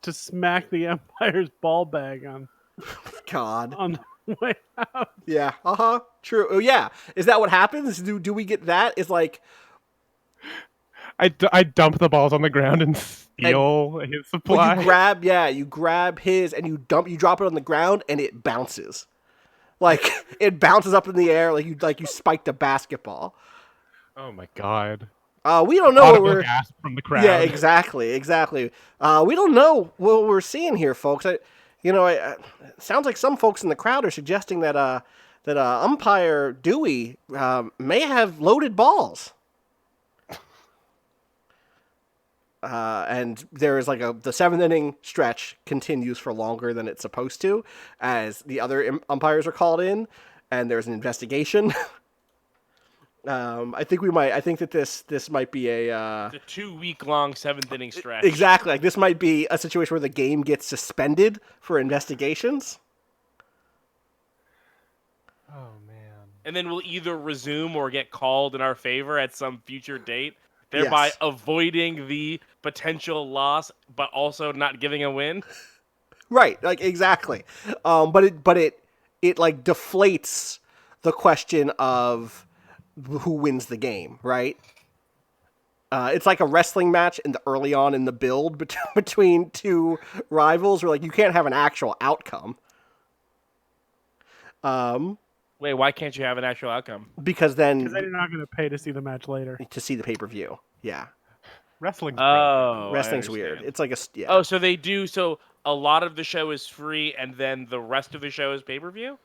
to smack the Empire's ball bag on
God.
the way out.
Yeah. True. Oh, yeah. Is that what happens? Do we get that? Is like
I dump the balls on the ground and steal his supply.
you grab his and you drop it on the ground and it bounces. Like it bounces up in the air like you spiked a basketball.
Oh my god.
We don't know what
Audible
we're
gasp from the crowd.
Yeah, exactly. We don't know what we're seeing here, folks. It sounds like some folks in the crowd are suggesting that umpire Dewey may have loaded balls. And there is the 7th inning stretch continues for longer than it's supposed to, as the other umpires are called in, and there's an investigation. I think that this might be a
It's a 2-week-long 7th inning stretch.
exactly like this might be a situation where the game gets suspended for investigations.
Oh man.
And then we'll either resume or get called in our favor at some future date, thereby
Yes.
avoiding the potential loss, but also not giving a win.
Right, exactly. But it deflates the question of who wins the game, right? It's like a wrestling match early on in the build between two rivals, where you can't have an actual outcome.
Wait, why can't you have an actual outcome?
Because then
Because they're not going to pay to see the match later.
to see the pay-per-view. Yeah.
Wrestling's
Oh,
Wrestling's
I
weird.
understand.
It's like yeah.
Oh, so they do. So a lot of the show is free, and then the rest of the show is pay-per-view.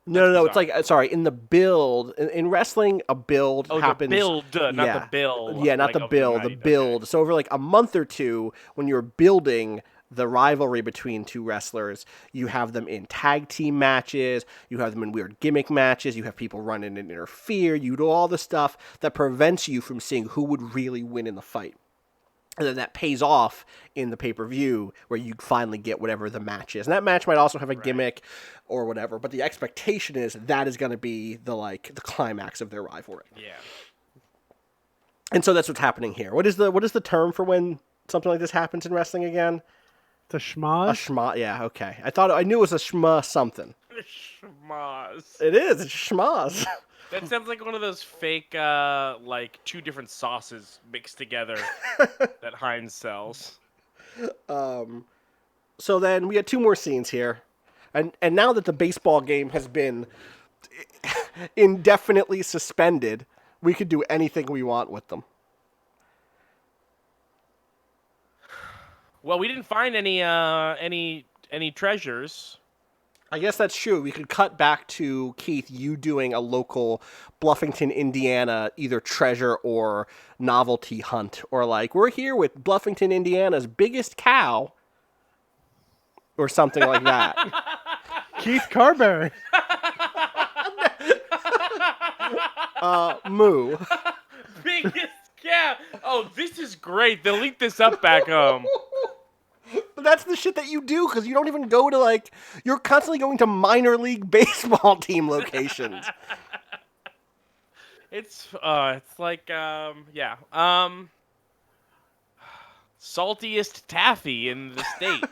No. It's
bizarre.
sorry. In the build, in wrestling, a build
Oh,
happens.
the build, not
yeah.
the bill.
Yeah, not
like,
the
of
build. The
night.
build.
Okay.
So over a month or two, when you're building the rivalry between two wrestlers, you have them in tag team matches. You have them in weird gimmick matches. You have people run in and interfere. You do all the stuff that prevents you from seeing who would really win in the fight. And then that pays off in the pay-per-view where you finally get whatever the match is. And that match might also have a gimmick or whatever, but the expectation is that is going to be the climax of their rivalry.
Yeah.
And so that's what's happening here. What is the term for when something like this happens in wrestling again?
It's a schmaz.
A schma. Yeah, okay. I knew it was a schma something.
Schmoz.
It is. It's schmaz.
That sounds like one of those fake, 2 different sauces mixed together that Heinz sells.
So then we got 2 more scenes here. And now that the baseball game has been indefinitely suspended, we could do anything we want with them.
Well, we didn't find any treasures.
I guess that's true. We could cut back to Keith, you doing a local Bluffington, Indiana, either treasure or novelty hunt. Or we're here with Bluffington, Indiana's biggest cow. Or something like that.
Keith Carberry.
Moo.
Biggest cow. Oh, this is great. They'll link this up back home.
But that's the shit that you do, because you don't even go to, you're constantly going to minor league baseball team locations.
It's like saltiest taffy in the state.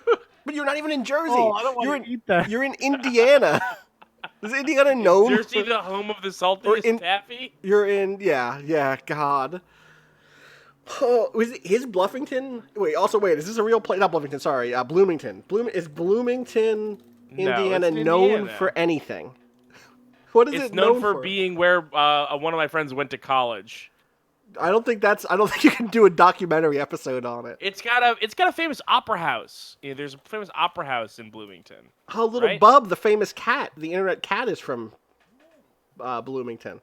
But you're not even in Jersey.
Oh, I don't
You're
want
in
to eat that.
you're in Indiana. Is Indiana
Is
known
Jersey
for?
the home of the saltiest taffy?
You're in, yeah. God. Oh, is Bluffington? Wait. Is this a real place? Not Bluffington. Sorry, Bloomington. Is Bloomington,
No,
Indiana,
it's
known
Indiana.
for anything? What is
It's
it
known
known
for being where one of my friends went to college.
I don't think you can do a documentary episode on it.
It's got a famous opera house. Yeah, there's a famous opera house in Bloomington.
Oh, little
right?
Bub, the famous cat, the internet cat, is from Bloomington.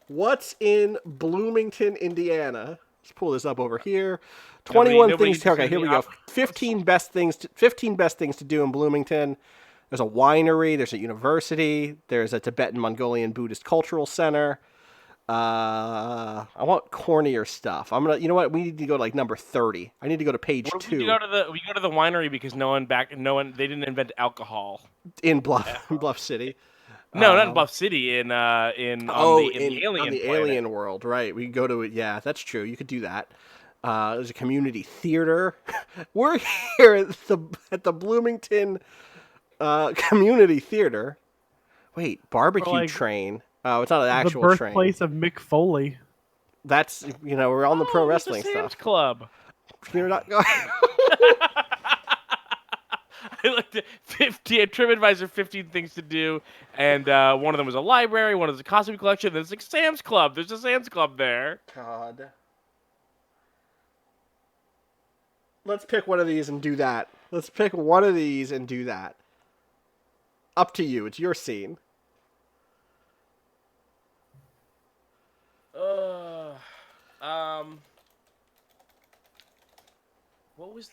What's in Bloomington, Indiana? Let's pull this up over here. 21
Nobody
things. Okay,
said
here
the
we go.
opera
15 best things to do in Bloomington. There's a winery. There's a university. There's a Tibetan Mongolian Buddhist cultural center. I want cornier stuff. You know what? We need to go to like number 30. I need to go to page 2
We go to the winery because they didn't invent alcohol.
in Bluff City.
No, not in Bluff City. In the
alien world, right? We can go to it. Yeah, that's true. You could do that. There's a community theater. We're here at the Bloomington Community Theater. Wait, barbecue train. Oh, it's not an actual
the
train.
birthplace of Mick Foley.
That's we're on the pro wrestling
the Sam's
stuff.
Club.
You're not going.
I looked at TripAdvisor 15 things to do, and one of them was a library, one was a costume collection, then it's like Sam's Club. There's a Sam's Club there.
God. Let's pick one of these and do that. Up to you. It's your scene.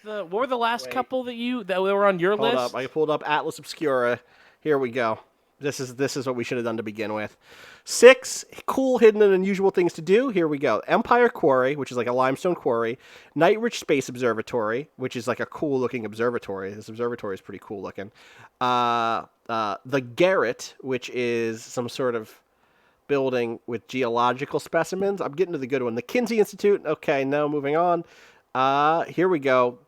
What were the last couple that were on your list?
Hold up. I pulled up Atlas Obscura. Here we go. This is what we should have done to begin with. 6 cool, hidden, and unusual things to do. Here we go. Empire Quarry, which is like a limestone quarry. Nightridge Space Observatory, which is like a cool-looking observatory. This observatory is pretty cool-looking. The Garret, which is some sort of building with geological specimens. I'm getting to the good one. The Kinsey Institute. Okay, no, moving on. Here we go.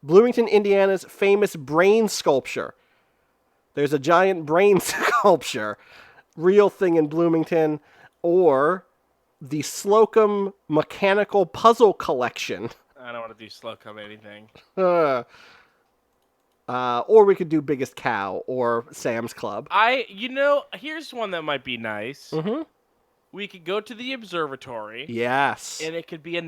Bloomington, Indiana's famous brain sculpture. There's a giant brain sculpture. Real thing in Bloomington. Or the Slocum Mechanical Puzzle Collection.
I don't want to do Slocum anything.
Or we could do Biggest Cow or Sam's Club.
Here's one that might be nice.
Mm-hmm.
We could go to the observatory.
Yes.
And it could be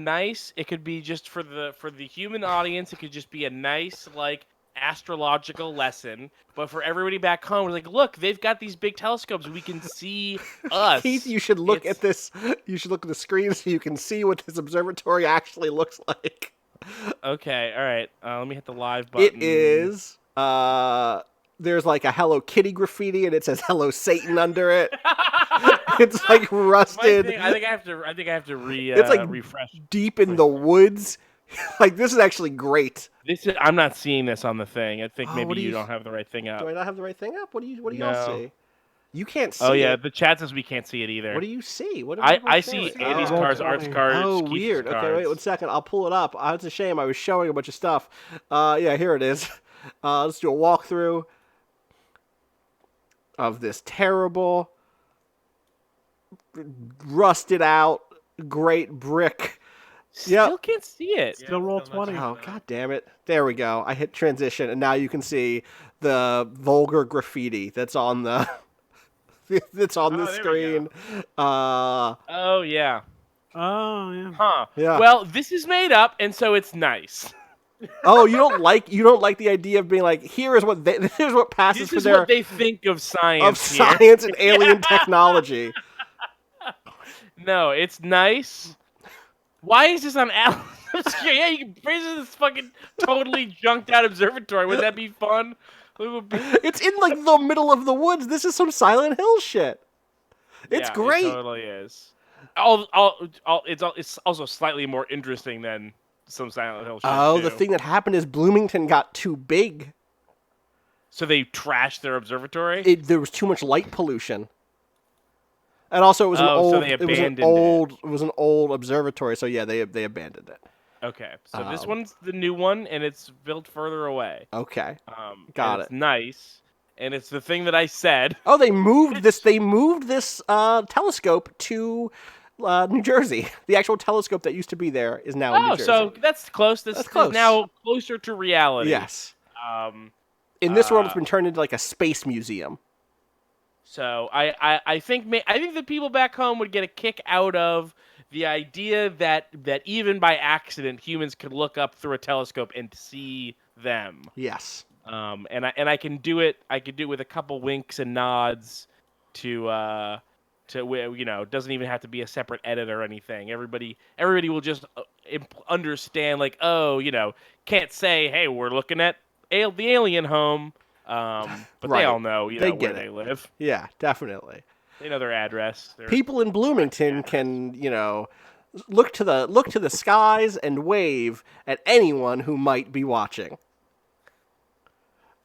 just for the human audience, it could just be a nice, like, astrological lesson. But for everybody back home, we're like, look, they've got these big telescopes. We can see us.
Keith, you should look at this. You should look at the screen so you can see what this observatory actually looks like.
Okay, all right. Let me hit the live button.
It is. There's like a Hello Kitty graffiti, and it says Hello Satan under it. It's like rusted.
I think I have to
It's like
refresh.
Deep in the woods. Like, this is actually great.
I'm not seeing this on the thing. I think maybe
what do
you
you-
don't have the right thing up.
Do I not have the right thing up? What do you all
No.
see? You can't see.
Oh yeah,
it.
the chat says we can't see it either.
What do you see? What
I see Andy's
Oh,
cards,
okay.
Art's cards.
Oh,
Keith's
weird. Okay,
cards.
wait 1 second. I'll pull it up. It's a shame. I was showing a bunch of stuff. Yeah, here it is. Let's do a walkthrough of this terrible, rusted out, great brick.
Still can't see it.
Still roll 20.
Oh, god damn it. There we go. I hit transition, and now you can see the vulgar graffiti that's on the that's on the
there we
screen.
Oh yeah.
Oh, yeah.
Huh.
Yeah.
Well, this is made up, and so it's nice.
Oh, you don't like the idea of being like, here's what passes
This
for
is
their
what they think of science.
of
here.
science and alien technology.
No, it's nice. Why is this on Atlas? Yeah, you can praise this fucking totally junked out observatory. Would that be fun? It would be.
It's in like the middle of the woods. This is some Silent Hill shit. It's
Yeah,
great.
It totally is. It's also slightly more interesting than some Silent Hill shit.
Oh,
too.
the thing that happened is Bloomington got too big.
So they trashed their observatory.
There was too much light pollution. And also, it was an
Oh,
old.
so they
It was an
abandoned
old. It was an old observatory. So yeah, they abandoned it.
Okay, so this
Um,
one's the new one, and it's built further away.
Okay,
And
got
it's
it.
nice, and it's the thing that I said.
Oh, they moved this. They moved this telescope to New Jersey. The actual telescope that used to be there is now in New
Oh,
Jersey.
so that's close. This
That's
is
close.
now closer to reality.
Yes.
Um,
In this world, it's been turned into like a space museum.
So I think I think the people back home would get a kick out of the idea that even by accident humans could look up through a telescope and see them.
Yes.
And I can do it. I could do it with a couple winks and nods to it doesn't even have to be a separate edit or anything. Everybody will just understand, like, oh, can't say, hey, we're looking at the alien home. But
Right.
they all know,
They
where
get
they
it.
live.
Yeah, definitely.
They know their address.
People in Bloomington can, look to the skies and wave at anyone who might be watching.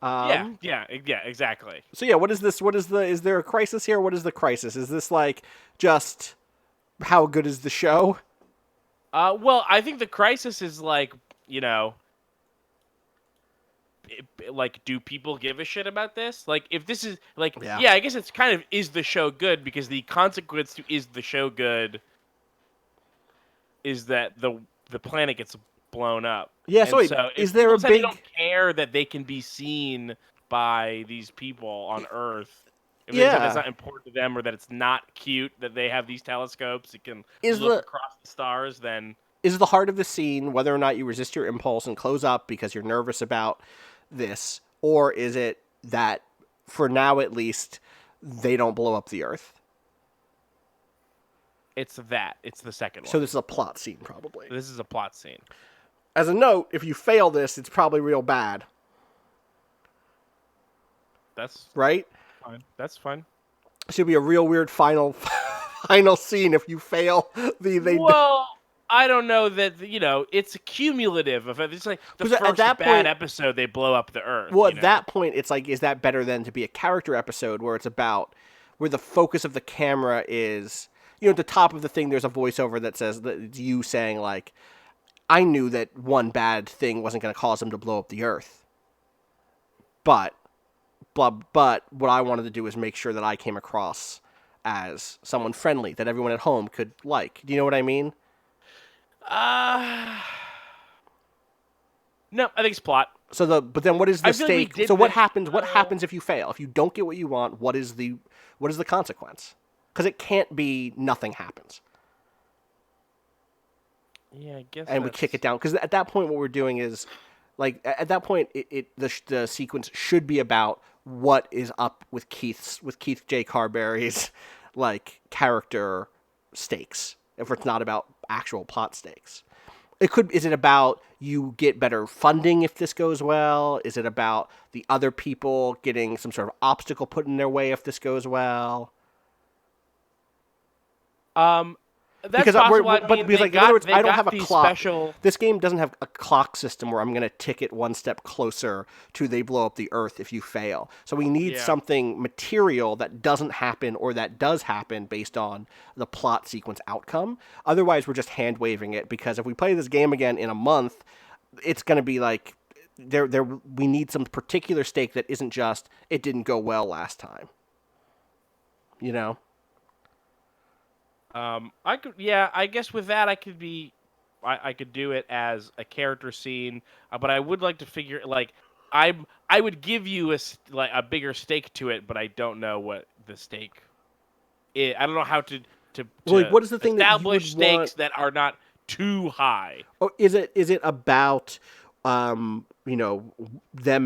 Yeah, exactly.
So yeah, what is this? Is there a crisis here? What is the crisis? Is this like just how good is the show?
Well, I think the crisis is like, like, do people give a shit about this? Like, if this is like,
Yeah.
I guess it's kind of, is the show good, because the consequence to is the show good is that the planet gets blown up.
Yeah.
And
So wait,
so if
is there
people
a
say they
big?
don't care that they can be seen by these people on Earth, if they
Yeah.
said it's not important to them, or that it's not cute that they have these telescopes, it can
Is
look
the-
across the stars, then
Is the heart of the scene whether or not you resist your impulse and close up because you're nervous about this, or is it that for now at least they don't blow up the Earth?
it's the second
So
one.
this is a plot scene, probably.
This is a plot scene.
As a note, if you fail this, it's probably real bad,
That's
right?
fine. That's fine.
It should be a real weird final scene if you fail the.
Well, I don't know that it's cumulative. It's like the
Because at
first
that
bad
point-
episode they blow up the Earth.
Well, at that point, it's like, is that better than to be a character episode where it's about where the focus of the camera is, at the top of the thing, there's a voiceover that says that it's you saying like, I knew that one bad thing wasn't going to cause them to blow up the Earth, but what I wanted to do is make sure that I came across as someone friendly that everyone at home could like. Do you know what I mean?
No, I think it's plot.
But then what is the
I feel like we
stake?
did
So what
that-
happens? What happens if you fail? If you don't get what you want, what is the consequence? Because it can't be nothing happens,
Yeah, I guess.
and we kick it down. Because at that point, what we're doing is, like, at that point, the sequence should be about what is up with Keith J. Carberry's like character stakes. If it's not about actual plot stakes. Is it about you get better funding if this goes well? Is it about the other people getting some sort of obstacle put in their way if this goes well?
That's
Because
possible.
because like in other words, I don't have a clock.
Special...
This game doesn't have a clock system where I'm going to tick it one step closer to they blow up the Earth if you fail. So we need something material that doesn't happen or that does happen based on the plot sequence outcome. Otherwise, we're just hand waving it, because if we play this game again in a month, it's going to be like we need some particular stake that isn't just it didn't go well last time.
I guess with that I could do it as a character scene, but I would like to figure, like, I would give you a bigger stake to it, but I don't know what the stake is. I don't know how to
Well, like, what is the thing that you
establish
would want-
stakes that are not too high.
Or is it about them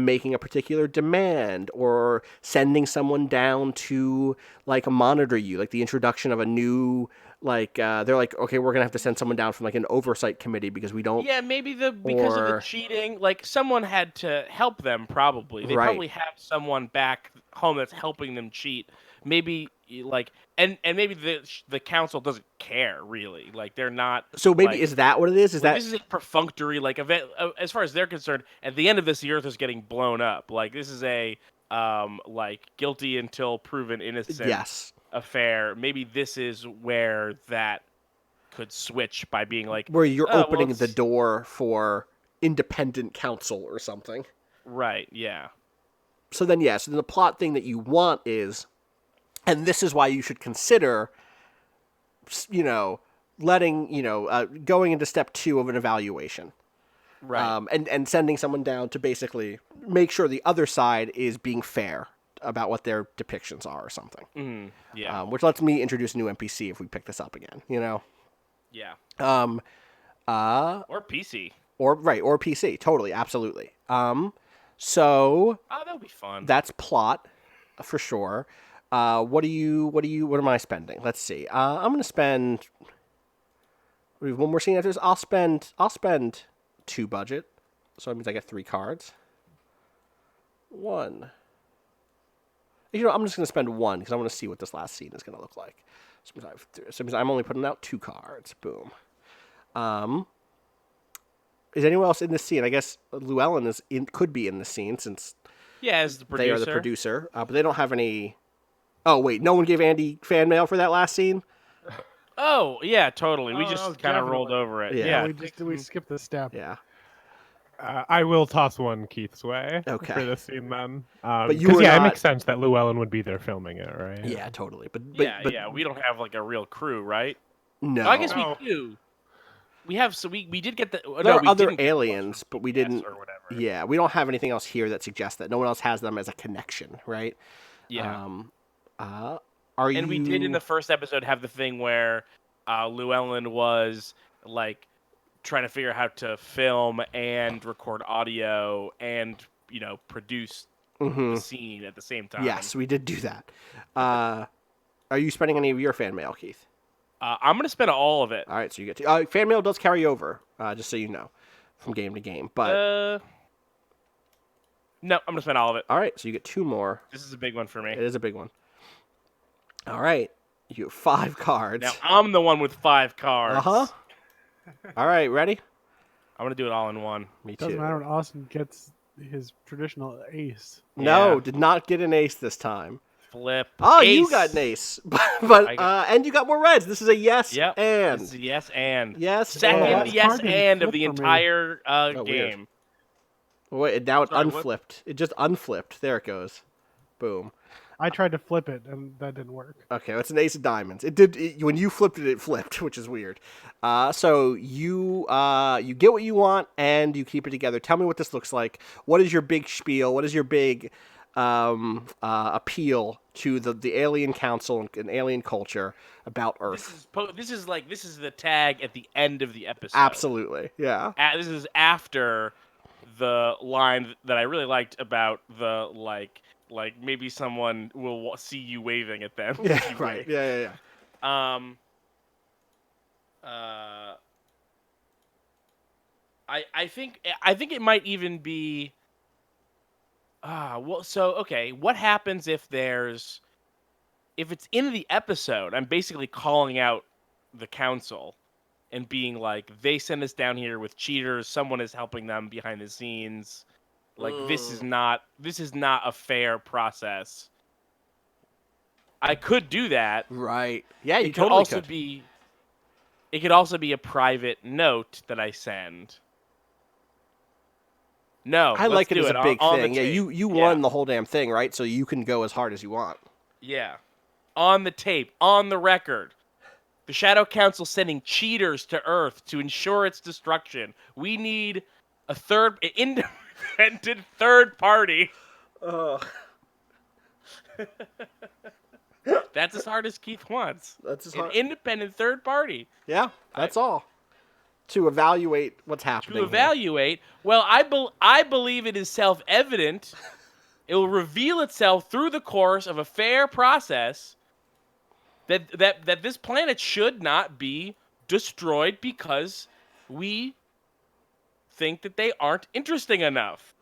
making a particular demand or sending someone down to like monitor you, like the introduction of a new they're like, okay, we're gonna have to send someone down from like an oversight committee because we don't.
Yeah, maybe because of the
Or-
cheating, like someone had to help them. Probably they
Right.
probably have someone back home that's helping them cheat. Maybe and maybe the council doesn't care really. Like they're not.
So maybe
like,
is that what it is? Is that
this is a perfunctory event as far as they're concerned. At the end of this, the Earth is getting blown up. Like this is a guilty until proven innocent.
yes?
affair, maybe this is where that could switch by being like,
Where you're
well,
opening the
it's-
door for independent counsel or something.
Right, yeah.
So then, yes, the plot thing that you want is, and this is why you should consider, letting, going into step 2 of an evaluation.
Right.
And sending someone down to basically make sure the other side is being fair about what their depictions are or something.
Yeah.
Which lets me introduce a new NPC if we pick this up again,
Yeah.
Or
PC.
or PC, totally, absolutely. So
Oh, that would be fun.
that's plot for sure. What am I spending? Let's see. I'm gonna spend. We have one more scene after this. I'll spend 2 budget, so that means I get 3 cards. 1. I'm just gonna spend 1 because I want to see what this last scene is gonna look like. So I'm only putting out 2 cards. Boom. Is anyone else in this scene? I guess Llewellyn could be in the scene since
yeah, as the producer.
they are the producer, but they don't have any. Oh wait, no one gave Andi fan mail for that last scene.
Oh, yeah, totally. We
Oh,
just kind of rolled
definitely.
over it.
Yeah.
Yeah.
We skipped the step.
Yeah.
I will toss one Keith's way
Okay.
for this scene then.
But you
'cause,
were
yeah,
not-
it makes sense that Llewellyn would be there filming it, right?
Yeah, totally. But
Yeah, we don't have like a real crew, right?
no.
Oh, I guess
No.
we do. We have, so we did get the.
There
no,
are
we
other
didn't get the ones
aliens,
from
but we
BS
didn't.
or whatever.
Yeah, we don't have anything else here that suggests that. No one else has them as a connection, right?
Yeah.
Are you?
And we did in the first episode have the thing where Llewellyn was like trying to figure out how to film and record audio and produce the scene at the same time.
Yes, we did do that. Are you spending any of your fan mail, Keith?
I'm gonna spend all of it.
All right, so you get to. Fan mail does carry over, just so you know, from game to game. But
No, I'm gonna spend all of it.
all right, so you get 2 more.
This is a big one for me.
It is a big one. All right, you have 5 cards.
Now I'm the one with 5 cards.
All right, ready?
I'm gonna do it all in one.
Me too.
Doesn't matter when Austin gets his traditional ace.
No,
Yeah.
did not get an ace this time.
Flip.
Oh,
Ace.
you got an ace, but and you got more reds. This is a yes
Yep.
and
This is yes and.
yes
Second
and.
It's
yes
hard to
and of
flip
the
for me.
entire
weird.
game.
Wait, now it
Sorry, what?
unflipped. It just unflipped. There it goes. Boom.
I tried to flip it and that didn't work.
Okay, it's an ace of diamonds. It did when you flipped it. It flipped, which is weird. So you get what you want and you keep it together. Tell me what this looks like. What is your big spiel? What is your big appeal to the alien council and alien culture about Earth?
This is the tag at the end of the episode.
Absolutely, yeah.
This is after the line that I really liked about the like maybe someone will see you waving at them.
Yeah,
if you
right.
wave.
Yeah.
I think it might even be. Okay. What happens if it's in the episode? I'm basically calling out the council and being like, they send us down here with cheaters. Someone is helping them behind the scenes. Like this is not a fair process. I could do that.
Right. Yeah, you
It could
totally
also
could.
be. It could also be a private note that I send. No,
I like it
let's
as
do
a big
on the
thing. Yeah,
tape.
you run the whole damn thing, right? So you can go as hard as you want.
Yeah. On the tape, on the record. The Shadow Council sending cheaters to Earth to ensure its destruction. We need a independent third party. That's as hard as Keith wants.
That's as
An
hard.
independent third party.
Yeah, that's all. To evaluate what's happening.
To
here.
evaluate, well, I believe it is self-evident. It will reveal itself through the course of a fair process that this planet should not be destroyed because we think that they aren't interesting enough.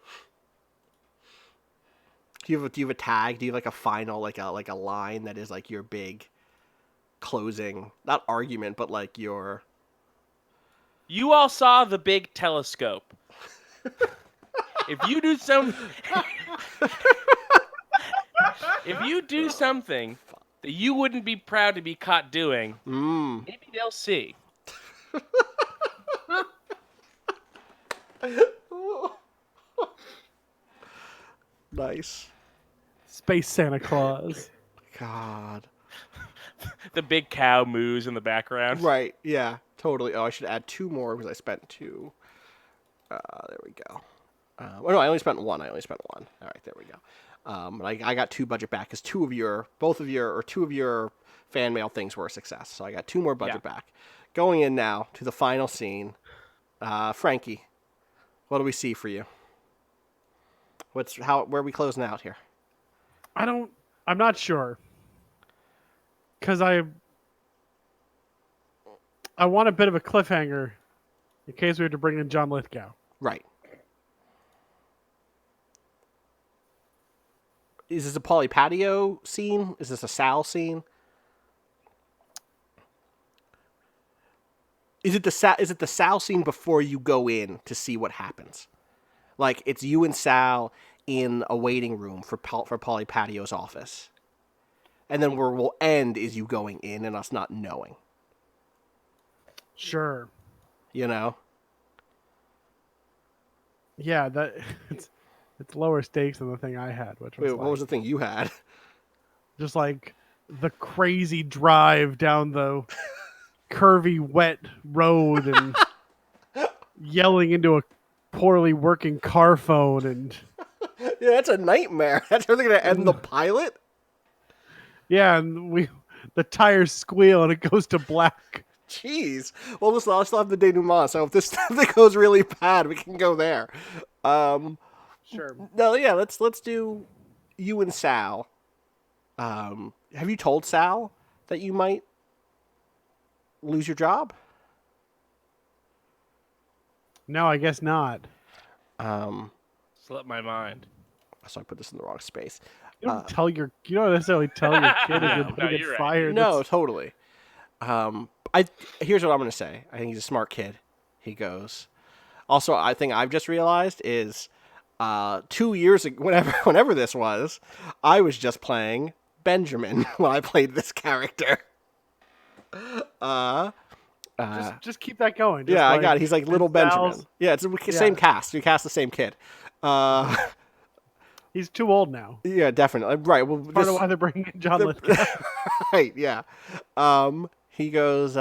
Do you have a tag? Do you have like a final like a line that is like your big closing, not argument, but like your.
You all saw the big telescope. If you do something that you wouldn't be proud to be caught doing,
Mm.
maybe they'll see.
Nice.
Space Santa Claus.
God.
The big cow moos in the background.
Right. Yeah. Totally. Oh, I should add 2 more because I spent 2. There we go. Oh no, I only spent 1. All right, there we go. I got 2 budget back because 2 of your fan mail things were a success. So I got 2 more budget back. Going in now to the final scene. Frankie, what do we see for you? Where are we closing out here?
I'm not sure. Because I want a bit of a cliffhanger in case we have to bring in John Lithgow.
Right. Is this a Polly Patio scene? Is this a Sal scene? Is it the Sal scene before you go in to see what happens? Like it's you and Sal in a waiting room for Polly Patio's office, and then where we'll end is you going in and us not knowing.
Sure.
You know.
Yeah, that it's lower stakes than the thing I had, which was
Wait, what was the thing you had?
just like the crazy drive down the curvy, wet road and yelling into a poorly working car phone and
Yeah, that's a nightmare. That's how they're gonna end the pilot.
yeah, and the tires squeal and it goes to black.
Jeez. Well, listen, I'll still have the denouement, so if this thing goes really bad, we can go there.
Sure.
No, yeah, let's do you and Sal. Have you told Sal that you might lose your job?
No, I guess not.
Slipped my mind.
So I put this in the wrong space.
You don't necessarily tell your kid if you're
No,
going to
you're
get
right.
fired.
No,
That's-
totally. Here's what I'm going to say. I think he's a smart kid. He goes. Also, I think I've just realized is 2 years ago, whenever this was, I was just playing Benjamin when I played this character.
just keep that going. Just
Yeah, I
like-
got it. He's like little
and Sal's-
Benjamin. Yeah, it's the same cast. You cast the same kid.
He's too old now.
Yeah, definitely. Right. Well,
Part of why they're bringing in John Lithgow.
right. Yeah. He goes,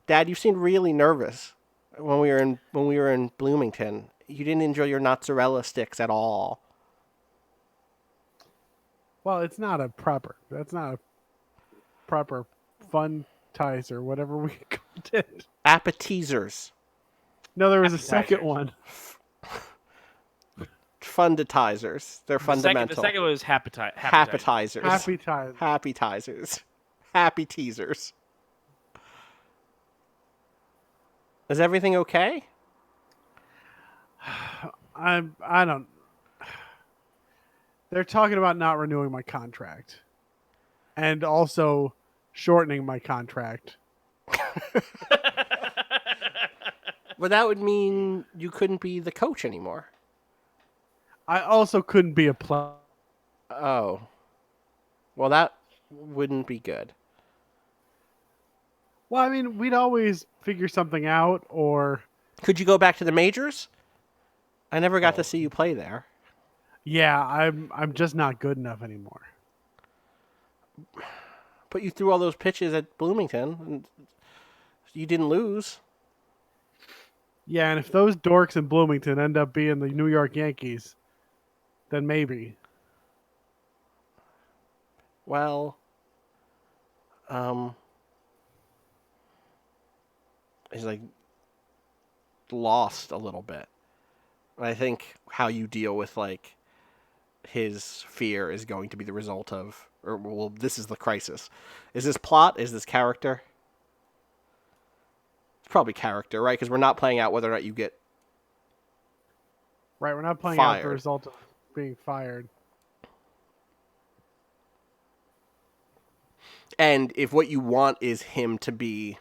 Dad, you seemed really nervous when we were in Bloomington. You didn't enjoy your mozzarella sticks at all.
Well, that's not a proper fun ties or whatever we called it.
Appetizers.
No, there was a second one.
Funditizers. They're fundamental.
The second one was
Happetizers.
Happy ties.
Happytizers. Happy teasers. Is everything okay?
I don't. They're talking about not renewing my contract, and also shortening my contract.
But that would mean you couldn't be the coach anymore.
I also couldn't be a player.
Oh. Well, that wouldn't be good.
Well, I mean, we'd always figure something out, or
Could you go back to the majors? I never got to see you play there.
yeah, I'm just not good enough anymore.
But you threw all those pitches at Bloomington, and you didn't lose.
Yeah, and if those dorks in Bloomington end up being the New York Yankees, then maybe.
Well, he's like lost a little bit. I think how you deal with like his fear is going to be the result of, or well, this is the crisis. Is this plot? Is this character? It's probably character, right? Because we're not playing out whether or not you get.
Right, we're not playing out the
Fired.
result of being fired.
And if what you want is him to be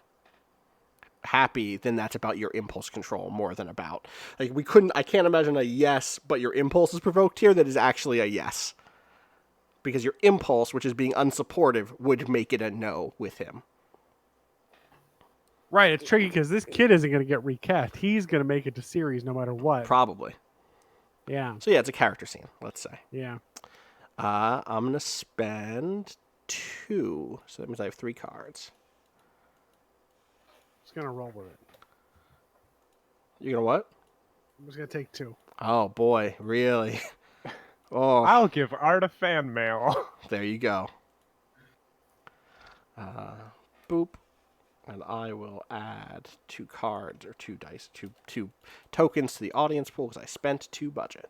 happy, then that's about your impulse control more than about like I can't imagine a yes, but your impulse is provoked here that is actually a yes. because your impulse, which is being unsupportive, would make it a no with him.
Right, it's tricky because this kid isn't going to get recast. He's going to make it to series no matter what.
Probably.
Yeah,
So yeah, it's a character scene, let's say.
yeah.
I'm going to spend 2. So that means I have 3 cards.
Just going to roll with it.
You're going to what?
I'm just going to take 2.
Oh, boy. Really? Oh,
I'll give Art a fan mail.
there you go. Boop. And I will add 2 cards or 2 dice, two tokens to the audience pool because I spent 2 budget.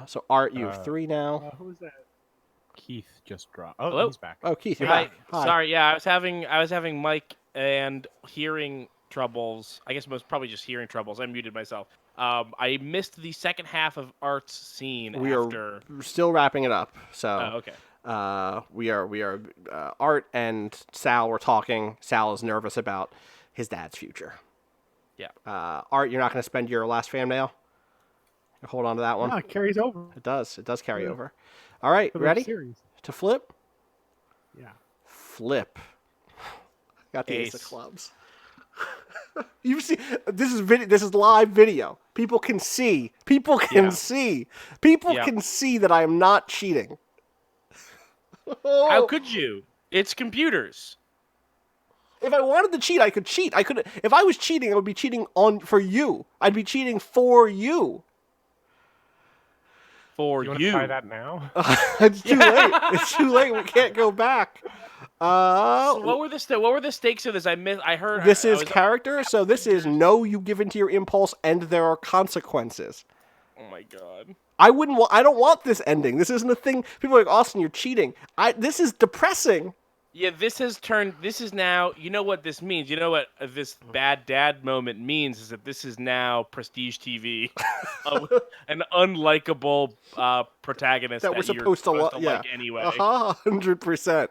So Art, you have 3 now.
Who's that?
Keith just dropped. Oh,
Hello?
he's back.
Oh, Keith, you're
Hi.
back. Hi.
Sorry, yeah, I was having mic and hearing troubles. I guess probably just hearing troubles. I muted myself. I missed the second half of Art's scene
We
after.
are still wrapping it up. So
Oh, okay.
we are Art and Sal were talking. Sal is nervous about his dad's future.
Yeah.
Art, you're not going to spend your last fan mail? Hold on to that one.
No, it carries over.
It does carry over. All right,
For the
ready
series.
to flip?
Yeah.
Flip. Got the ace of
Ace.
clubs. You see, this is live video. People can see. People can
Yeah.
see. People
Yeah.
can see that I am not cheating.
How could you? It's computers.
If I wanted to cheat, I could cheat. I could. If I was cheating, I would be cheating for you. I'd be cheating for you.
For
You
you.
want to try that now?
It's too late. It's too late. We can't go back.
So what were the stakes of this? I heard
This
I
is
was-
character, so this is no, you give into your impulse, and there are consequences.
Oh my god.
I don't want this ending. This isn't a thing. People are like, Austin, you're cheating. This is depressing.
Yeah, this is now, you know what this means. You know what this bad dad moment means is that this is now prestige TV. An unlikable protagonist
That we're
you're
supposed to
like anyway.
100%.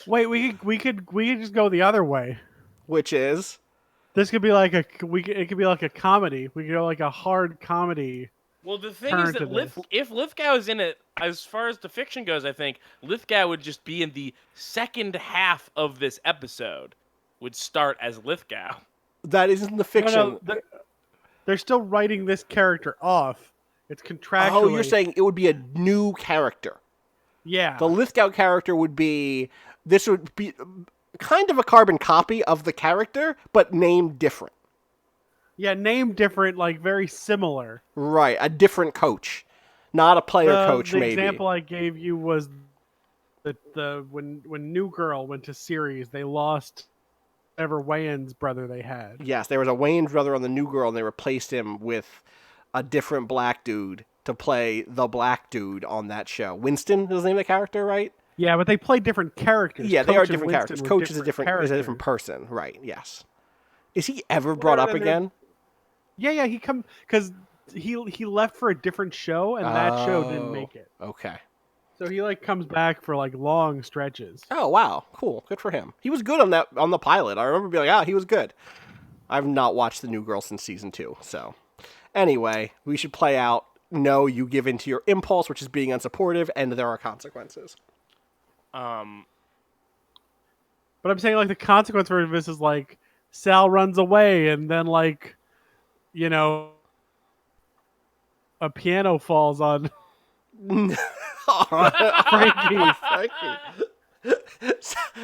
Wait, we could just go the other way.
Which is
This could be like it could be like a comedy. We could go like a hard comedy.
Well, the thing
Turn
is
to
that
this.
if Lithgow is in it, as far as the fiction goes, I think Lithgow would just be in the second half of this episode. Would start as Lithgow.
that isn't the fiction.
No, they're still writing this character off. It's contractually.
Oh, you're saying it would be a new character.
yeah.
The Lithgow character would be kind of a carbon copy of the character, but named different.
Yeah, name different, like very similar.
Right, a different coach, not a player coach.
The
Maybe
example I gave you was the when New Girl went to series, they lost whatever Wayans brother they had.
yes, there was a Wayne brother on the New Girl, and they replaced him with a different black dude to play the black dude on that show. Winston is the name of the character, right?
Yeah, but they play different characters.
Yeah, they are
Coach and
different
Winston
characters.
were
Coach is a different
characters.
person, right? Yes. Is he ever brought up
and they're-
again?
Yeah, he because he left for a different show, and that show didn't make it.
Okay.
So he like comes back for like long stretches.
Oh wow, cool, good for him. He was good on the pilot. I remember being like, he was good. I've not watched the New Girl since season 2. So, anyway, we should play out. No, you give into your impulse, which is being unsupportive, and there are consequences.
But I'm saying like the consequence for this is like Sal runs away, and then like, you know, a piano falls on Frankie.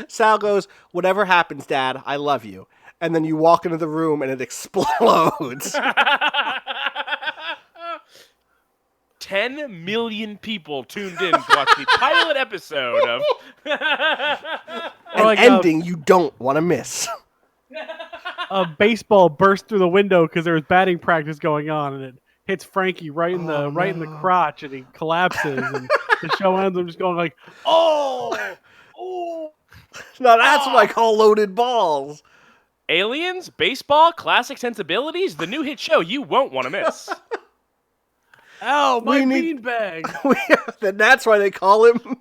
Sal goes, "Whatever happens, Dad, I love you." And then you walk into the room and it explodes.
10 million people tuned in to watch the pilot episode of.
An
like,
ending you don't want to miss.
A baseball burst through the window because there was batting practice going on, and it hits Frankie right in the crotch, and he collapses. And the show ends. I'm just going like, oh.
Now that's what I call loaded balls.
Aliens, baseball, classic sensibilities, the new hit show you won't want to miss.
Ow, my
We need-
beanbag.
Then that's why they call him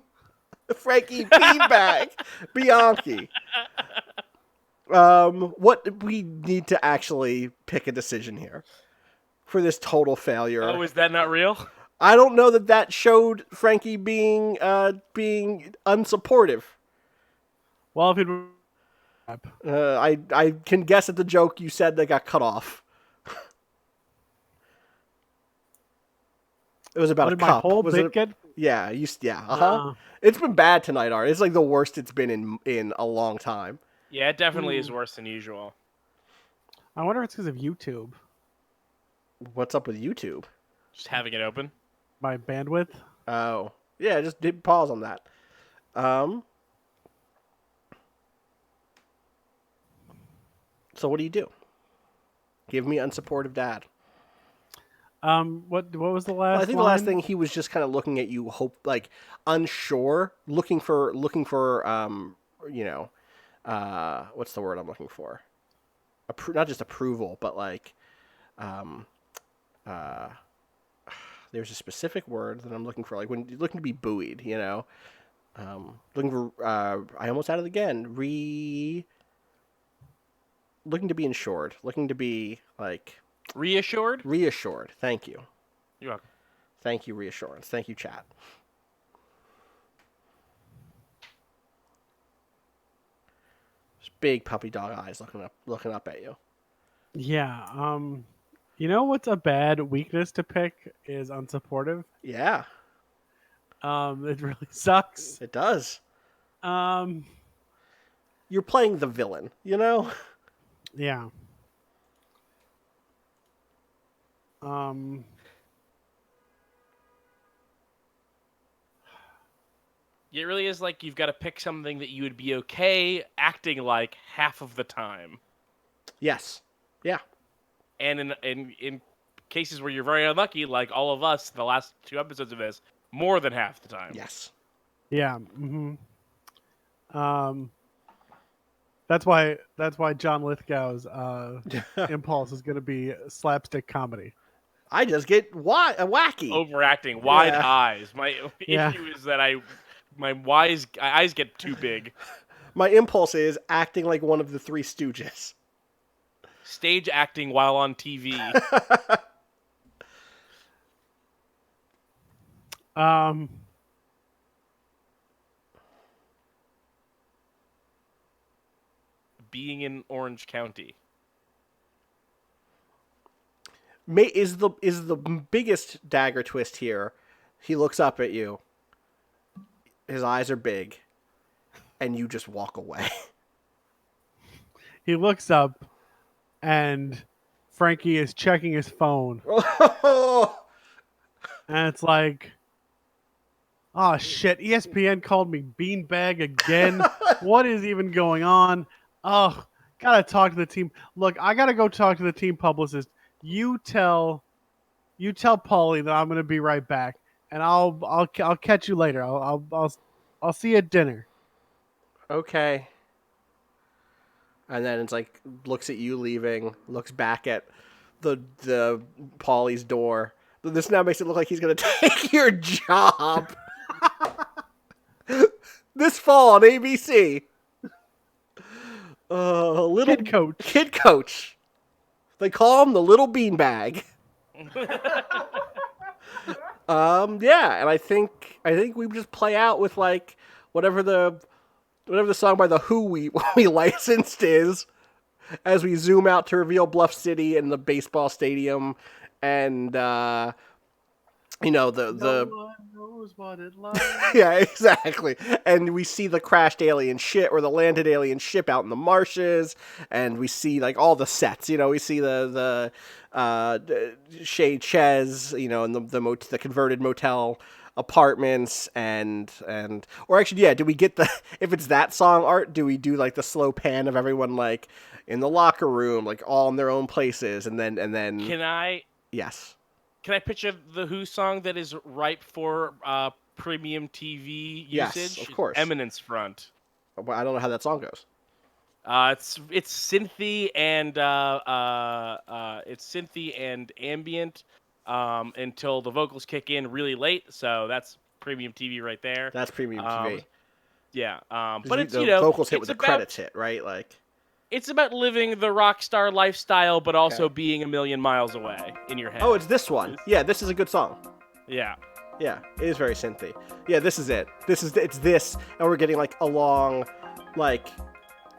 Frankie Beanbag Bianchi. What we need to actually pick a decision here for this total failure.
Oh, is that not real?
I don't know that showed Frankie being unsupportive.
Well, if it
I can guess at the joke you said that got cut off. It was about
what
a
did my
cup.
whole
Was
bit
it?
get?
Yeah, uh-huh.
Nah.
It's been bad tonight, Art. It's like the worst it's been in a long time.
Yeah, it definitely is worse than usual.
I wonder if it's because of YouTube.
What's up with YouTube?
Just having it open.
My bandwidth.
Oh. Yeah, just did pause on that. So what do you do? Give me unsupportive dad.
What was the last?
I think
line?
the last thing he was just kind of looking at you, unsure, looking for, what's the word I'm looking for? Not just approval, but there's a specific word that I'm looking for, like when you're looking to be buoyed, looking for. I almost had it again. Looking to be insured, looking to be
Reassured?
reassured. Thank you.
You're welcome.
Thank you, reassurance. Thank you, chat. Just big puppy dog eyes looking up at you.
Yeah. You know what's a bad weakness to pick is unsupportive.
Yeah,
It really sucks.
it does.
Um,
You're playing the villain,
yeah. Um,
It really is like you've got to pick something that you would be okay acting like half of the time.
Yes. Yeah.
And in cases where you're very unlucky, like all of us, the last 2 episodes of this, more than half the time.
Yes.
yeah. That's why John Lithgow's impulse is going to be slapstick comedy.
I just get wacky.
Overacting, wide
Yeah.
eyes. My
Yeah.
issue is that my eyes get too big.
My impulse is acting like one of the Three Stooges.
Stage acting while on TV. Being in Orange County.
Is the biggest dagger twist here? He looks up at you. His eyes are big, and you just walk away.
He looks up, and Frankie is checking his phone, and it's like, oh shit! ESPN called me beanbag again. What is even going on? Oh, gotta talk to the team. Look, I gotta go talk to the team publicist. You tell Paulie that I'm gonna be right back, and I'll catch you later. I'll see you at dinner.
Okay. And then it's like looks at you leaving, looks back at the Paulie's door. This now makes it look like he's gonna take your job. This fall on ABC. Little Kid coach. They call him the little beanbag. Yeah, and I think we just play out with like whatever the song by the Who we licensed is, as we zoom out to reveal Bluff City and the baseball stadium, and the
No one knows what it like.
yeah, exactly. And we see the crashed alien ship or the landed alien ship out in the marshes, and we see like all the sets. We see the Chez, and the converted motel apartments and or actually, yeah, do we get if it's that song, Art, do we do like the slow pan of everyone like in the locker room, like all in their own places, and then yes.
Can I pitch the Who song that is ripe for premium TV
Yes,
usage?
of course.
Eminence Front.
Well, I don't know how that song goes.
It's synthy and ambient until the vocals kick in really late. So that's premium TV right there.
That's premium TV.
Yeah, but it's
the vocals hit with the credits hit, right? Like
it's about living the rock star lifestyle, but also being a million miles away in your head.
oh, it's this one. Yeah, this is a good song.
Yeah.
Yeah, it is very synthy. Yeah, this is it. It's this, and we're getting like a long, like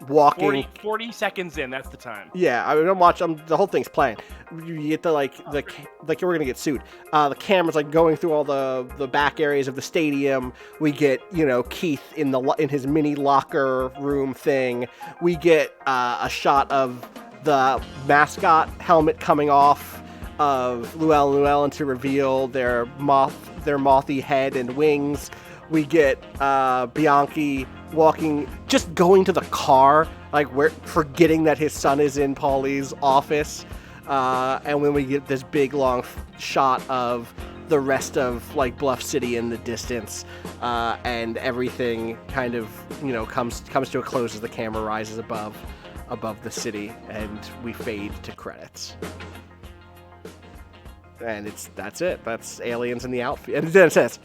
walking.
40 seconds in, that's the time.
Yeah, I mean, the whole thing's playing. You get like we're gonna get sued. The camera's like going through all the back areas of the stadium. We get Keith in his mini locker room thing. We get a shot of the mascot helmet coming off of Llewellyn to reveal their mothy head and wings. We get Bianchi just going to the car, like forgetting that his son is in Paulie's office, and when we get this big long shot of the rest of like Bluff City in the distance, and everything kind of comes to a close as the camera rises above the city, and we fade to credits. And that's it. That's Aliens in the Outfield. And then it says,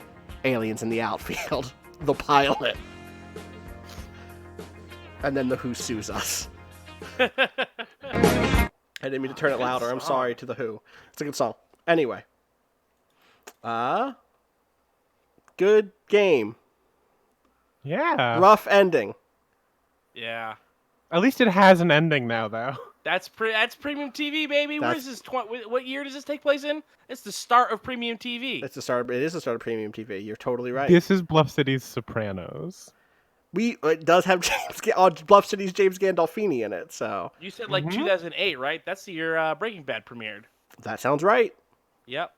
Aliens in the Outfield, the pilot. And then the Who sues us. I didn't mean to turn it louder. I'm sorry to the Who. It's a good song. Anyway. Good game.
Yeah.
Rough ending.
Yeah.
At least it has an ending now, though.
That's premium TV, baby. Where is this? What year does this take place in? It's the start of premium TV.
It is the start of premium TV. You're totally right.
This is Bluff City's Sopranos.
It does have Bluff City's James Gandolfini in it, so.
You said 2008, right? That's the year Breaking Bad premiered.
That sounds right.
Yep.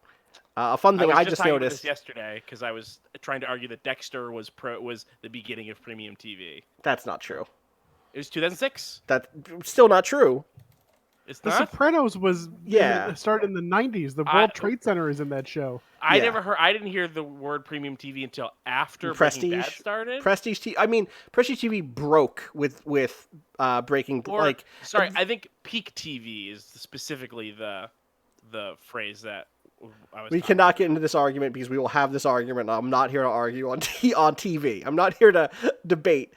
A fun thing I just
talking about
noticed
this yesterday because I was trying to argue that Dexter was the beginning of premium TV.
That's not true.
It was 2006.
That's still not true.
It's
The
not.
Sopranos was started in the 90s. The World Trade Center is in that show.
I didn't hear the word premium TV until after Breaking Bad started.
Prestige TV. I mean, Prestige TV broke with Breaking.
I think peak TV is specifically the phrase that I was.
We cannot get into this argument because we will have this argument. I'm not here to argue on TV. I'm not here to debate.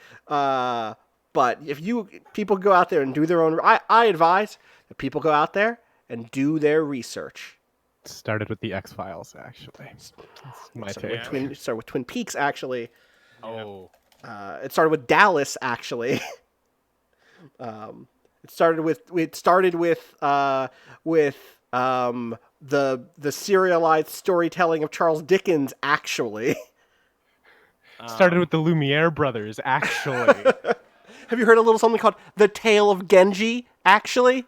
But if people go out there and do their own, I advise that people go out there and do their research.
Started with the X-Files, actually. My take.
Started with Twin Peaks, actually.
Oh.
It started with Dallas, actually. It started with the serialized storytelling of Charles Dickens, actually.
Started with the Lumiere brothers, actually.
Have you heard a little something called The Tale of Genji, actually?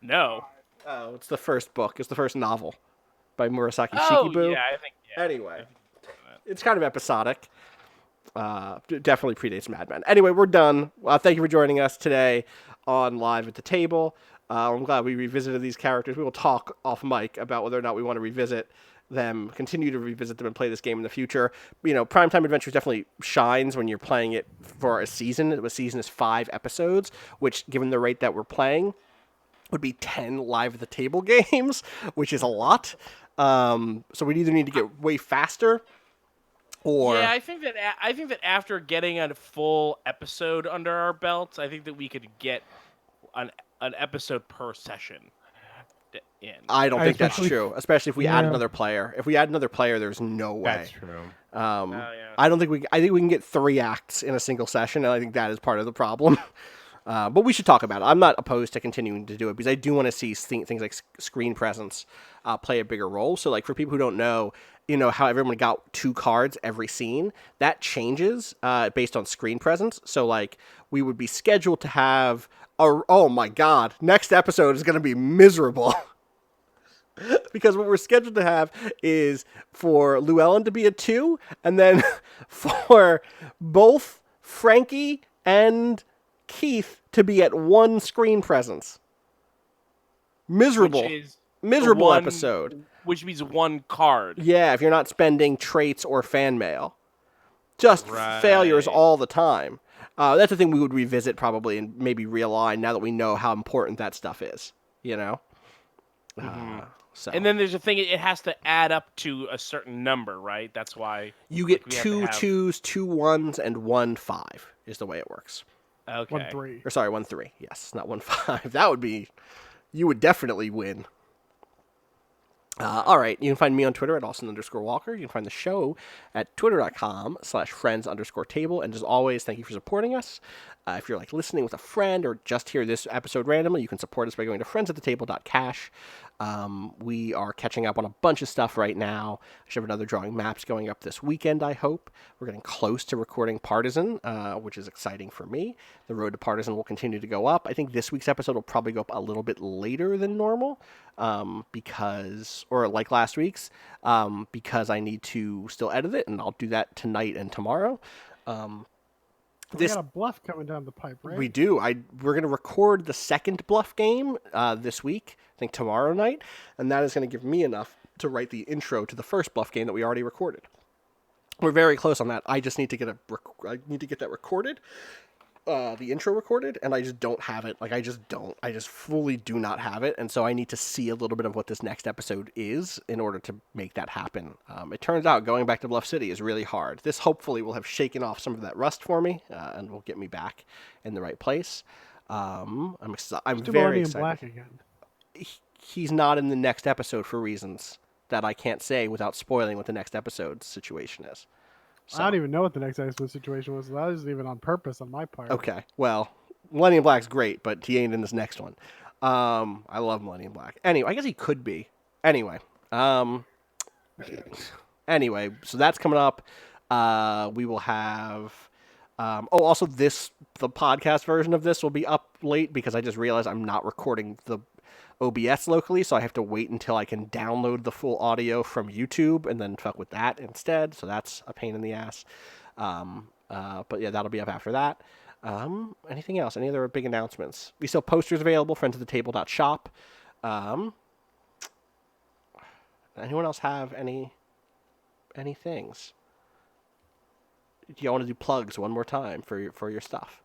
No.
Oh, it's the first book. It's the first novel by Murasaki
Oh,
Shikibu.
yeah, I think. Yeah.
Anyway, it's kind of episodic. Definitely predates Mad Men. Anyway, we're done. Thank you for joining us today on Live at the Table. I'm glad we revisited these characters. We will talk off mic about whether or not we want to revisit them, continue to revisit them, and play this game in the future. Primetime Adventures definitely shines when you're playing it for a season. A season is 5 episodes, which, given the rate that we're playing, would be 10 Live at the Table games, which is a lot. So we either need to get way faster, or
I think that after getting a full episode under our belts, I think that we could get an episode per session in.
I don't think that's true, especially if we add another player. If we add another player, there's no way.
That's true.
I don't think I think we can get 3 acts in a single session, and I think that is part of the problem. But we should talk about it. I'm not opposed to continuing to do it because I do want to see things like screen presence play a bigger role. So, like, for people who don't know, how everyone got 2 cards every scene, that changes based on screen presence. So, like, we would be scheduled to have oh my god, next episode is going to be miserable. Because what we're scheduled to have is for Llewellyn to be a 2, and then for both Frankie and Keith to be at 1 screen presence. Miserable episode.
Which means 1 card.
Yeah, if you're not spending traits or fan mail. Just failures all the time. That's the thing we would revisit probably and maybe realign now that we know how important that stuff is. So.
And then there's a thing; it has to add up to a certain number, right? That's why
you get 2 2s, 2 1s, and 1 5 is the way it works.
Okay.
1 3.
Or sorry, 1 3. Yes, not 1 5. That would be, you would definitely win. All right, you can find me on Twitter at Austin_Walker. You can find the show at twitter.com/friends_table. And as always, thank you for supporting us. If you're like listening with a friend or just hear this episode randomly, you can support us by going to friendsathetable.cash. We are catching up on a bunch of stuff right now. I should have another drawing maps going up this weekend, I hope. We're getting close to recording Partisan, which is exciting for me. The road to Partisan will continue to go up. I think this week's episode will probably go up a little bit later than normal or like last week's, because I need to still edit it, and I'll do that tonight and tomorrow.
We got a bluff coming down the pipe, right?
We do. We're going to record the second bluff game this week, I think tomorrow night, and that is going to give me enough to write the intro to the first bluff game that we already recorded. We're very close on that. I just need to get that recorded, the intro recorded, and I just don't have it. Like, I just fully do not have it, and so I need to see a little bit of what this next episode is in order to make that happen. It turns out going back to Bluff City is really hard. This hopefully will have shaken off some of that rust for me, and will get me back in the right place. I'm very excited.
Black again.
He's not in the next episode for reasons that I can't say without spoiling what the next episode's situation is. So.
I don't even know what the next episode situation was. That wasn't even on purpose on my part.
Okay, well, Millennium Black's great, but he ain't in this next one. I love Millennium Black. Anyway, I guess he could be. Anyway, so that's coming up. We will have. Also, the podcast version of this will be up late because I just realized I'm not recording the OBS locally, so I have to wait until I can download the full audio from YouTube and then fuck with that instead. So that's a pain in the ass. But yeah, that'll be up after that. Anything else? Any other big announcements? We still have posters available, friendsathetable.shop. Anyone else have any things? Do you want to do plugs one more time for your stuff?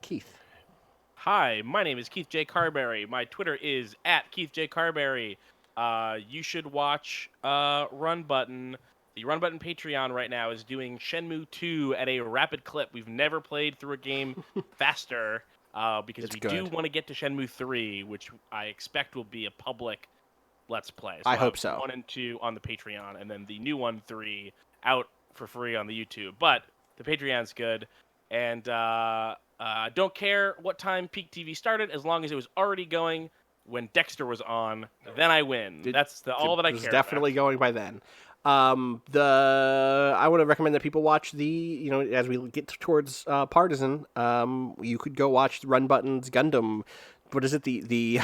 Keith.
Hi, my name is Keith J. Carberry. My Twitter is @Keith J. Carberry. You should watch Run Button. The Run Button Patreon right now is doing Shenmue 2 at a rapid clip. We've never played through a game faster because we do want to get to Shenmue 3, which I expect will be a public Let's Play. So
I hope so.
1 and 2 on the Patreon, and then the new one, 3, out for free on the YouTube. But the Patreon's good, and don't care what time Peak TV started, as long as it was already going when Dexter was on, then I win. That's all that I care about.
It was definitely going by then. I want to recommend that people watch as we get towards Partisan, you could go watch Run Button's Gundam. What is it? The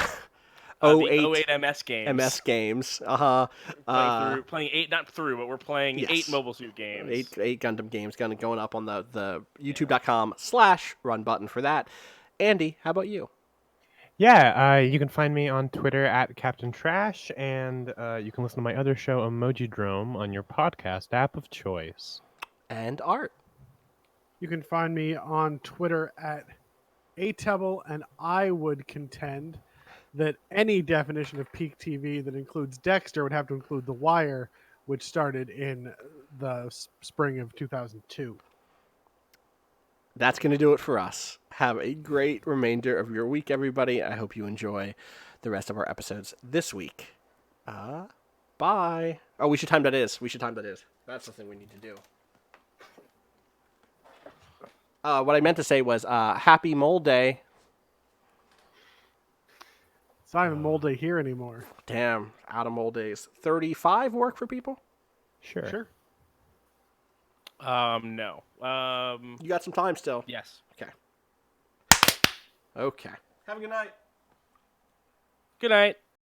08 MS games.
MS games.
Playing 8, not through, but we're playing 8 Mobile Suit games.
8 Gundam games going up on the youtube.com/runbutton for that. Andy, how about you?
Yeah, you can find me on Twitter @CaptainTrash, and you can listen to my other show, Emoji Drome, on your podcast app of choice.
And Art.
You can find me on Twitter @Atebble, and I would contend that any definition of Peak TV that includes Dexter would have to include The Wire, which started in the spring of 2002.
That's going to do it for us. Have a great remainder of your week, everybody. I hope you enjoy the rest of our episodes this week. Bye. Oh, we should time that is. That's the thing we need to do. What I meant to say was Happy Mole Day.
It's not even Mole Day here anymore.
Damn, out of Mole Days. 35 work for people?
Sure.
No.
You got some time still?
Yes.
Okay. Have a good night.
Good night.